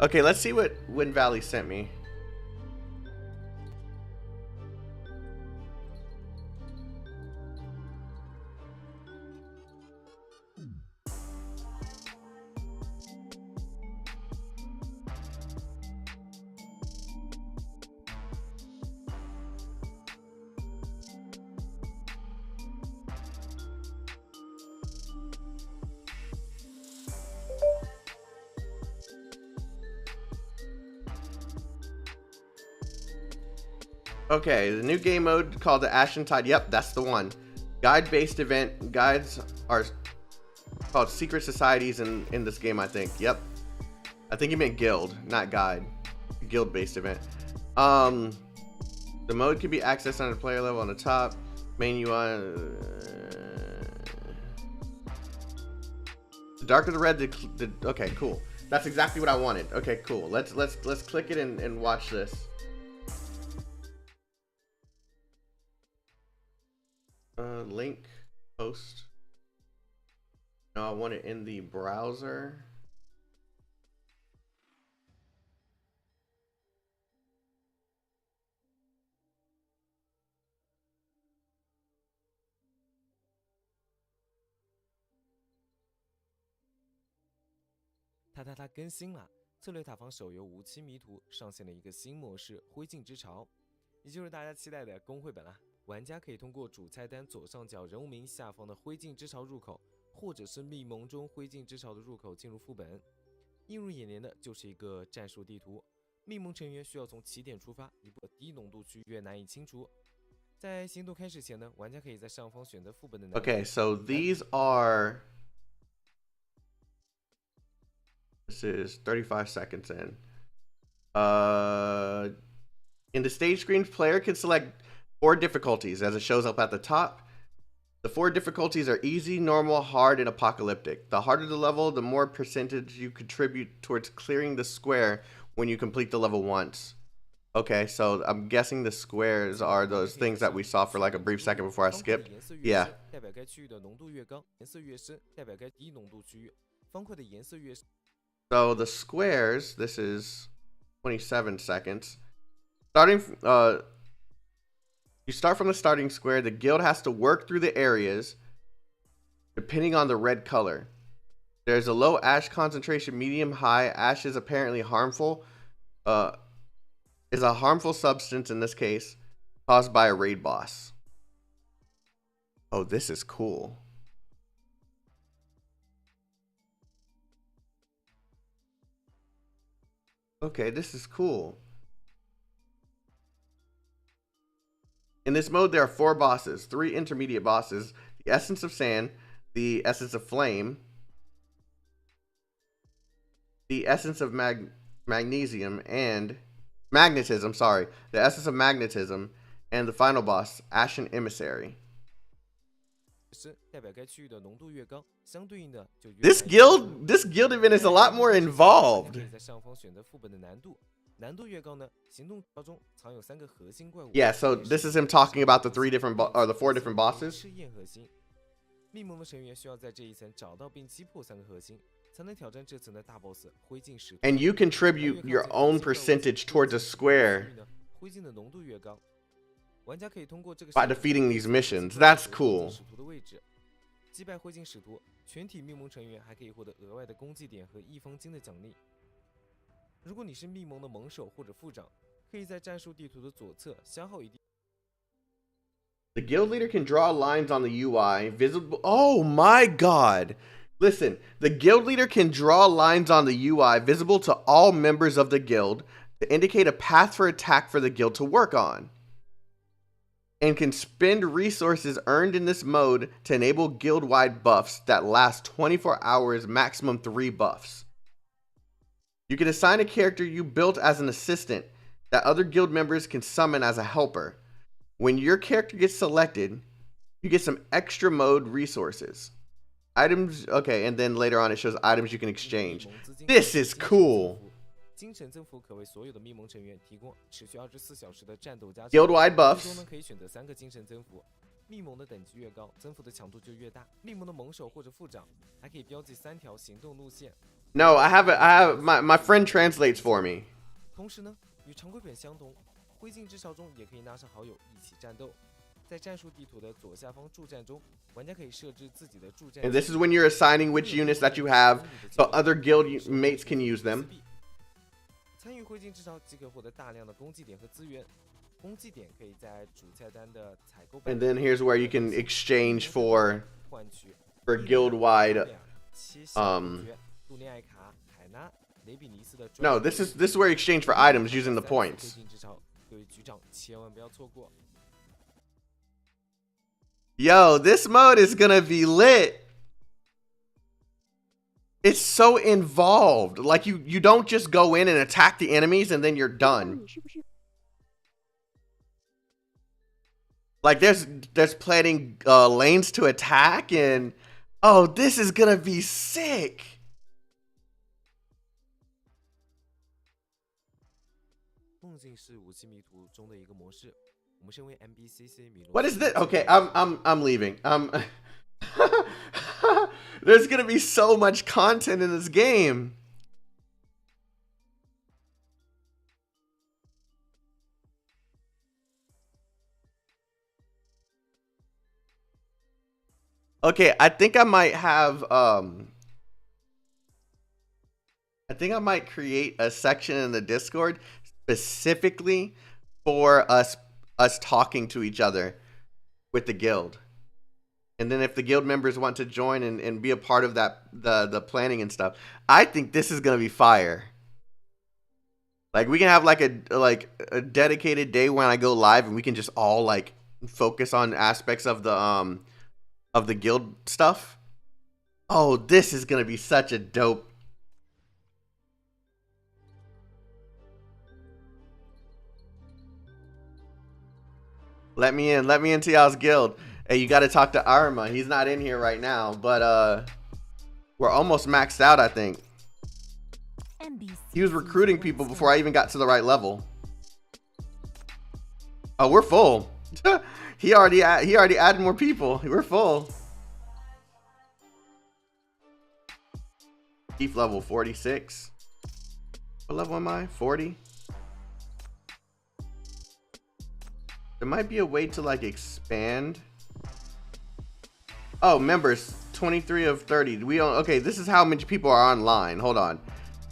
Okay, let's see what Wind Valley sent me. Okay, the new game mode called the Ashen Tide. Yep, that's the one. Guide-based event. Guides are called secret societies in this game, I think. Yep. I think you meant guild, not guide. Guild-based event. The mode can be accessed on the player level on the top. Main UI. The darker the red, okay, cool. That's exactly what I wanted. Okay, cool. Let's click it and watch this. Link post. No, I want it in the browser. 它更新了，策略塔防手游《无期迷途》上线了一个新模式“灰烬之潮”，也就是大家期待的工会本啦。玩家可以通过主菜单左上角人物名下方的灰烬之潮入口，或者是密盟中灰烬之潮的入口进入副本。映入眼帘的就是一个战术地图，密盟成员需要从起点出发，一部低浓度区越难以清除。在行动开始前呢，玩家可以在上方选择副本的难度。Okay, so these are. This is 35 seconds in. In the stage screen, player can select 4 difficulties as it shows up at the top. The 4 difficulties are easy, normal, hard, and apocalyptic. The harder the level, the more percentage you contribute towards clearing the square when you complete the level once. Okay, so I'm guessing the squares are those things that we saw for like a brief second before I skipped. Yeah. So the squares, this is 27 seconds. You start from the starting square. The guild has to work through the areas depending on the red color. There's a low ash concentration, medium, high. Ash is apparently harmful. Is a harmful substance in this case caused by a raid boss. Oh, this is cool. Okay, this is cool. In this mode, there are 4 bosses, 3 intermediate bosses, the Essence of Sand, the Essence of Flame, the Essence of Magnetism, the Essence of Magnetism, and the final boss, Ashen Emissary. This guild event is a lot more involved. Yeah, so this is him talking about the 4 different bosses. And you contribute your own percentage towards a square by defeating these missions. That's cool. 击败灰烬使徒，全体密盟成员还可以获得额外的攻击点和一方金的奖励。如果你是密盟的盟首或者副长，可以在战术地图的左侧消耗一定。The guild leader can draw lines on the UI visible. Oh my god! Listen, the guild leader can draw lines on the UI visible to all members of the guild to indicate a path for attack for the guild to work on, and can spend resources earned in this mode to enable guild-wide buffs that last 24 hours, maximum 3 buffs. You can assign a character you built as an assistant that other guild members can summon as a helper. When your character gets selected, you get some extra mode resources. Items, okay, and then later on it shows items you can exchange. This is cool. 精神增幅可为所有的密盟成员提供持续24小时的战斗加成。Guild-wide buffs. 最多呢可以选择3个精神增幅。密盟的等级越高，增幅的强度就越大。密盟的盟首或者副长还可以标记3条行动路线。No, I have my friend translates for me. 同时呢，与常规本相同，灰烬之潮中也可以拉上好友一起战斗。在战术地图的左下方助战中，玩家可以设置自己的助战。And this is when you're assigning which units that you have, so other guild mates can use them. 参与灰烬之潮即可获得大量的攻击点和资源，攻击点可以在主菜单的采购。And then here's where you can exchange for guild-wide. No, this is where you exchange for items using the points. 各位局长千万不要错过。Yo, this mode is gonna be lit. It's so involved. Like you don't just go in and attack the enemies and then you're done. Like there's planning lanes to attack, and oh, this is gonna be sick. What is this? Okay, I'm leaving. There's gonna be so much content in this game. Okay, I think I might have I think I might create a section in the Discord specifically for us talking to each other with the guild. And then if the guild members want to join and be a part of that, the planning and stuff, I think this is gonna be fire. Like we can have like a dedicated day when I go live and we can just all like focus on aspects of the guild stuff. Oh, this is gonna be such a dope. Let me into y'all's guild. Hey, you got to talk to Arma. He's not in here right now, but we're almost maxed out, I think. He was recruiting people before I even got to the right level. Oh, we're full. he already added more people. We're full. Chief level 46. What level am I? 40. There might be a way to like expand. Oh, members, 23 of 30. We don't. Okay, this is how many people are online. Hold on.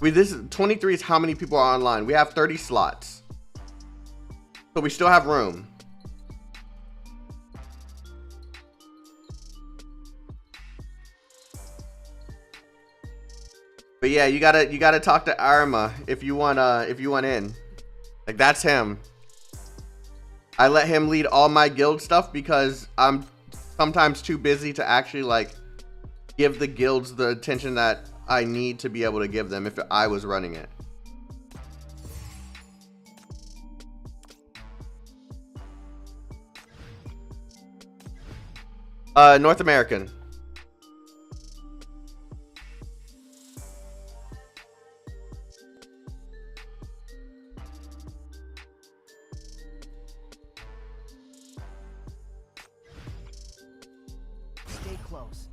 This is 23 is how many people are online. We have 30 slots, so we still have room. But yeah, you gotta talk to Arma if you want in. Like that's him. I let him lead all my guild stuff because I'm sometimes too busy to actually like give the guilds the attention that I need to be able to give them if I was running it. North American. Close.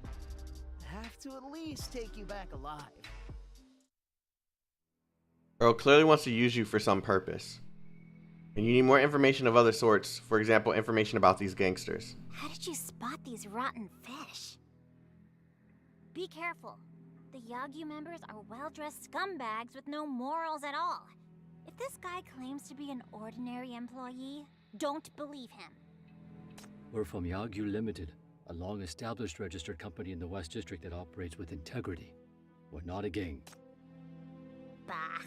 Have to at least take you back alive. Earl clearly wants to use you for some purpose. And you need more information of other sorts. For example, information about these gangsters. How did you spot these rotten fish? Be careful. The Yagyu members are well-dressed scumbags with no morals at all. If this guy claims to be an ordinary employee, don't believe him. We're from Yagyu Limited, a long-established registered company in the West District that operates with integrity. We're not a gang. Bah.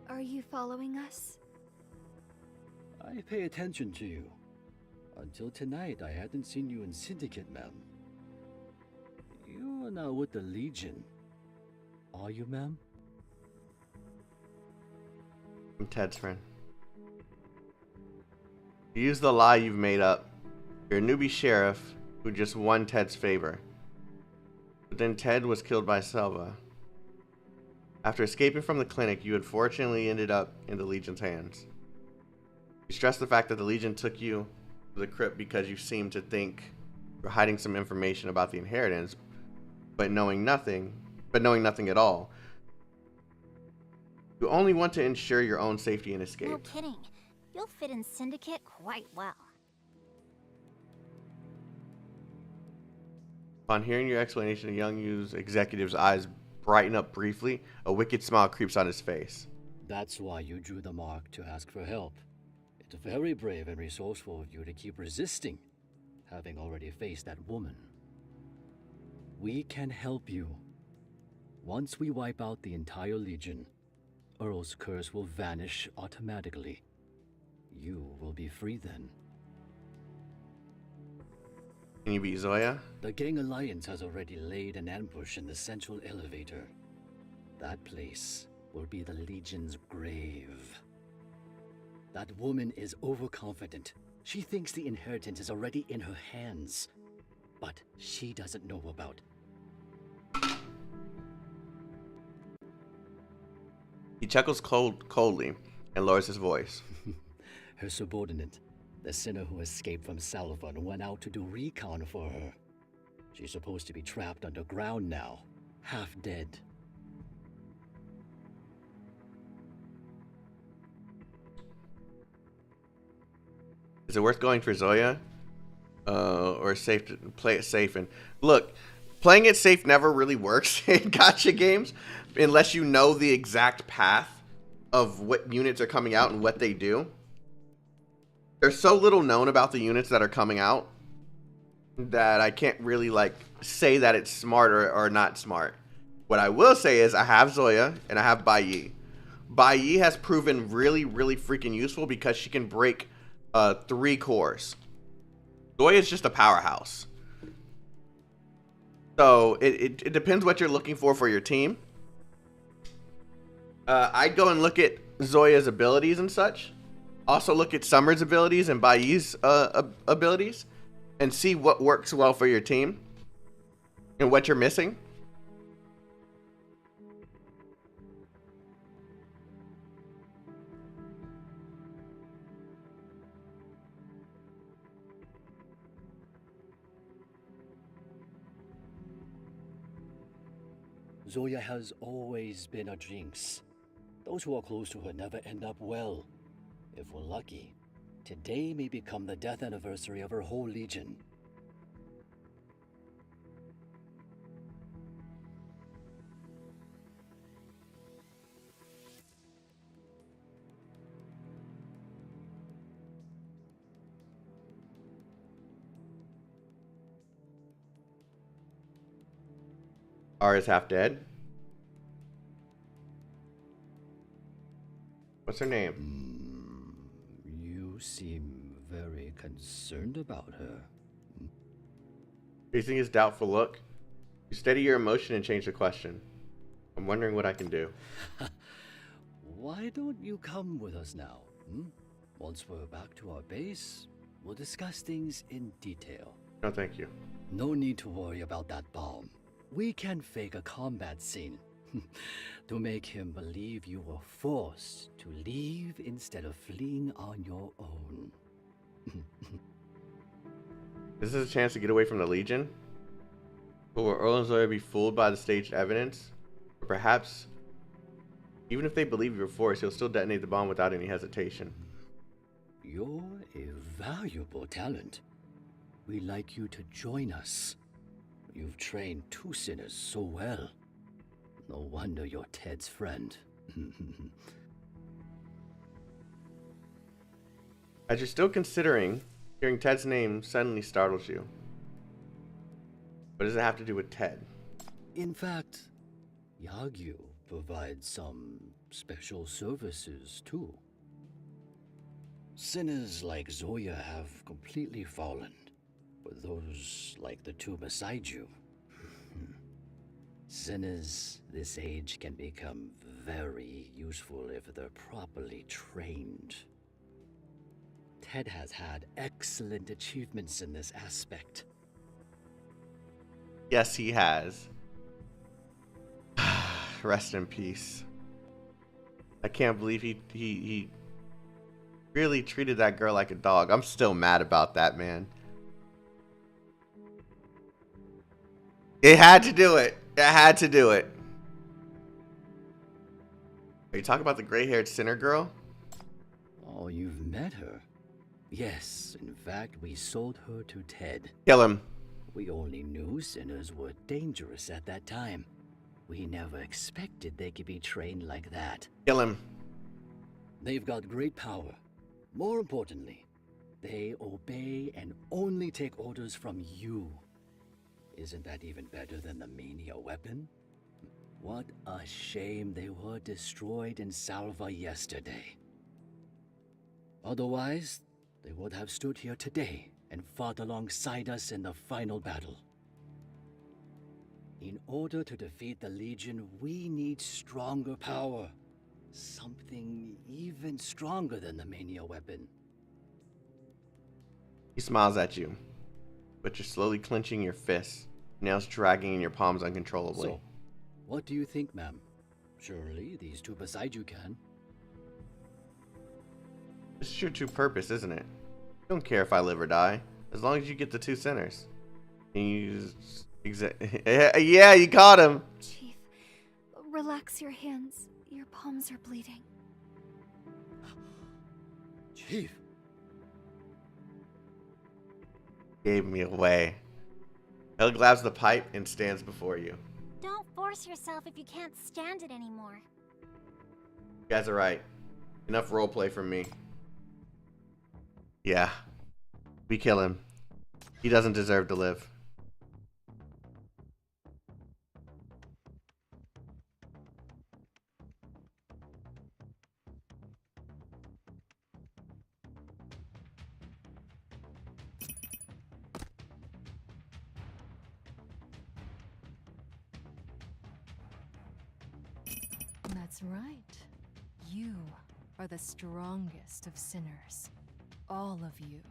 Are you following us? I pay attention to you. Until tonight, I hadn't seen you in Syndicate, ma'am. You are now with the Legion. Are you, ma'am? I'm Ted's friend. You use the lie you've made up. You're a newbie sheriff who just won Ted's favor. But then Ted was killed by Selva. After escaping from the clinic, you unfortunately ended up in the Legion's hands. You stress the fact that the Legion took you to the crypt because you seemed to think you were hiding some information about the inheritance, but knowing nothing at all. You only want to ensure your own safety and escape. No kidding. You'll fit in Syndicate quite well. Upon hearing your explanation, the young Yu's executive's eyes brighten up briefly. A wicked smile creeps on his face. That's why you drew the mark to ask for help. It's very brave and resourceful of you to keep resisting, having already faced that woman. We can help you. Once we wipe out the entire Legion, Earl's curse will vanish automatically. You will be free then. Can you beat Zoya? The Gang Alliance has already laid an ambush in the central elevator. That place will be the Legion's grave. That woman is overconfident. She thinks the inheritance is already in her hands. But she doesn't know about. He chuckles coldly and lowers his voice. Her subordinate, the sinner who escaped from Salva and went out to do recon for her. She's supposed to be trapped underground now, half dead. Is it worth going for Zoya? or safe to play it safe. And look, playing it safe never really works in gacha games unless you know the exact path of what units are coming out and what they do. There's so little known about the units that are coming out that I can't really like say that it's smart or not smart. What I will say is I have Zoya and I have Bai Yi. Bai Yi has proven really, really freaking useful because she can break 3 cores. Zoya is just a powerhouse. So it depends what you're looking for your team. I'd go and look at Zoya's abilities and such. Also look at Summer's abilities and Bai Yi's abilities and see what works well for your team and what you're missing. Zoya has always been a jinx. Those who are close to her never end up well. If we're lucky, today may become the death anniversary of her whole legion. Ara's half dead. What's her name? You seem very concerned about her. Facing his doubtful look, you steady your emotion and change the question. I'm wondering what I can do. Why don't you come with us now? Once we're back to our base, we'll discuss things in detail. No, thank you. No need to worry about that bomb. We can fake a combat scene to make him believe you were forced to leave instead of fleeing on your own. This is a chance to get away from the Legion? But will Earl and Zoya be fooled by the staged evidence? Or perhaps, even if they believe you're forced, he'll still detonate the bomb without any hesitation. You're a valuable talent. We'd like you to join us. You've trained 2 sinners so well. No wonder you're Ted's friend. As you're still considering, hearing Ted's name suddenly startles you. What does it have to do with Ted? In fact, Yagyu provides some special services too. Sinners like Zoya have completely fallen, but those like the 2 beside you. Sinners this age can become very useful if they're properly trained. Ted has had excellent achievements in this aspect. Yes, he has. Rest in peace. I can't believe he really treated that girl like a dog. I'm still mad about that, man. It had to do it. It had to do it. Are you talking about the gray-haired sinner girl? Oh, you've met her? Yes, in fact, we sold her to Ted. Kill him. We only knew sinners were dangerous at that time. We never expected they could be trained like that. Kill him. They've got great power. More importantly, they obey and only take orders from you. Isn't that even better than the Mania weapon? What a shame they were destroyed in Salva yesterday. Otherwise, they would have stood here today and fought alongside us in the final battle. In order to defeat the Legion, we need stronger power. Something even stronger than the Mania weapon. He smiles at you, but you're slowly clenching your fists, nails dragging in your palms uncontrollably. So, what do you think, ma'am? Surely these 2 beside you can. This is your true purpose, isn't it? You don't care if I live or die, as long as you get the 2 sinners. And you yeah, you caught him. Chief, relax your hands. Your palms are bleeding. Chief! Gave me away. Elle grabs the pipe and stands before you. Don't force yourself if you can't stand it anymore. You guys are right. Enough roleplay from me. Yeah. We kill him. He doesn't deserve to live. That's right. You are the strongest of sinners. All of you.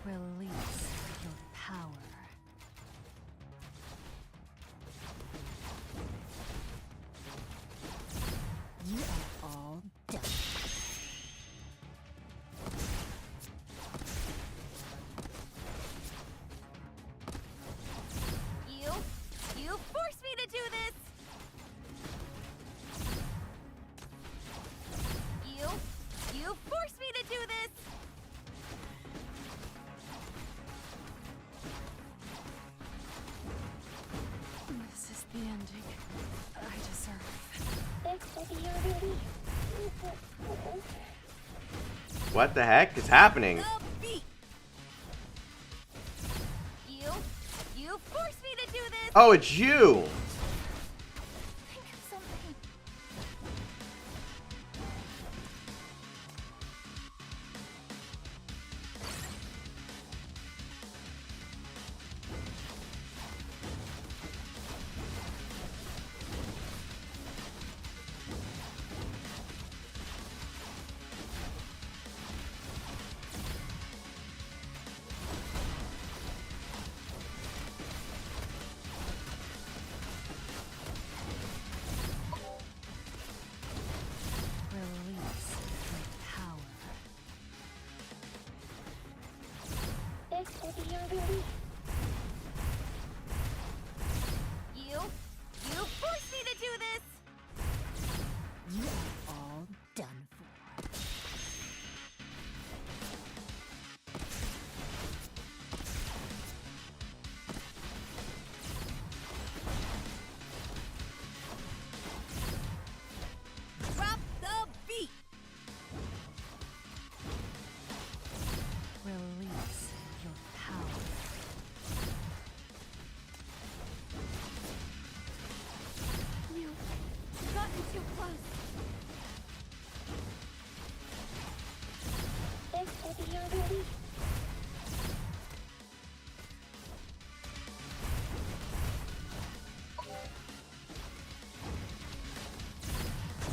Release your power. You are all done. You forced me to do this! You forced me to do this! This is the ending I deserve. What the heck is happening? You forced me to do this! Oh, it's you! Think of something. Release your power. You forced me to do this! You are all done for. Drop the beat! Release your power. You've gotten too close.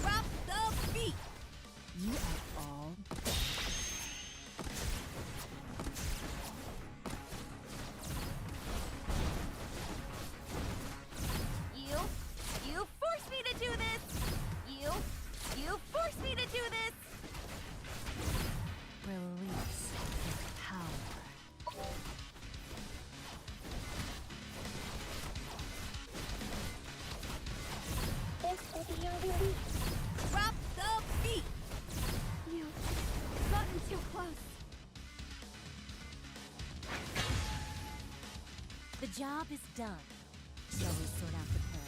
Drop the beat! You are all You forced me to do this! You forced me to do this! Release your power. Drop the beat! You've gotten too close. The job is done. Shall we sort out the prey?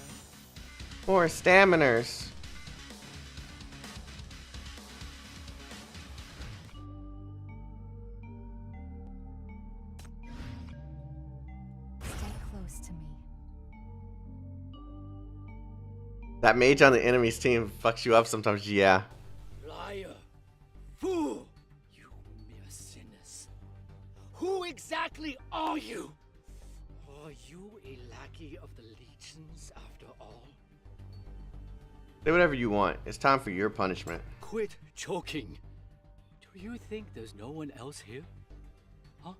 More staminers. Stay close to me. That mage on the enemy's team fucks you up sometimes, yeah. Liar! Fool! You mere sinners! Who exactly are you? Are you a lackey of the legions after all? Say whatever you want. It's time for your punishment. Quit choking. Do you think there's no one else here? Huh?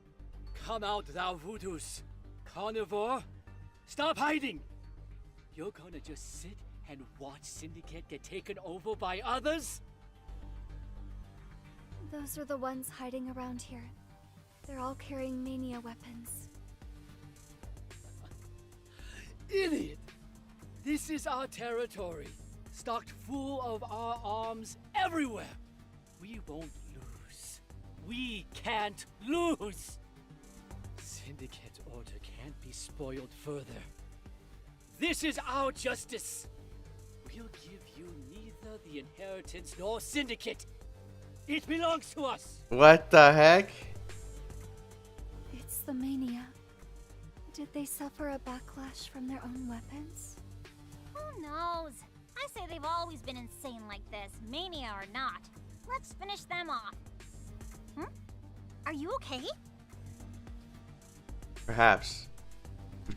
Come out, thou voodoos. Carnivore, stop hiding! You're gonna just sit and watch Syndicate get taken over by others? Those are the ones hiding around here. They're all carrying mania weapons. Idiot! This is our territory, stocked full of our arms everywhere. We won't lose. We can't lose! Syndicate order can't be spoiled further. This is our justice. We'll give you neither the inheritance nor Syndicate. It belongs to us. What the heck? It's the mania. Did they suffer a backlash from their own weapons? Who knows? I say they've always been insane like this, mania or not. Let's finish them off. Are you okay? Perhaps. You're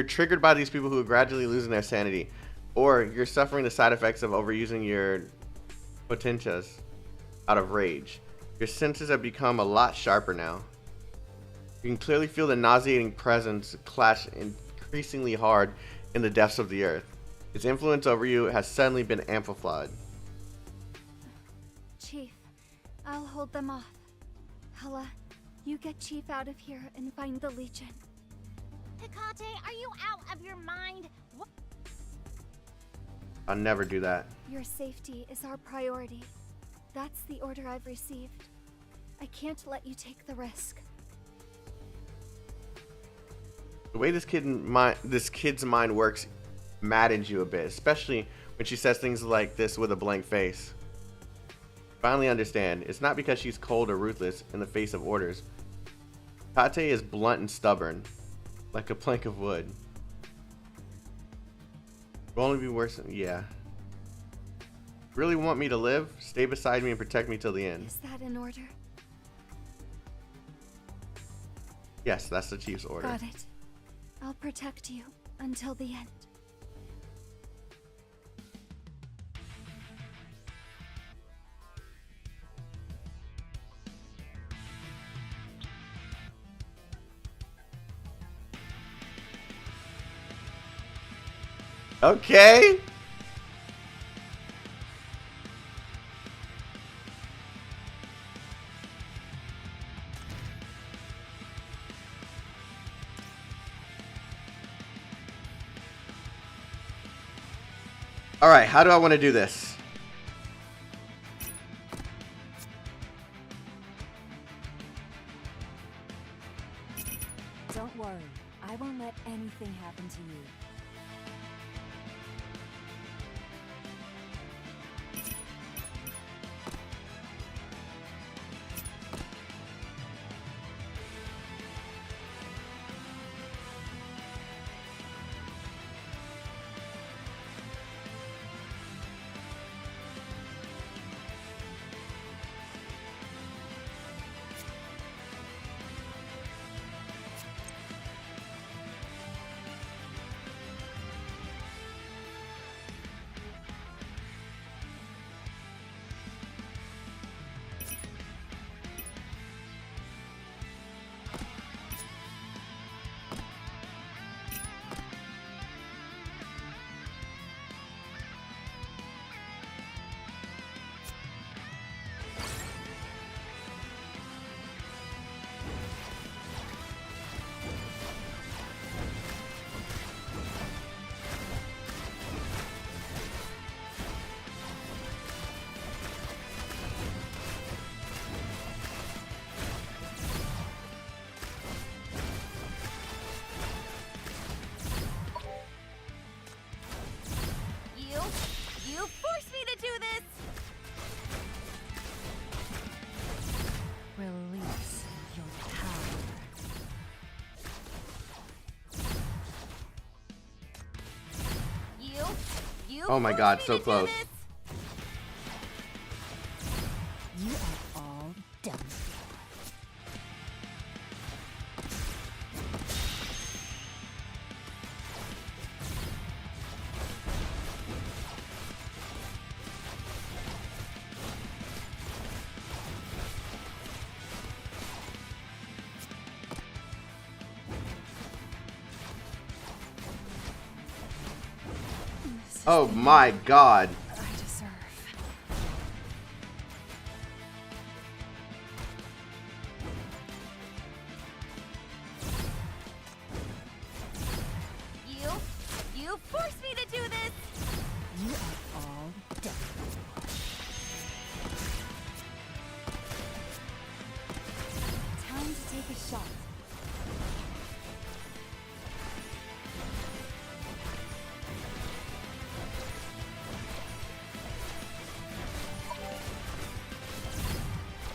triggered by these people who are gradually losing their sanity, or you're suffering the side effects of overusing your potentas out of rage. Your senses have become a lot sharper now. You can clearly feel the nauseating presence clash increasingly hard in the depths of the earth. Its influence over you has suddenly been amplified. Chief, I'll hold them off. Hella, you get Chief out of here and find the Legion. Hecate, are you out of your mind? What? I'll never do that. Your safety is our priority. That's the order I've received. I can't let you take the risk. The way this kid's mind works maddens you a bit, especially when she says things like this with a blank face. Finally understand, it's not because she's cold or ruthless in the face of orders. Hecate is blunt and stubborn, like a plank of wood. Will only be worse than, yeah. Really want me to live? Stay beside me and protect me till the end. Is that an order? Yes, that's the Chief's order. Got it. I'll protect you until the end. Okay. All right, how do I want to do this? Don't worry, I won't let anything happen to you. You forced me to do this! Release your power. You Oh my God, so close. You are all done. Oh my god. I deserve. You forced me to do this! You are all dead. Time to take a shot.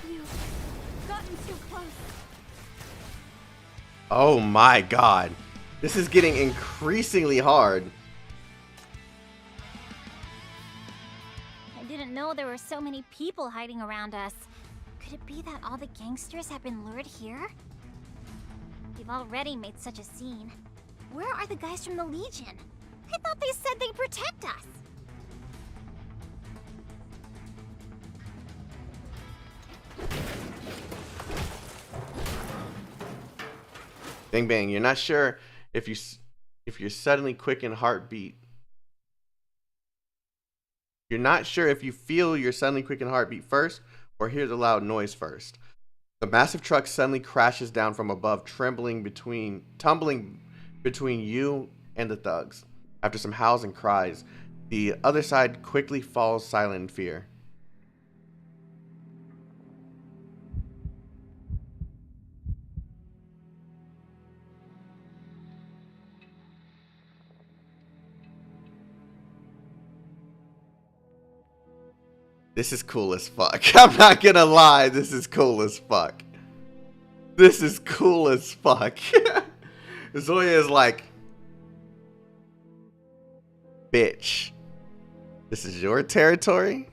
You've gotten too close. Oh my god. This is getting increasingly hard. I didn't know there were so many people hiding around us. Could it be that all the gangsters have been lured here? We've already made such a scene. Where are the guys from the Legion? I thought they said they'd protect us. Bang bang. You're not sure if you're suddenly quicken heartbeat. You're not sure if you feel your suddenly quicken heartbeat first or hear the loud noise first. The massive truck suddenly crashes down from above, tumbling between you and the thugs. After some howls and cries, the other side quickly falls silent in fear. This is cool as fuck. I'm not gonna lie, this is cool as fuck. This is cool as fuck. Zoya is like, bitch, this is your territory?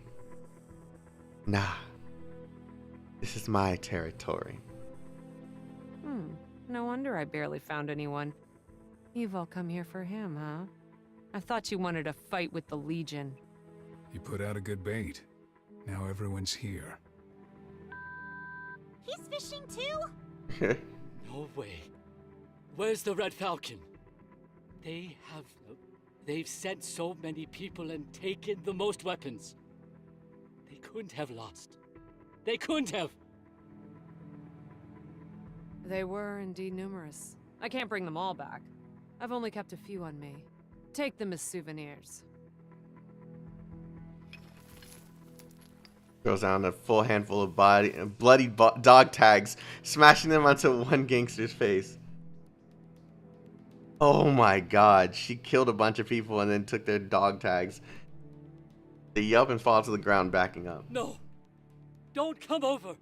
Nah, this is my territory. No wonder I barely found anyone. You've all come here for him, huh? I thought you wanted a fight with the Legion. You put out a good bait. Now everyone's here. He's fishing too? No way. Where's the Red Falcon? They've sent so many people and taken the most weapons. They couldn't have lost. They couldn't have. They were indeed numerous. I can't bring them all back. I've only kept a few on me. Take them as souvenirs. Throws down a full handful of bloody dog tags, smashing them onto one gangster's face. Oh my god, she killed a bunch of people and then took their dog tags. They yelp and fall to the ground, backing up. No! Don't come over!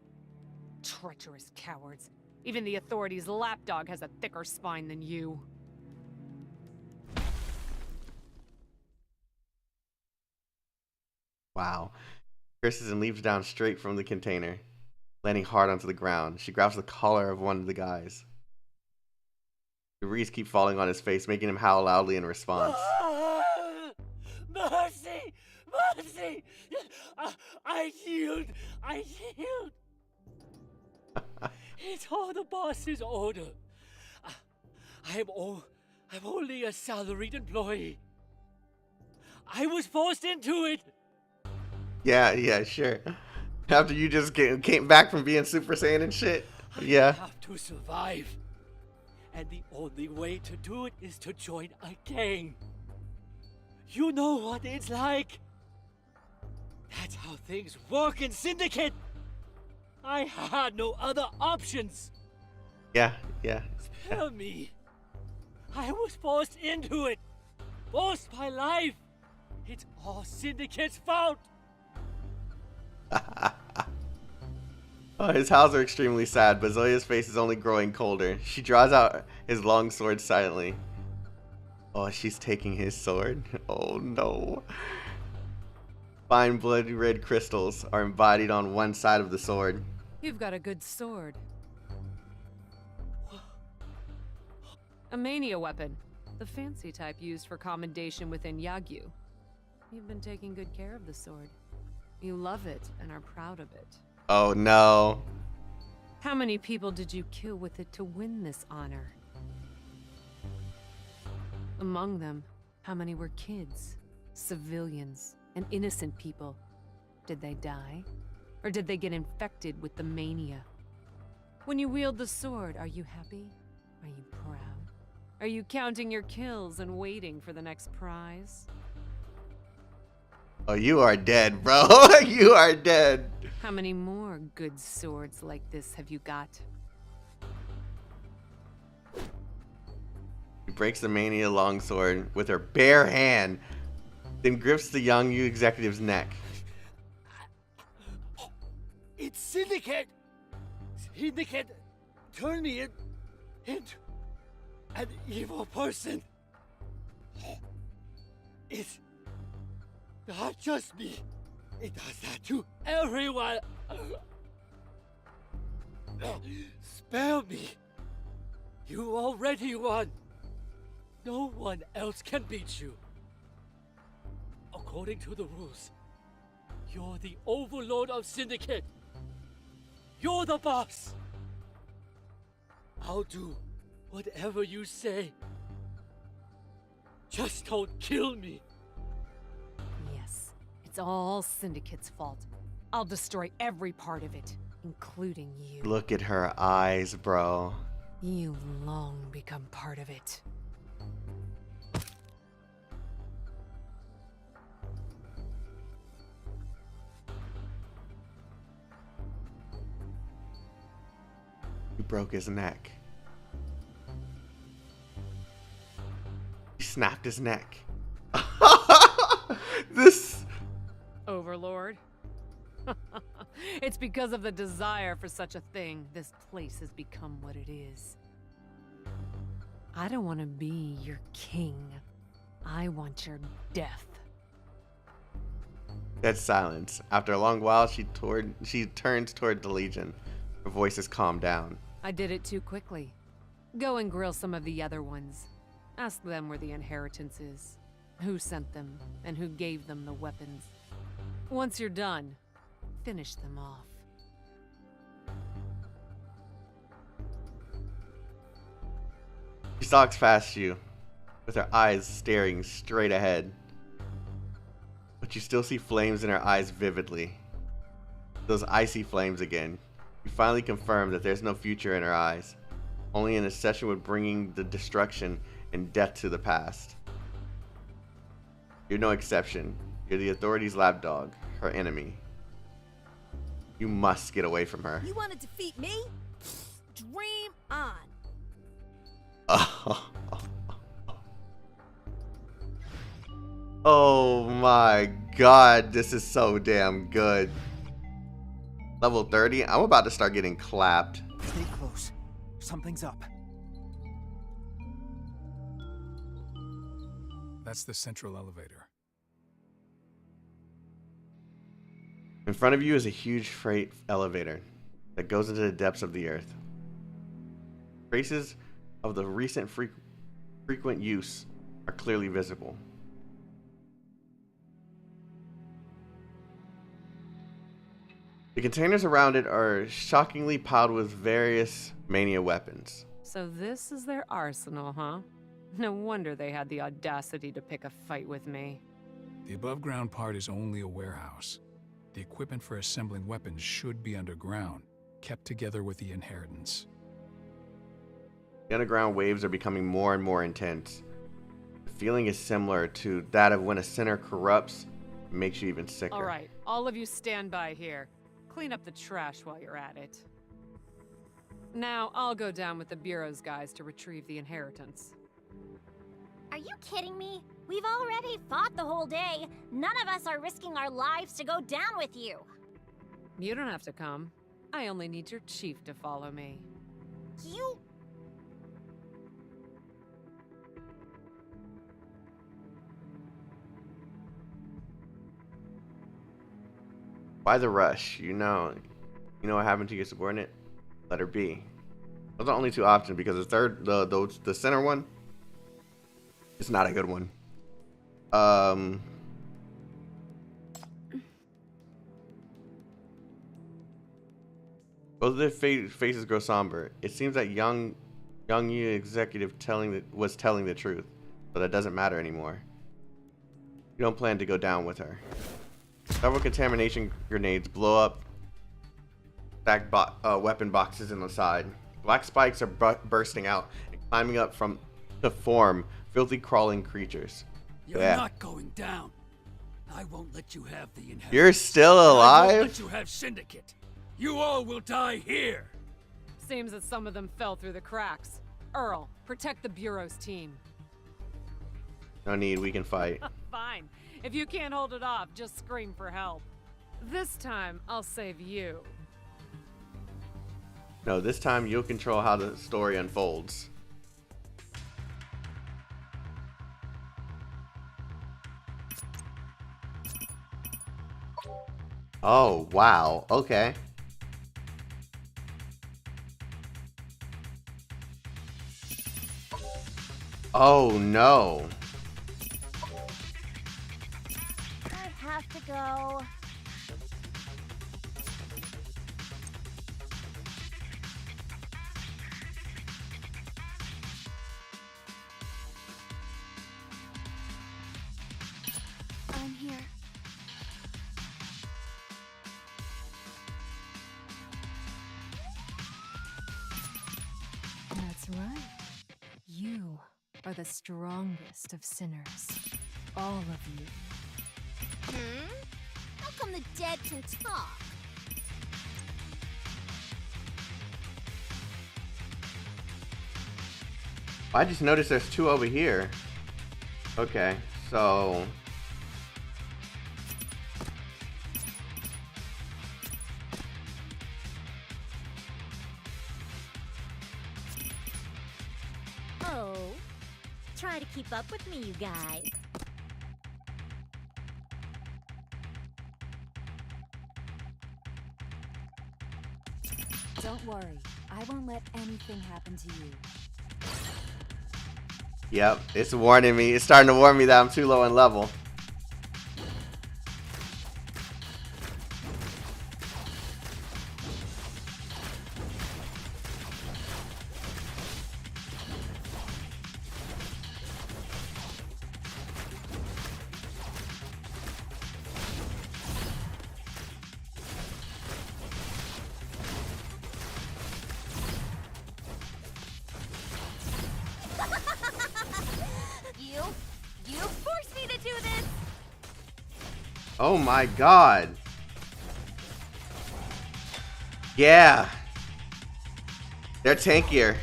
Treacherous cowards. Even the authorities' lapdog has a thicker spine than you. Wow. Curses and leaps down straight from the container, landing hard onto the ground. She grabs the collar of one of the guys. Debris keep falling on his face, making him howl loudly in response. Mercy! Mercy! I yield! I yield! It's all the boss's order. I'm only a salaried employee. I was forced into it. Yeah, sure. After you just came back from being Super Saiyan and shit. Yeah. I have to survive. And the only way to do it is to join a gang. You know what it's like. That's how things work in Syndicate. I had no other options. Yeah. Spare me. I was forced into it. Forced by life. It's all Syndicate's fault. Oh, his howls are extremely sad, but Zoya's face is only growing colder. She draws out his long sword silently. Oh, she's taking his sword? Oh no. Fine bloody red crystals are embodied on one side of the sword. You've got a good sword. A mania weapon. The fancy type used for commendation within Yagyu. You've been taking good care of the sword. You love it and are proud of it. Oh no. How many people did you kill with it to win this honor? Among them, how many were kids? Civilians and innocent people. Did they die? Or did they get infected with the mania? When you wield the sword, are you happy? Are you proud? Are you counting your kills and waiting for the next prize? Oh, you are dead, bro. You are dead. How many more good swords like this have you got? She breaks the Mania longsword with her bare hand, then grips the young U executive's neck. It's Syndicate! Syndicate turned me into an evil person. It's not just me. It does that to everyone. Spare me. You already won. No one else can beat you. According to the rules, you're the overlord of Syndicate. You're the boss. I'll do whatever you say. Just don't kill me. Yes, it's all Syndicate's fault. I'll destroy every part of it, including you. Look at her eyes, bro. You've long become part of it. You broke his neck. You snapped his neck. This Overlord? It's because of the desire for such a thing this place has become what it is. I don't want to be your king. I want your death. dead silence. After a long while, she turns toward the Legion. Her voice is calmed down. I did it too quickly. Go and grill some of the other ones. Ask them where the inheritance is, who sent them, and who gave them the weapons. Once you're done, finish them off. She stalks past you, with her eyes staring straight ahead. But you still see flames in her eyes vividly. Those icy flames again. You finally confirm that there's no future in her eyes, only an obsession with bringing the destruction and death to the past. You're no exception. You're the authorities' lapdog, her enemy. You must get away from her. You want to defeat me? Dream on. Oh my god, this is so damn good. Level 30? I'm about to start getting clapped. Stay close. Something's up. That's the central elevator. In front of you is a huge freight elevator that goes into the depths of the earth. Traces of the recent frequent use are clearly visible. The containers around it are shockingly piled with various mania weapons. So this is their arsenal, huh? No wonder they had the audacity to pick a fight with me. The above-ground part is only a warehouse. The equipment for assembling weapons should be underground, kept together with the inheritance. The underground waves are becoming more and more intense. The feeling is similar to that of when a sinner corrupts and makes you even sicker. All right, all of you stand by here. Clean up the trash while you're at it. Now, I'll go down with the Bureau's guys to retrieve the inheritance. Are you kidding me? We've already fought the whole day. None of us are risking our lives to go down with you. You don't have to come. I only need your chief to follow me. You... Why the rush? You know what happened to your subordinate? Let her be. Those are the only two options because the third, the center one, it's not a good one. Both of their faces grow somber. It seems that young executive was telling the truth, but that doesn't matter anymore. You don't plan to go down with her. Several contamination grenades blow up stacked weapon boxes in the side. Black spikes are bursting out and climbing up from to form filthy crawling creatures. You're not going down. I won't let you have the inheritance. You're still I alive? won't let you have Syndicate. You all will die here. Seems that some of them fell through the cracks. Earl, protect the Bureau's team. No need, we can fight. Fine. If you can't hold it off, just scream for help. This time, I'll save you. No, this time you'll control how the story unfolds. Oh, wow. Okay. Oh, no. I have to go. I'm here. That's right. You are the strongest of sinners. All of you. How come the dead can talk? I just noticed there's two over here. Okay, so... Oh, try to keep up with me, you guys. Don't worry. I won't let anything happen to you. Yep, it's warning me. It's starting to warn me that I'm too low in level. You forced me to do this! Oh my god. Yeah. They're tankier.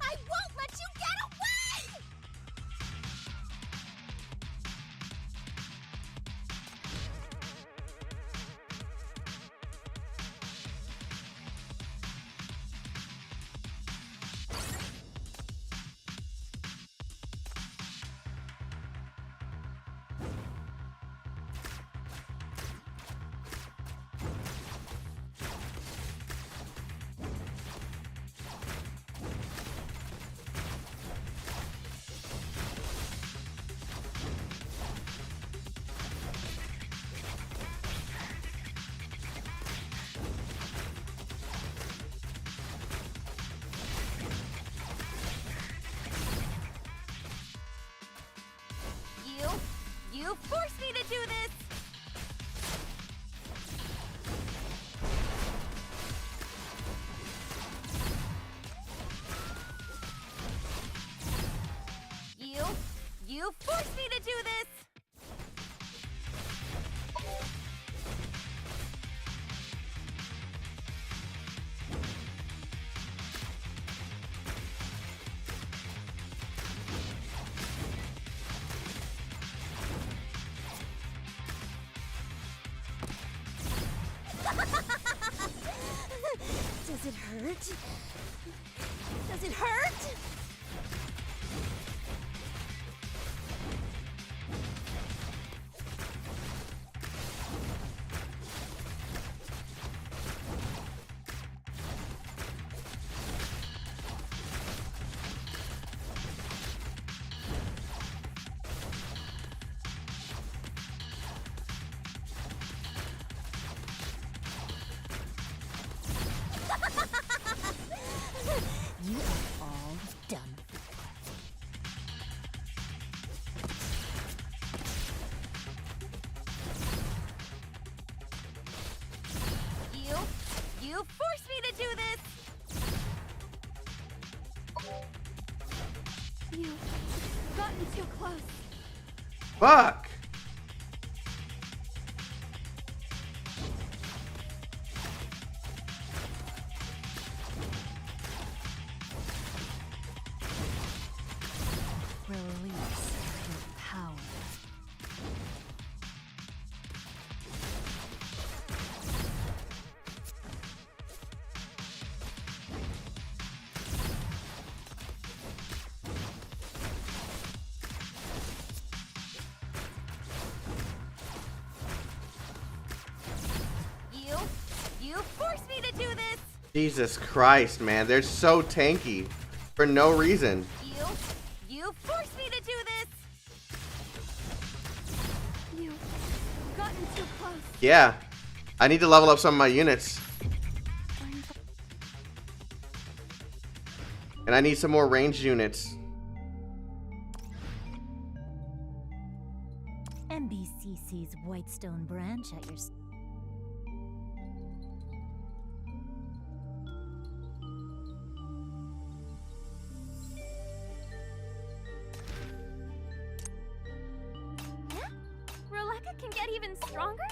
I won't let you get away! You forced me to do this! You forced me to do this! Does it hurt? Does it hurt? You are all You've gotten too close. Fuck! Release your power. You forced me to do this! Jesus Christ, man. They're so tanky. For no reason. You forced me to do this! You've gotten too close. Yeah. I need to level up some of my units. And I need some more ranged units. MBCC's Whitestone branch at your... Roleka can get even stronger?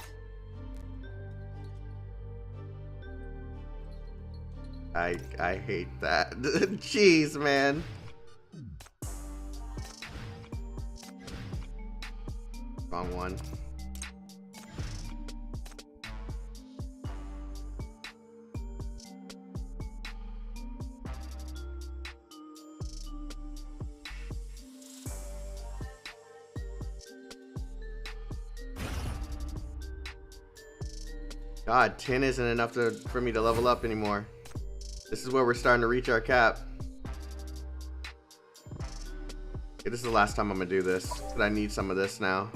I hate that. Jeez, man. Wrong one. God, 10 isn't enough for me to level up anymore. This is where we're starting to reach our cap. Okay, this is the last time I'm gonna do this, but I need some of this now.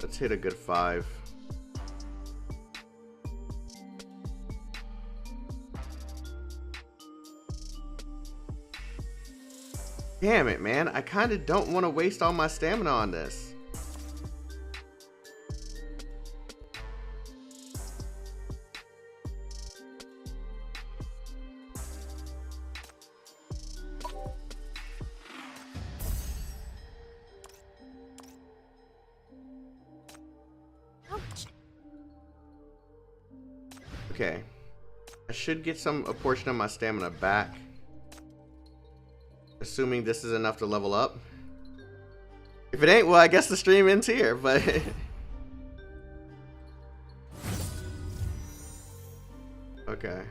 Let's hit a good 5. Damn it, man. I kind of don't want to waste all my stamina on this. Okay, I should get a portion of my stamina back, assuming this is enough to level up. If it ain't, well, I guess the stream ends here, but okay.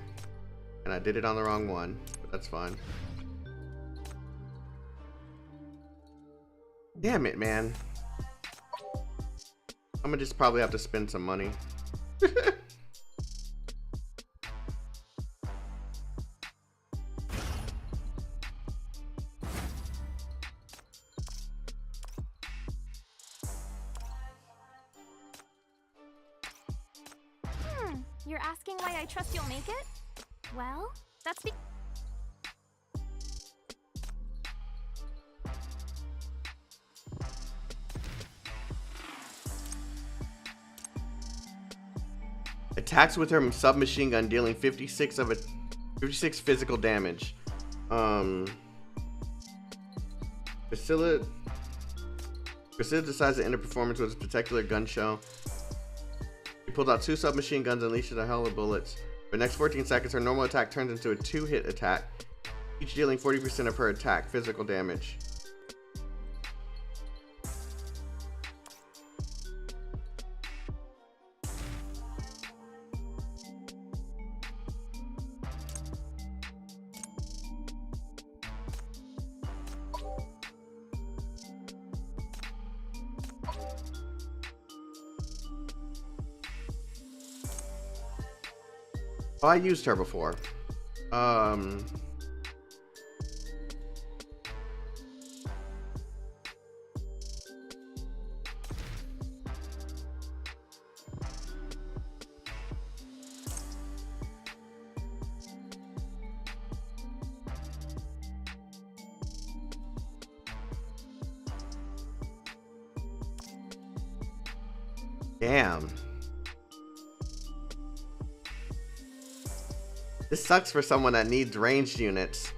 And I did it on the wrong one, but that's fine. Damn it, man. I'm gonna just probably have to spend some money. You're asking why I trust you'll make it? Well, that's Attacks with her submachine gun dealing 56 physical damage. Priscilla decides to end a performance with a spectacular gun show. She pulled out 2 submachine guns and unleashed a hell of bullets. For the next 14 seconds, her normal attack turns into a 2-hit attack, each dealing 40% of her attack physical damage. Oh, I used her before. Damn. This sucks for someone that needs ranged units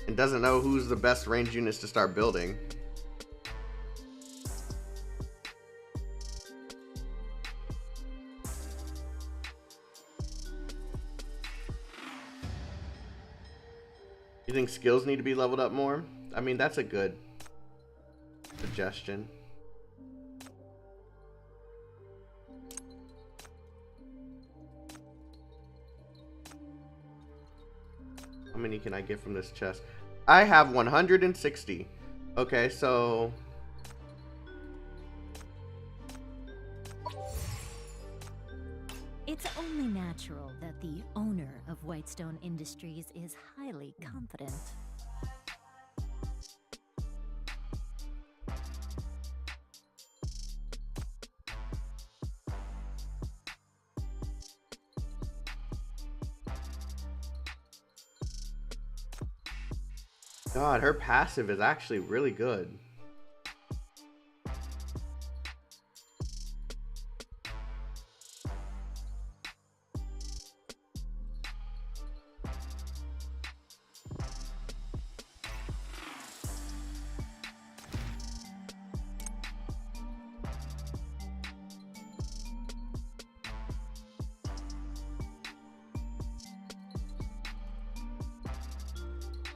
and doesn't know who's the best ranged units to start building. You think skills need to be leveled up more? I mean, that's a good suggestion. How many can I get from this chest? I have 160. Okay, so It's only natural that the owner of Whitestone Industries is highly confident. God, her passive is actually really good.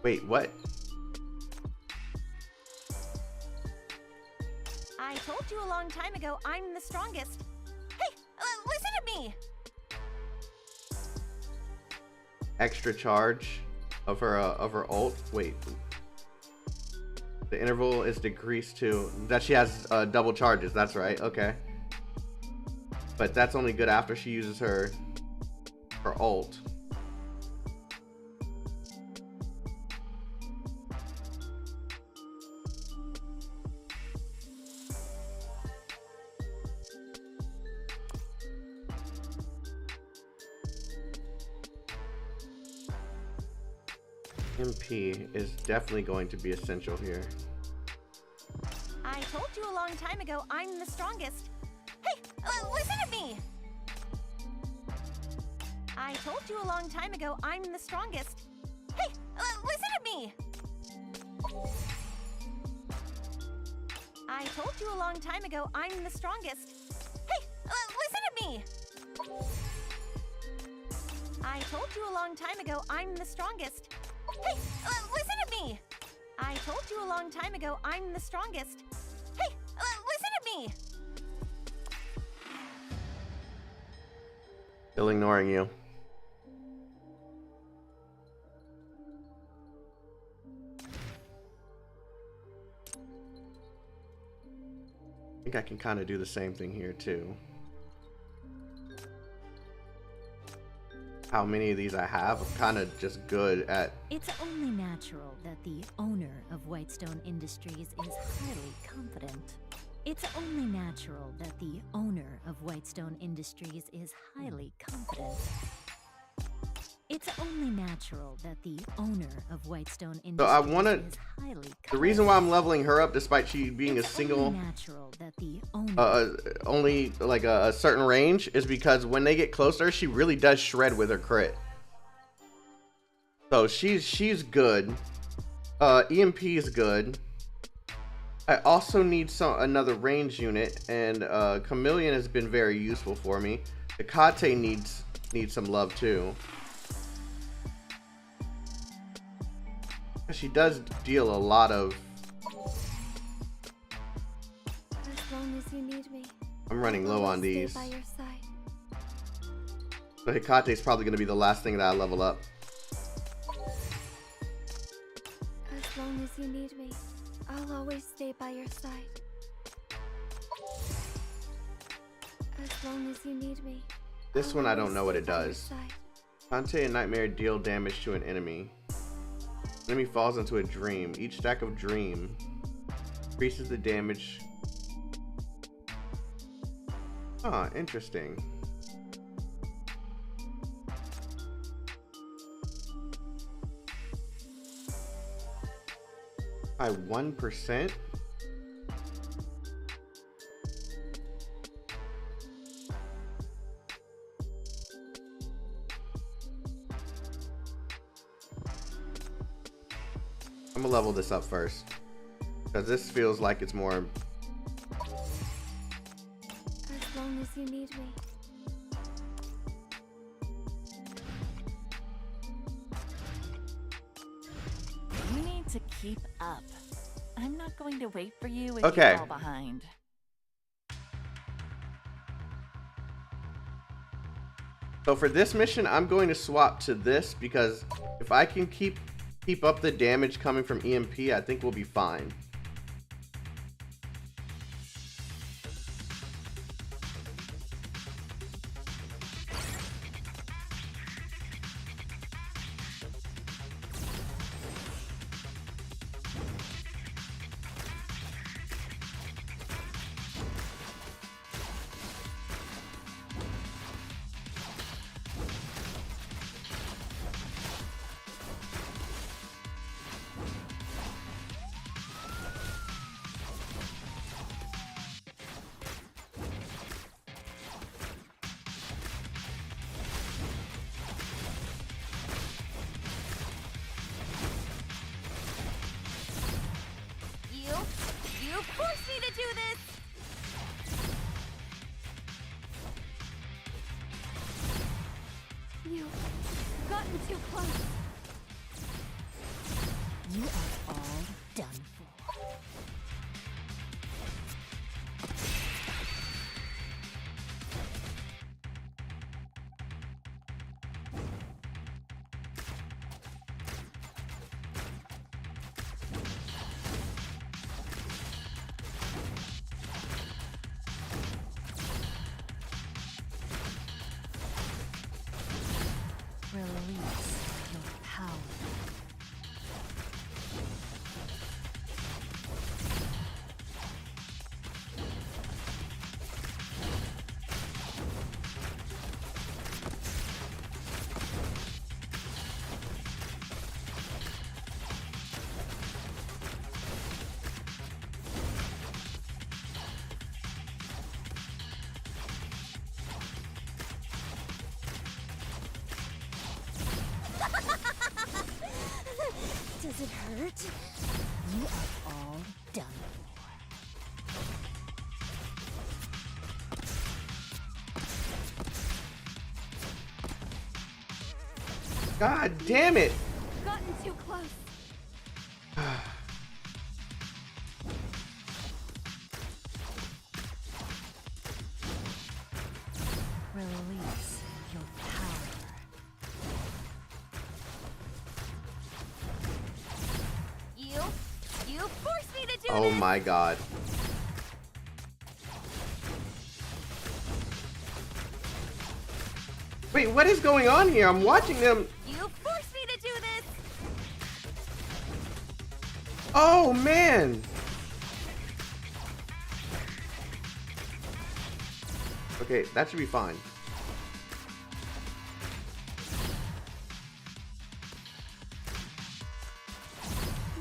Wait, what? I told you a long time ago I'm the strongest. Hey, listen to me! Extra charge of her ult. Wait. The interval is decreased to that she has double charges. That's right. Okay. But that's only good after she uses her ult. MP is definitely going to be essential here. I told you a long time ago I'm the strongest. Hey, listen to me! I told you a long time ago I'm the strongest. Hey, listen to me! I told you a long time ago I'm the strongest. Hey, listen to me! I told you a long time ago I'm the strongest. Hey, listen to me! I told you a long time ago I'm the strongest. Hey, listen to me! Still ignoring you. I think I can kind of do the same thing here too. How many of these I have, I'm kind of just good at. It's only natural that the owner of Whitestone Industries is highly confident. It's only natural that the owner of Whitestone Industries is highly confident. It's only natural that the owner of Whitestone Industries So I want to. is highly confident. The reason why I'm leveling her up, despite she being a single, natural that the owner only like a certain range, is because when they get closer, she really does shred with her crit. So she's good. EMP is good. I also need another range unit, and Chameleon has been very useful for me. Hecate needs some love too. She does deal a lot of. As long as you need me. I'm running low on Stay these. by your side. So Hecate is probably going to be the last thing that I level up. As long as you need me, I'll always stay by your side. As long as you need me. This one I don't know what it does. Hante and Nightmare deal damage to an enemy. Enemy falls into a dream. Each stack of dream increases the damage. Ah, interesting. By 1%? I'm gonna level this up first. Because this feels like it's more... As long as you need me. You need to keep up. I'm not going to wait for you if Okay. you fall behind. So for this mission, I'm going to swap to this because if I can keep up the damage coming from EMP, I think we'll be fine. You forced me to do this! You've gotten too close. You are all done for. Release your power. Does it hurt? You are all done God damn it! Gotten too close. Release your power. You forced me to do Oh this! my god. Wait, what is going on here? I'm watching them. You forced me to do this! Oh man. Okay, that should be fine.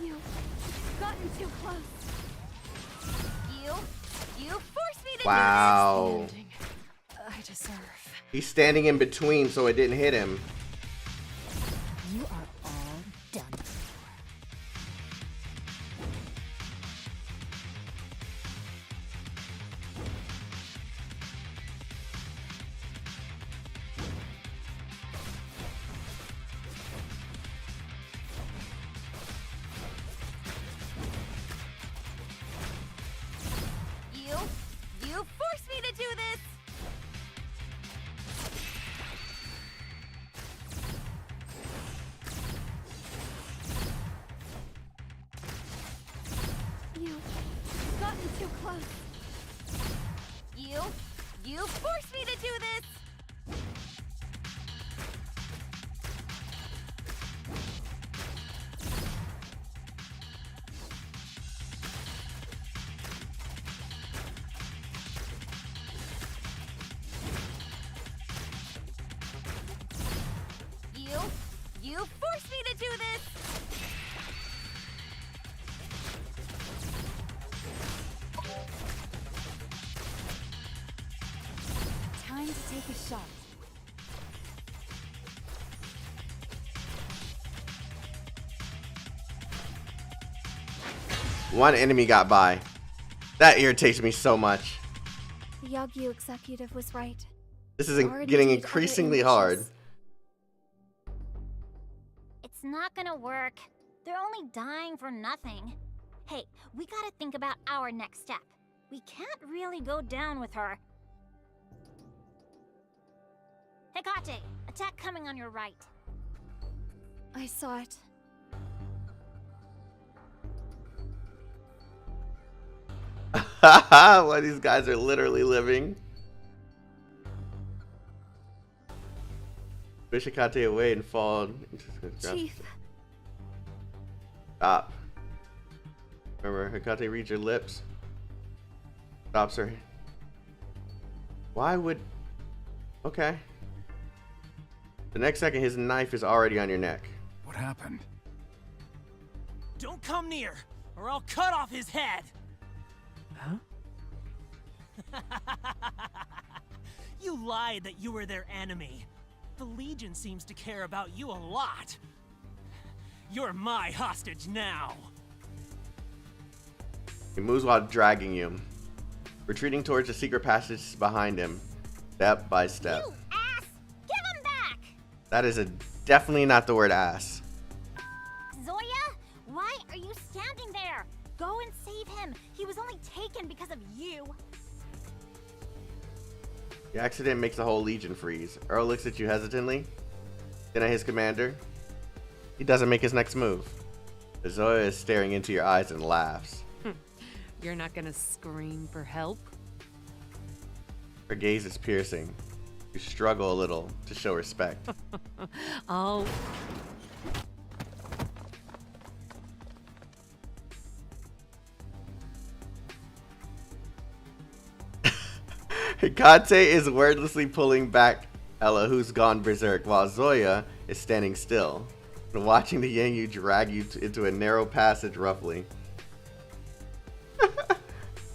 You've gotten too close. You forced me to Wow. Ending I deserve. He's standing in between so it didn't hit him. You are all done for. You forced me to do this! You've gotten too close. You forced me to do this! You forced me to do this! Time to take a shot. One enemy got by. That irritates me so much. The Yagyu executive was right. This is Already getting did other increasingly ambushes. hard. It's not gonna work. They're only dying for nothing. Hey, we gotta think about our next step. We can't really go down with her. Hecate, attack coming on your right. I saw it. Why these guys are literally living. Push Hecate away and fall. Chief. Stop. Remember, Hecate reads your lips. Stops her. Why would... Okay. The next second, his knife is already on your neck. What happened? Don't come near, or I'll cut off his head! Huh? You lied that you were their enemy. The Legion seems to care about you a lot. You're my hostage now. He moves while dragging you, retreating towards the secret passage behind him, step by step. You ass! Give him back! That is definitely not the word ass. Zoya, why are you standing there? Go and save him. He was only taken because of you. The accident makes the whole Legion freeze. Earl looks at you hesitantly, then at his commander. He doesn't make his next move. Zoya is staring into your eyes and laughs. You're not gonna scream for help? Her gaze is piercing. You struggle a little to show respect. Oh. Hecate is wordlessly pulling back Ella, who's gone berserk, while Zoya is standing still and watching the Yangyu drag you into a narrow passage roughly.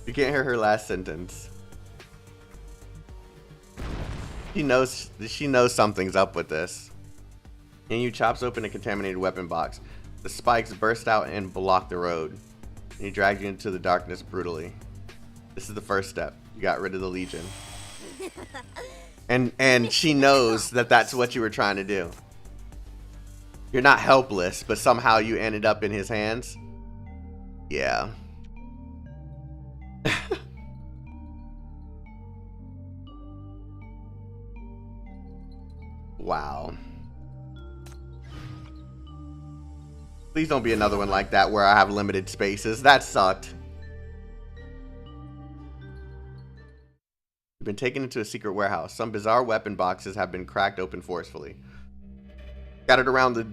You can't hear her last sentence. She knows something's up with this. Yangyu chops open a contaminated weapon box. The spikes burst out and block the road. And he drags you into the darkness brutally. This is the first step. You got rid of the Legion. And she knows that that's what you were trying to do. You're not helpless, but somehow you ended up in his hands. Yeah. Wow. Please don't be another one like that where I have limited spaces. That sucked. You've been taken into a secret warehouse. Some bizarre weapon boxes have been cracked open forcefully. Scattered around the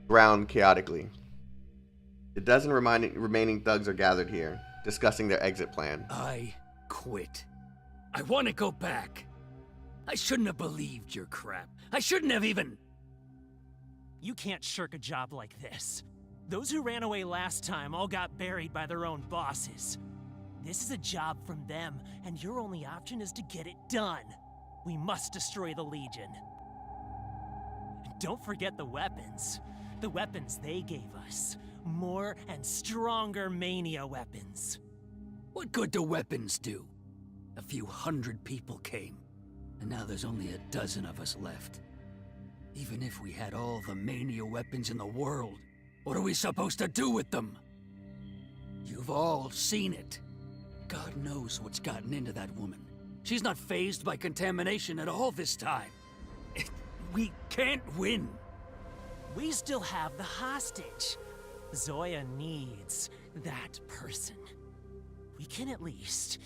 ground chaotically. A dozen remaining thugs are gathered here, discussing their exit plan. I quit. I want to go back. I shouldn't have believed your crap. I shouldn't have even... You can't shirk a job like this. Those who ran away last time all got buried by their own bosses. This is a job from them, and your only option is to get it done. We must destroy the Legion. Don't forget the weapons. The weapons they gave us. More and stronger Mania weapons. What good do weapons do? A few hundred people came, and now there's only a dozen of us left. Even if we had all the Mania weapons in the world, what are we supposed to do with them? You've all seen it. God knows what's gotten into that woman. She's not fazed by contamination at all this time. We can't win. We still have the hostage. Zoya needs that person. We can at least...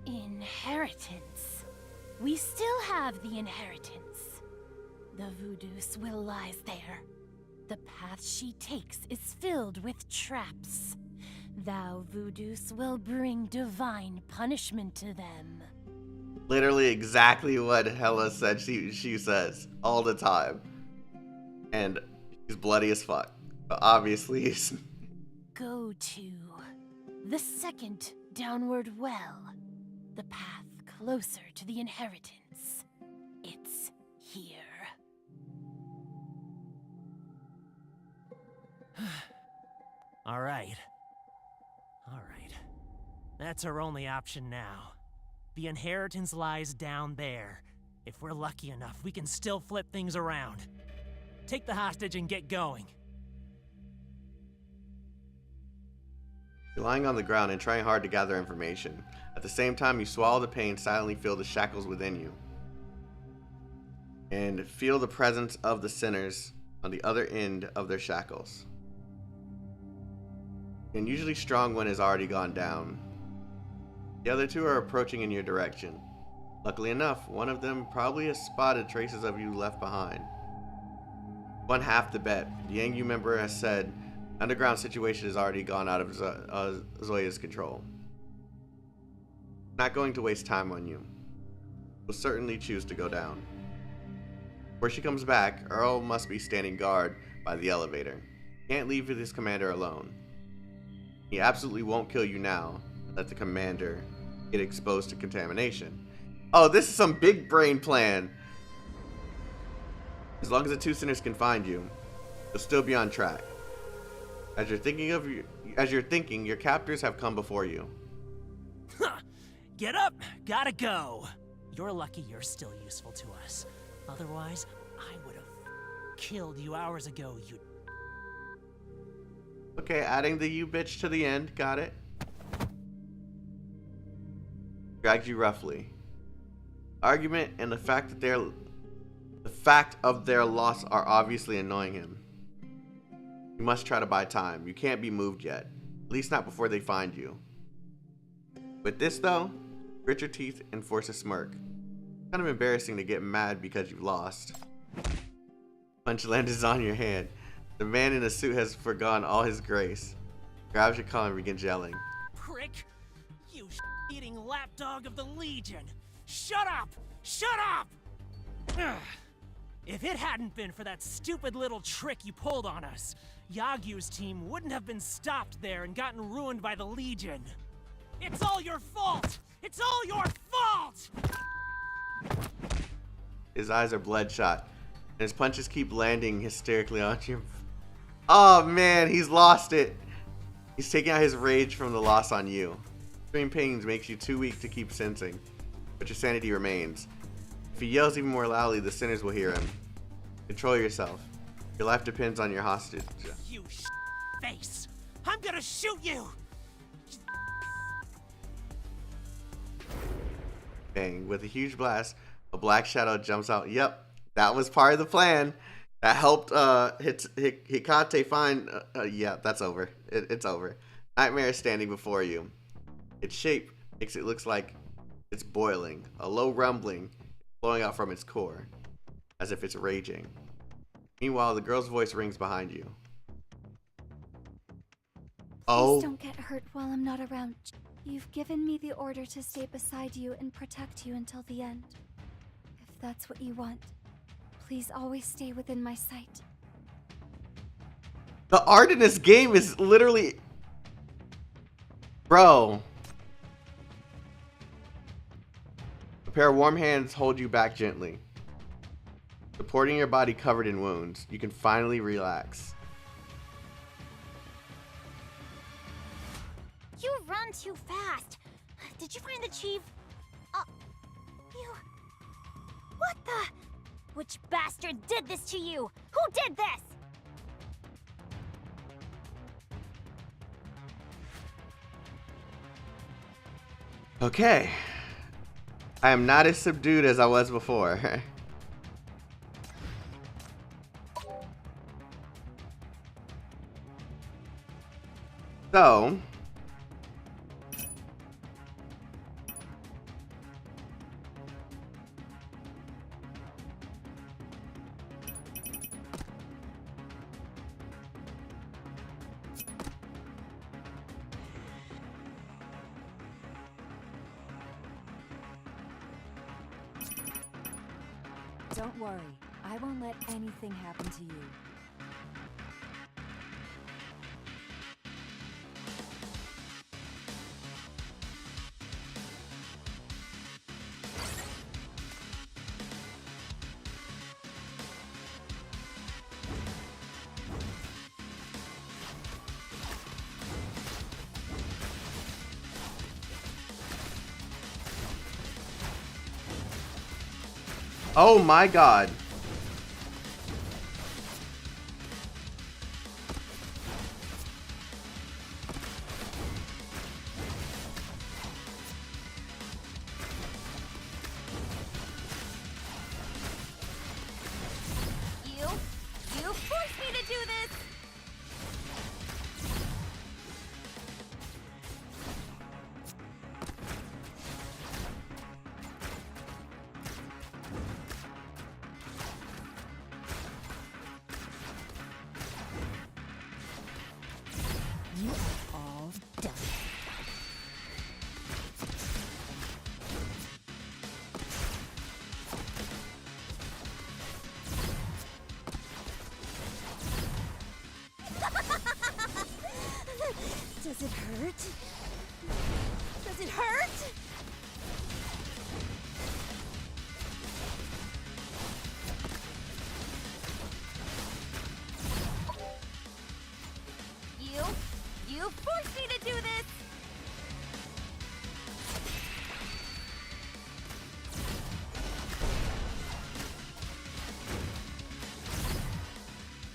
Inheritance. We still have the inheritance. The voodoo will lies there. The path she takes is filled with traps. Thou voodoos will bring divine punishment to them. Literally exactly what Hela said she says all the time. And she's bloody as fuck. But obviously Go to the second downward well. The path closer to the inheritance. It's here. All right. That's our only option now. The inheritance lies down there. If we're lucky enough, we can still flip things around. Take the hostage and get going. You're lying on the ground and trying hard to gather information. At the same time, you swallow the pain, silently feel the shackles within you. And feel the presence of the sinners on the other end of their shackles. An usually strong one has already gone down. The other two are approaching in your direction. Luckily enough, one of them probably has spotted traces of you left behind. Won half the bet. The Yangu member has said the underground situation has already gone out of Zoya's control. Not going to waste time on you. Will certainly choose to go down. Before she comes back, Earl must be standing guard by the elevator. Can't leave with his commander alone. He absolutely won't kill you now. Let the commander get exposed to contamination. Oh, this is some big brain plan. As long as the two sinners can find you, you'll still be on track. As you're thinking, your captors have come before you. Get up! Gotta go! You're lucky you're still useful to us. Otherwise, I would have killed you hours ago, you... Okay, adding the you bitch to the end. Got it. Dragged you roughly. Argument and the fact of their loss are obviously annoying him. You must try to buy time. You can't be moved yet. At least not before they find you. With this though, grit your teeth and force a smirk. Kind of embarrassing to get mad because you lost. Punch lands on your hand. The man in the suit has forgone all his grace. Grabs your collar and begins yelling. Prick! You eating lapdog of the Legion! Shut up! Shut up! Ugh. If it hadn't been for that stupid little trick you pulled on us, Yagyu's team wouldn't have been stopped there and gotten ruined by the Legion. It's all your fault! It's all your fault! His eyes are bloodshot, and his punches keep landing hysterically on you. Oh man, he's lost it. He's taking out his rage from the loss on you. Extreme pains makes you too weak to keep sensing, but your sanity remains. If he yells even more loudly, the sinners will hear him. Control yourself. Your life depends on your hostage. You face! I'm gonna shoot you! Bang. With a huge blast, a black shadow jumps out. Yep, that was part of the plan. That helped Hikate find... yeah, that's over. It's over. Nightmare is standing before you. Its shape makes it look like it's boiling. A low rumbling blowing out from its core, as if it's raging. Meanwhile, the girl's voice rings behind you. Please don't get hurt while I'm not around. You've given me the order to stay beside you and protect you until the end. If that's what you want, please always stay within my sight. The art in this game is literally... Bro. A pair of warm hands hold you back gently, supporting your body covered in wounds. You can finally relax. You run too fast. Did you find the chief? You... What the... Which bastard did this to you? Who did this? Okay. I am not as subdued as I was before. So... Don't worry, I won't let anything happen to you. Oh my god. You forced me to do this! You are all done. Does it hurt? Does it hurt? You forced me to do this!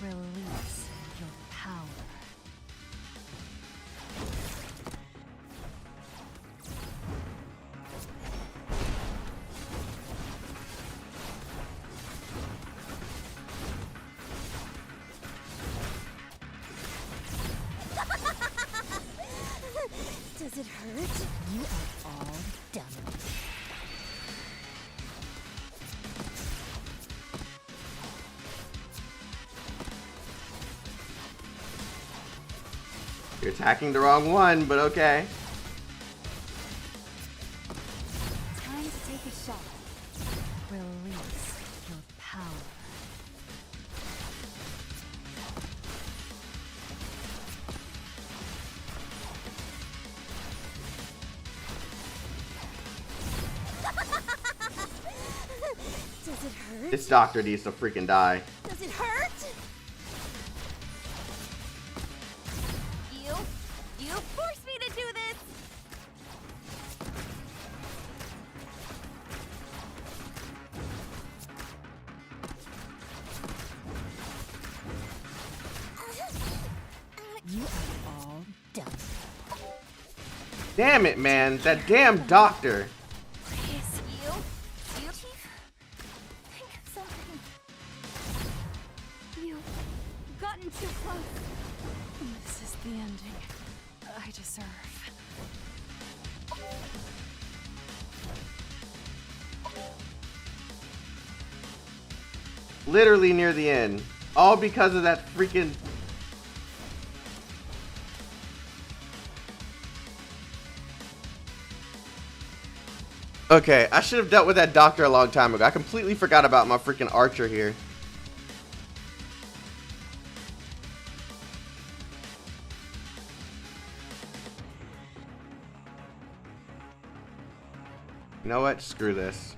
Release your power. Does it hurt? You are all done. You're attacking the wrong one, but okay. Time to take a shot. Release your power. Does it hurt? This doctor needs to freaking die. Does it hurt? You forced me to do this! You are all done. Damn it, man. That damn doctor. Please, you Chief, think of something. You've gotten too close. This is the ending I deserve. Literally near the end. All because of that freaking... Okay, I should have dealt with that doctor a long time ago. I completely forgot about my freaking archer here. You know what? Screw this.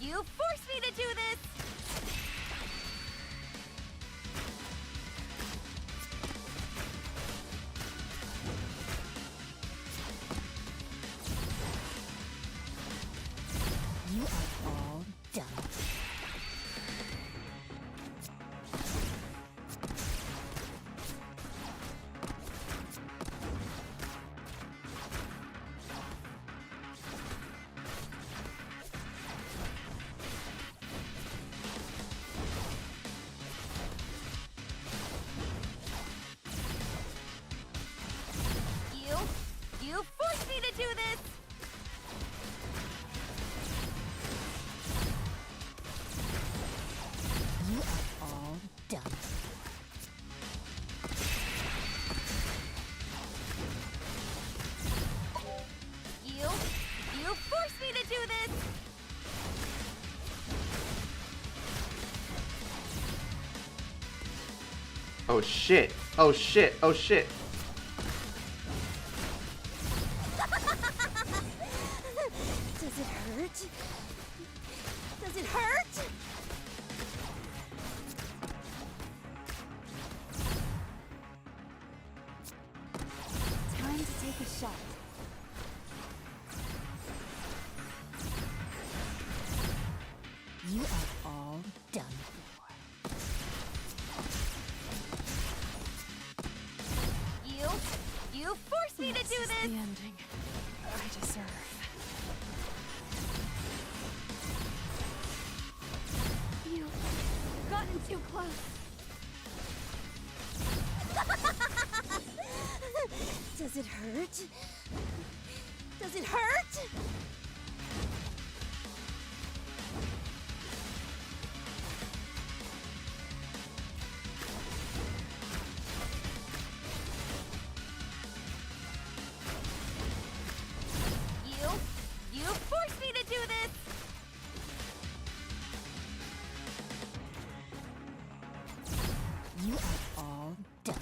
You forced me to do this! You are all done. You forced me to do this! You are all done. this! Oh shit. Oh shit. Oh shit. Does it hurt? Does it hurt? Time to take a shot. You are all done You forced me to do this! The ending I deserve. You've gotten too close. Does it hurt? Does it hurt? You forced me to do this! You are all done.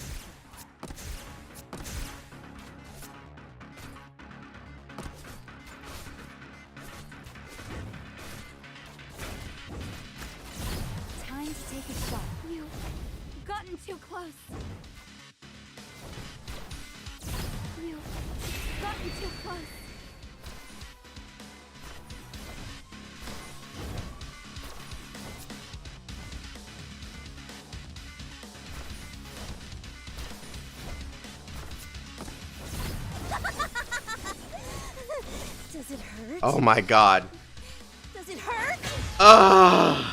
Time to take a shot. You've gotten too close. You've gotten too close. Does it hurt? Oh my god. Does it hurt? Ugh.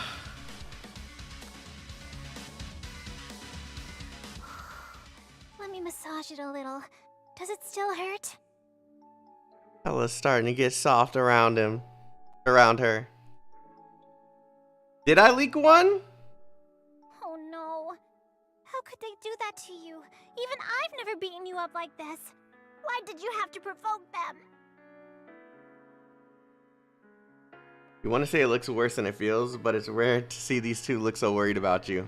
Let me massage it a little. Does it still hurt? Ella's starting to get soft around him. Around her. Did I leak one? Oh no. How could they do that to you? Even I've never beaten you up like this. Why did you have to provoke them? You want to say it looks worse than it feels, but it's rare to see these two look so worried about you.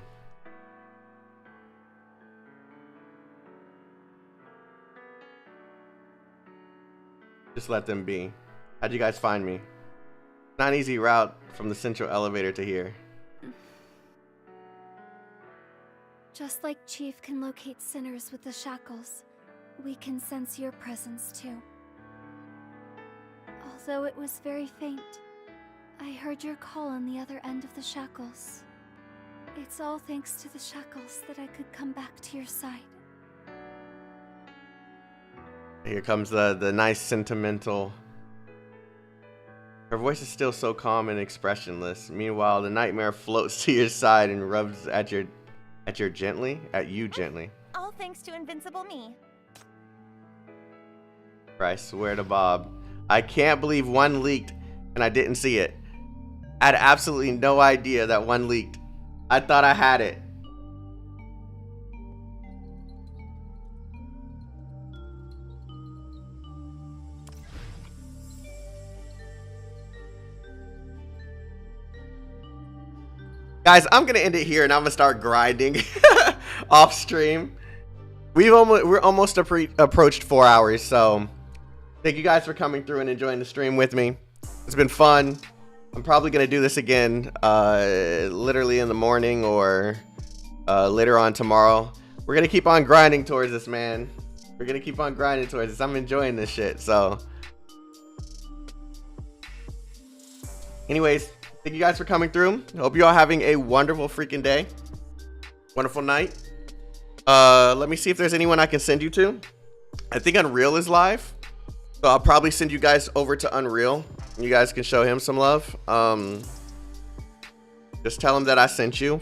Just let them be. How'd you guys find me? Not an easy route from the central elevator to here. Just like Chief can locate sinners with the shackles, we can sense your presence too. Although it was very faint, I heard your call on the other end of the shackles. It's all thanks to the shackles that I could come back to your side. Here comes the nice sentimental. Her voice is still so calm and expressionless. Meanwhile, the nightmare floats to your side and rubs at you gently. All thanks to Invincible Me. I swear to Bob. I can't believe one leaked and I didn't see it. I had absolutely no idea that one leaked. I thought I had it. Guys, I'm gonna end it here and I'm gonna start grinding off stream. We're almost approached 4 hours, so thank you guys for coming through and enjoying the stream with me. It's been fun. I'm probably gonna do this again, literally in the morning or later on tomorrow. We're gonna keep on grinding towards this, man. We're gonna keep on grinding towards this. I'm enjoying this shit. So, anyways, thank you guys for coming through. Hope you all having a wonderful freaking day, wonderful night. Let me see if there's anyone I can send you to. I think Unreal is live, so I'll probably send you guys over to Unreal. You guys can show him some love. Just tell him that I sent you,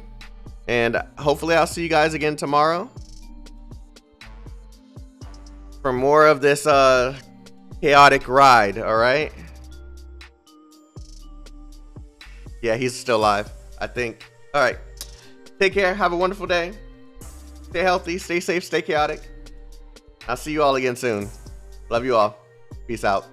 and hopefully I'll see you guys again tomorrow for more of this chaotic ride. All right. Yeah, he's still live, I think. All right. Take care. Have a wonderful day. Stay healthy, stay safe, stay chaotic. I'll see you all again soon. Love you all. Peace out.